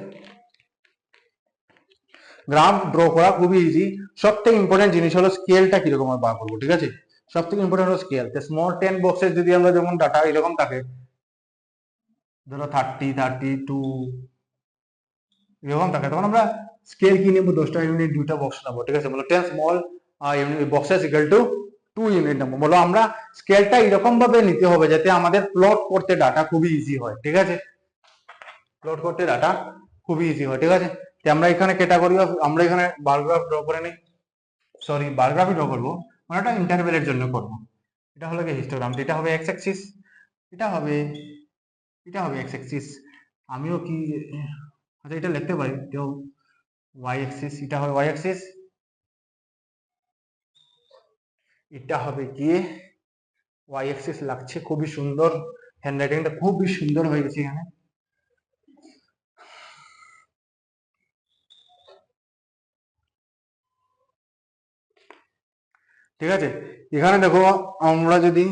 গ্রাফ ড্র করা খুবই ইজি। সব থেকে ইম্পর্টেন্ট জিনিস হলো স্কেলটা কিরকম আমরা বার করবো, ঠিক আছে। সব থেকে ইম্পর্টেন্ট হলো স্কেল। স্মল 10 বক্সেস যদি আমরা যেমন ডাটা এরকম থাকে, ধরো 30, 32 এরকম থাকে, তখন আমরা স্কেল কি নেবো, 10টা ইউনিট, 2টা বক্স নেবো, ঠিক আছে। বলো 10 small boxes equal to 2 unit নেবো। বলো আমরা স্কেলটা এরকম ভাবে নিতে হবে যাতে আমাদের প্লট করতে ডাটা খুবই ইজি হয়, ঠিক আছে। প্লট করতে ডাটা খুবই ইজি হয়, ঠিক আছে। তো আমরা এখানে ক্যাটাগরি অফ, আমরা এখানে বার গ্রাফ ড্র করে নিই, সরি বার গ্রাফই ড্র করবো, মানে এটা ইন্টারভেলের জন্য করবো। এটা হলো কি হিস্টোগ্রাম, এটা হবে এক্স অ্যাক্সিস, এটা হবে এক্স অ্যাক্সিস। আমিও কি, আচ্ছা এটা লিখতে পারি কেউ, ওয়াই অ্যাক্সিস, এটা হবে ওয়াই অ্যাক্সিস, এটা হবে গিয়ে ওয়াই অ্যাক্সিস। লাগছে খুবই সুন্দর, হ্যান্ডরাইটিংটা খুবই সুন্দর হয়ে গেছে এখানে। ঠিক আছে, এখানে দেখো আমরা যদি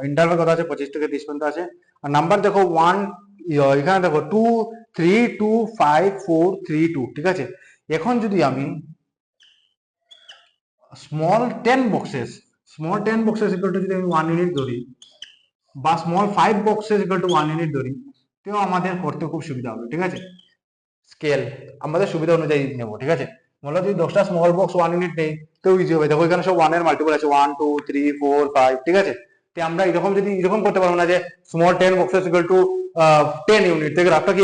ইন্টারভ্যাল কত আছে, 25 থেকে 30 পর্যন্ত আছে। আর নাম্বার দেখো 1, এখানে দেখো 2, 3, 2, 5, 4, 3, 2, ঠিক আছে। এখন যদি আমি স্মল 10 বক্সেস ইকুয়াল টু যদি আমি 1 ইউনিট ধরি, বা small 5 boxes equal to 1 unit ধরি, তো আমাদের করতে খুব সুবিধা হবে, ঠিক আছে। স্কেল আমাদের সুবিধা অনুযায়ী নেব, ঠিক আছে। মনে যদি 10টা স্মল বক্স 1 ইউনিট নেই তো ইজি হবে। দেখো এখানে সব 1 এর মাল্টিপল আছে, 1, 2, 3, 4, 5, ঠিক আছে। তো আমরা এরকম যদি এরকম করতে পারবো না যে small 10 boxes equal to 10 unit, তো গ্রাফটা কি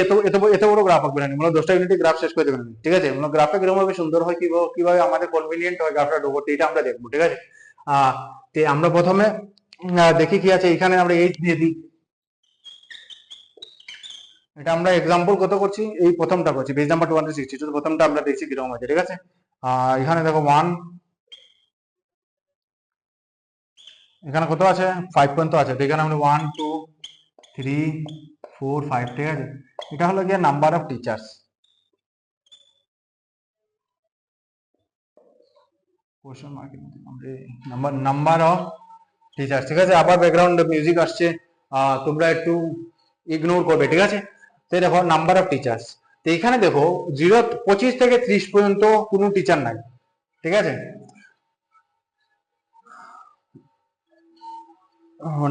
এত বড় গ্রাফ হবে না, মানে 10টা ইউনিটে গ্রাফ শেষ করে দেবেন, ঠিক আছে। মানে গ্রাফটা কিরকম ভাবে সুন্দর হয়, কিভাবে আমাদের কনভিনিয়েন্ট হয় গ্রাফটা ড্র করতে, এটা আমরা দেখবো, ঠিক আছে। তো আমরা প্রথমে দেখি কি আছে, এখানে আমরা এইচ দিয়ে দিই। এটা আমরা এক্সাম্পল কত করছি, এই প্রথমটা করছি, পেজ নাম্বার 262, প্রথমটা আমরা দেখছি কিরকম আছে, ঠিক আছে। এখানে দেখো 1, এখানে কত আছে, 5 পর্যন্ত আছে। তো এখানে আমরা 1, 2, 3, 4, 5, ঠিক আছে। এটা হলো গিয়ে number of teachers, question mark number of teacher, ঠিক আছে। আবার ব্যাকগ্রাউন্ড মিউজিক আসছে, তোমরা একটু ইগনোর করবে, ঠিক আছে। তো দেখো নাম্বার অফ টিচার্স, তো এখানে দেখো 25 থেকে 30 পর্যন্ত কোনো টিচার নাই, ঠিক আছে।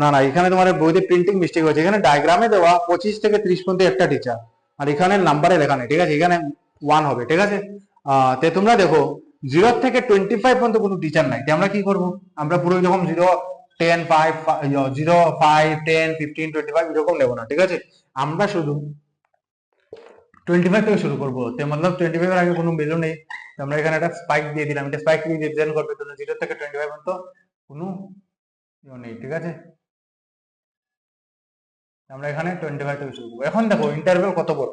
না না, এখানে তোমার বইতে প্রিন্টিং মিস্টেক হয়েছে, এখানে ডায়াগ্রামে দেওয়া 25 থেকে 30 পর্যন্ত একটা টিচার, আর এখানে নাম্বারে লেখা নেই, ঠিক আছে। এখানে 1 হবে, ঠিক আছে। তো তোমরা দেখো 0 থেকে 25 পর্যন্ত কোনো টিচার নাই, তো আমরা কি করব, আমরা পুরো যখন 0 10 5 0 5 10 15 25 এরকম নেবো না, ঠিক আছে। আমরা শুধু 25 থেকে শুরু করবো, তো মতলব 25 এর আগে কোনো ভ্যালু নেই, তো আমরা এখানে একটা স্পাইক দিয়ে দিলাম, এটা স্পাইক রিপ্রেজেন্ট করবে, তো 0 থেকে 25 পর্যন্ত কোনো নেই, ঠিক আছে। আমরা এখানে 25 থেকে শুরু করবো। এখন দেখো ইন্টারভ্যাল কত বড়,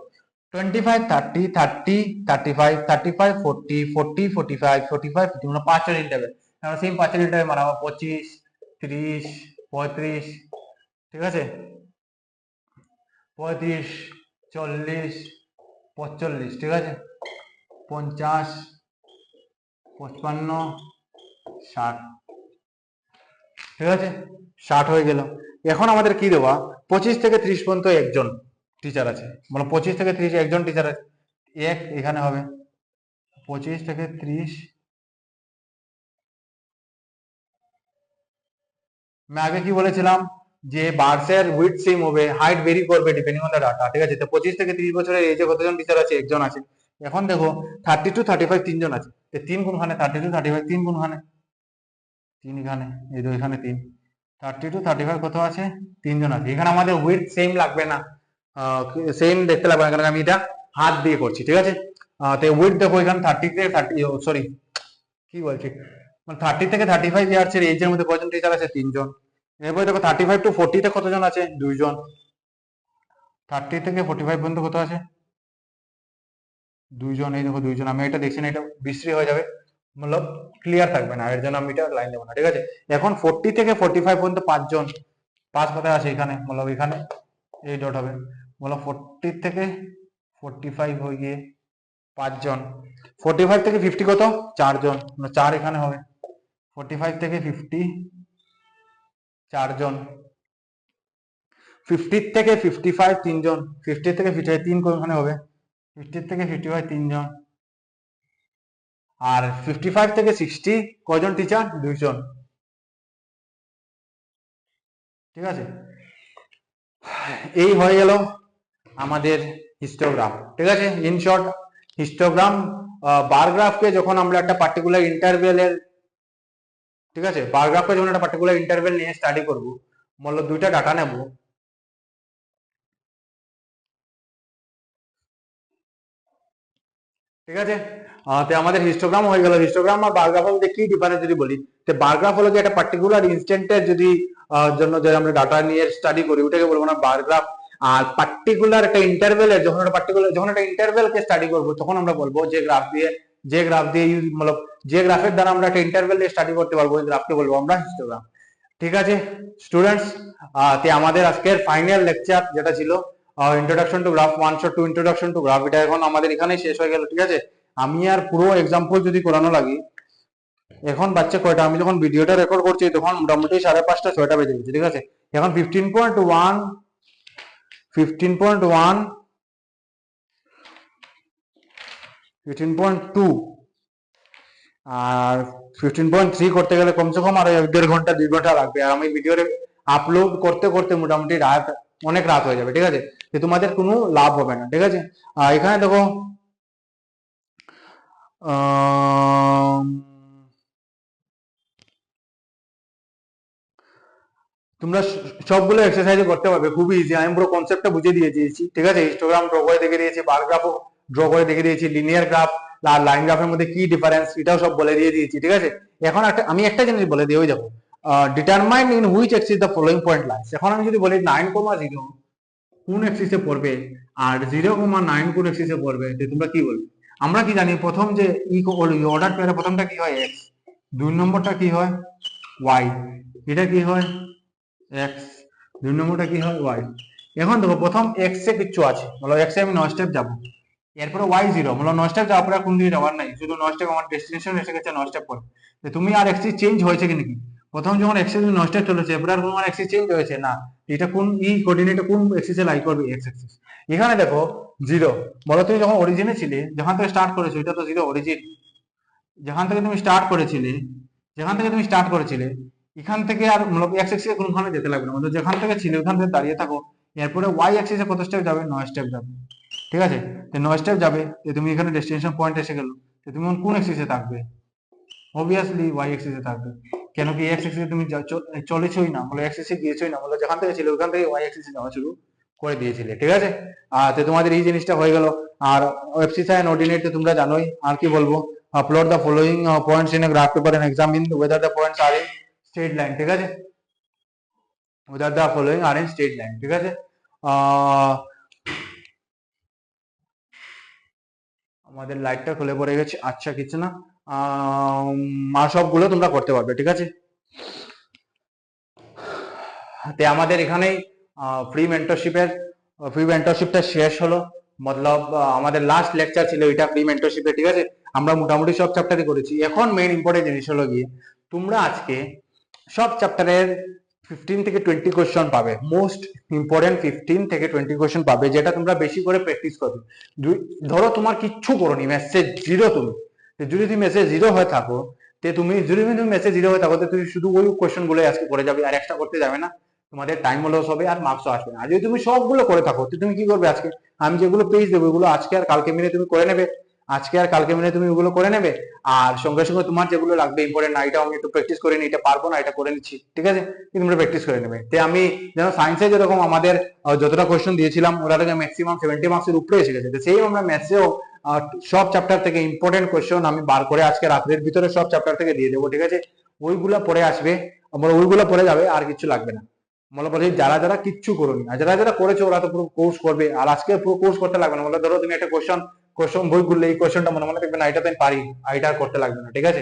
25 30 30 35 35 40 40 45 45 50, 5 ইন্টারভ্যাল। আমরা সেম 5 ইন্টারভ্যাল মারাবো 25 30 35, ঠিক আছে, 35 40 45, ঠিক আছে, 50 55 60, ঠিক আছে, 60 হয়ে গেল। এখন আমাদের কি দেওয়া, 25 থেকে 30 পর্যন্ত একজন টিচার আছে, মানে 25 থেকে 30 একজন টিচার আছে, এক এখানে হবে 25 থেকে 30। আমি আগে কি বলেছিলাম যে বার্সের উইডথ সেম হবে, হাইট ভেরি করবে ডিপেন্ডিং অন দ্য ডাটা, ঠিক আছে। তো 25 থেকে 30 বছরের এজে কতজন টিচার আছে, একজন আছে। এখন দেখো 30 টু 35 তিনজন আছে, তিন কোনখানে, 30 টু 35 তিন কোনখানে, তিন এখানে, এই তো এখানে তিন, 30 টু 35 কত আছে, তিনজন আছে। এখানে আমাদের উইডথ সেম লাগবে না, সেম দেখতে লাগবে না, কারণ আমি এটা হাত দিয়ে করছি, ঠিক আছে। তো উইডথ দেখো এখানে 30 থেকে 30, সরি কি বলছি, মানে 30 থেকে 35 ইয়ার্স এর এজের মধ্যে কয়জন টিচার আছে, তিনজন। এরপরে দেখো 35 টু 40 তে কতজন আছে, দুইজন। 30 থেকে 45 পর্যন্ত কত আছে, দুইজন, এই দেখো দুইজন। আমি এটা দেখছি না, এটা বিশ্রী হয়ে যাবে, মতলব ক্লিয়ার থাকবে না, এর জন্য আমি এটা লাইন দেবো না, ঠিক আছে। এখন 40 থেকে 45 পর্যন্ত পাঁচজন, পাঁচ কোথায় আছে, এখানে, মতলব এখানে এই ডট হবে, মতলব 40 থেকে 45 হয়ে গিয়ে পাঁচজন। 45 থেকে 50 কত, চারজন, চার এখানে হবে। 45 থেকে 50 চারজন। 50 থেকে 55 তিনজন, 50 থেকে 55 তিন কোনখানে হবে, 50 থেকে 55 তিনজন। আর 55 থেকে 60 কয়জন টিচার, দুইজন, ঠিক আছে। এই হয়ে গেল আমাদের হিস্টোগ্রাম, ঠিক আছে। ইন শর্ট হিস্টোগ্রাম, বার গ্রাফকে যখন আমরা একটা পার্টিকুলার ইন্টারভেলের, ঠিক আছে, বার গ্রাফকে যখন একটা পার্টিকুলার ইন্টারভেল নিয়ে স্টাডি করব, মতলব দুইটা ডাটা নেব, ঠিক আছে। তো আমাদের হিস্টোগ্রাম হয়ে গেল। হিস্টোগ্রাম আর বার গ্রাফের মধ্যে কি ডিফারেন্স যদি বলি, তো বার গ্রাফ হলো যে একটা পার্টিকুলার ইনস্ট্যান্টের যদি জন্য যে আমরা ডাটা নিয়ে স্টাডি করি, ওটাকে বলবো না বার গ্রাফ। আর পার্টিকুলার একটা ইন্টারভেলের যখন একটা পার্টিকুলার, যখন একটা ইন্টারভেলকে স্টাডি করবো, তখন আমরা বলবো যে গ্রাফ দিয়ে, যে গ্রাফ দিয়ে মতলব যে গ্রাফের দ্বারা আমরা একটা ইন্টারভেল দিয়ে স্টাডি করতে পারবো, ওই গ্রাফকে বলবো আমরা হিস্টোগ্রাম, ঠিক আছে স্টুডেন্টস। তে আমাদের আজকের ফাইনাল লেকচার যেটা ছিল introduction to graph 1 to introduction to graph, এটা এখন আমাদের এখানেই শেষ হয়ে গেল, ঠিক আছে। আমি আর পুরো এক্সাম্পল যদি করানো লাগে, এখন বাচ্চা কয়টা, আমি যখন ভিডিওটা রেকর্ড করছি তখন মোটামুটি 5:30 6টা বেজে গেছে, ঠিক আছে। এখন 15.1 15.1 15.2 আর 15.3 করতে গেলে কমসে কম আরো 1.5 ঘন্টা 2 ঘন্টা লাগবে, আর আমি ভিডিও আপলোড করতে করতে মোটামুটি রাত, অনেক রাত হয়ে যাবে, ঠিক আছে। যে তোমাদের কোনো লাভ হবে না, ঠিক আছে। এখানে দেখো তোমরা সবগুলো এক্সারসাইজ করতে পারবে, খুবই ইজি, আমি পুরো কনসেপ্টটা বুঝিয়ে দিয়ে দিয়েছি, ঠিক আছে। হিস্টোগ্রাম ড্র করে দেখে দিয়েছি, বার গ্রাফও ড্র করে দেখে দিয়েছি, লিনিয়ার গ্রাফ আর লাইন গ্রাফের মধ্যে কি ডিফারেন্স এটাও সব বলে দিয়ে দিয়েছি, ঠিক আছে। এখন আমি একটা জিনিস বলে দিই, ওই দেখো determine in which axis the following point lies. এখন আমি যদি বলি 9,0 কোন এক্সিসে পড়বে আর 0,9 কোন এক্সিসে পড়বে, তোমরা কি বলবে। আমরা কি জানি, প্রথম যে অর্ডার পেয়ারে প্রথমটা কি হয় এক্স, দুই নম্বরটা কি হয় ওয়াই, এটা কি হয় এক্স, দুই নম্বরটা কি হয় ওয়াই। এখন দেখো প্রথম এক্স এ কিচ্ছু আছে, বলো এক্স এ আমি 9 স্টেপ যাবো, এরপরে ওয়াই জিরো, মানে 9 স্টেপ যাওয়ার পরে আর কোন দিকে যাওয়ার নাই, শুধু 9 স্টেপ আমার ডেস্টিনেশন এসে গেছে 9 স্টেপ পরে। তো তুমি আর এক্সিস চেঞ্জ হয়েছে কি নাকি, প্রথম যখন এক্সিস 9 স্টেপ চলেছে এরপরে আর কোনো এক্সিস চেঞ্জ হয়েছে না, এটা কোন ই কোঅর্ডিনেটে কোন এক্সিসে লাই করবে, এক্স এক্সিস। এখানে দেখো জিরো, বলো তুমি যখন অরিজিনে ছিলে, যেখান থেকে স্টার্ট করেছো এটা তো জিরো অরিজিন, যেখান থেকে তুমি স্টার্ট করেছিলে, যেখান থেকে তুমি স্টার্ট করেছিলে এখান থেকে আর মূলত এক্স এক্সিসে কোনোখানে যেতে লাগবে না, মানে যেখান থেকে ছিলে ওখান থেকে দাঁড়িয়ে থাকো, এরপরে ওয়াই এক্সিসে কত স্টেপ যাবে, 9 স্টেপ যাবে, ঠিক আছে। তো 9 স্টেপ যাবে, তো তুমি এখানে ডেস্টিনেশন পয়েন্ট এসে গেল, তো তুমি কোন এক্সিসে থাকবে, অবভিয়াসলি ওয়াই এক্সিসে থাকবে, কেন কি এক্স এক্সিসে তুমি চলেছই না, বলে এক্স এক্সিসে গিয়েছই না, বলে যেখান থেকে ছিলে ওখান থেকে ওয়াই এক্সিসে যাওয়া শুরু করে দিয়েছিলে, ঠিক আছে। তো তোমাদের এই জিনিসটা হয়ে গেল। আর এফসিসি এন্ড অর্ডিনেট তো তোমরা জানোই, আর কি বলবো, upload the following points in a graph paper and examine whether the points are in straight line, ঠিক আছে, whether the following are in straight line, ঠিক আছে। আমাদের লাইটটা খুলে পড়ে গেছে, আচ্ছা কিছু না, আর সবগুলো তোমরা করতে পারবে, ঠিক আছে। তে আমাদের এখানেই ফ্রি মেন্টরশিপটা শেষ হলো, মতলব আমাদের লাস্ট লেকচার ছিল এটা ফ্রি মেন্টরশিপে, ঠিক আছে। আমরা মোটামুটি সব চ্যাপ্টারই করেছি, এখন মেইন ইম্পর্টেন্ট জিনিস হলো গিয়ে তোমরা আজকে সব চ্যাপ্টারের 15 থেকে 20 কোশ্চেন পাবে, মোস্ট ইম্পর্টেন্ট 15 থেকে 20 কোশ্চেন পাবে, যেটা তোমরা বেশি করে প্র্যাকটিস করবে। ধরো তোমার কিচ্ছু করোনি, মেসেজ জিরো, তুমি যদি তুমি মেসেজ জিরো হয়ে থাকো, তে তুমি যদি তুমি মেসেজ জিরো হয়ে থাকো, তুমি শুধু ওই কোশ্চেন গুলো আজকে করে যাবে, আর এক্সট্রা করতে যাবে না, তোমাদের টাইম লস হবে আর মার্কসও আসবে না। আর যদি তুমি সবগুলো করে থাকো, তো তুমি কি করবে, আজকে আমি যেগুলো পেজ দেবো ওগুলো আজকে আর কালকে মিলে তুমি করে নেবে, আজকে আর কালকে মিলে তুমি ওগুলো করে নেবে, আর সঙ্গে সঙ্গে তোমার যেগুলো লাগবে ইম্পর্টেন্ট, না এটা আমি একটু প্র্যাকটিস করে নিই, এটা পারবো না, এটা করে নিচ্ছি, ঠিক আছে, তোমরা প্র্যাকটিস করে নেবে। তো আমি যেন সায়েন্সে যেরকম আমাদের যতটা কোশ্চেন দিয়েছিলাম ওটা থেকে ম্যাক্সিমাম 70 মার্কসের উপরে এসে গেছে, সেই আমরা ম্যাথসেও সব চ্যাপ্টার থেকে ইম্পর্টেন্ট কোশ্চেন আমি বার করে আজকে রাত্রের ভিতরে সব চ্যাপ্টার থেকে দিয়ে দেবো, ঠিক আছে। ওইগুলা পরে আসবে, আমরা ওইগুলো পরে যাবে, আর কিছু লাগবে না। মনে বলছি যারা যারা কিচ্ছু করোনি, আর যারা যারা করেছো ওরা তো পুরো কোর্স করবে, আর আজকে পুরো কোর্স করতে লাগবে না, বলে ধরো তুমি একটা কোশ্চেন বই করলে এই কোশ্চেনটা মনে মনে দেখবে না, এটা তো আমি পারি, আর এটা আর করতে লাগবে না, ঠিক আছে,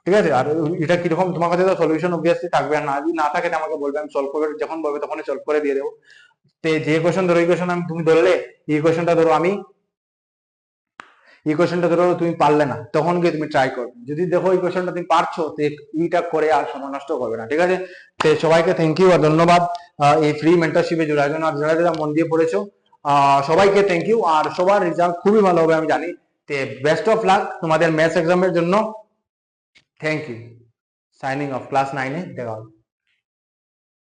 ঠিক আছে। আর এটা কিরকম তোমার কাছে তো সলিউশন অবভিয়াসলি থাকবে, আর না যদি না থাকে তো আমাকে বলবে, আমি সলভ করে যখন বলবে তখনই সলভ করে দিয়ে দেবো। তো যে কোশ্চেন ধরো এই কোশ্চেন আমি তুমি ধরলে, এই কোশ্চেনটা ধরো আমি এই কোশ্চেনটা ধরো তুমি পারলে না, তখন গিয়ে তুমি ট্রাই করবে, যদি দেখো এই কোশ্চেনটা তুমি পারছো তো এইটা করে আর সময় নষ্ট করবে না, ঠিক আছে। তো সবাইকে থ্যাংক ইউ আর ধন্যবাদ এই ফ্রি মেন্টরশিপে জোড়ার জন্য, আর যারা যারা মন দিয়ে পড়েছো সবাইকে থ্যাংক ইউ, আর সবার রেজাল্ট খুবই ভালো হবে আমি জানি। তে বেস্ট অফ লাক তোমাদের ম্যাথস এক্সামের জন্য, thank you, signing off, class 9-এ দেখা হবে।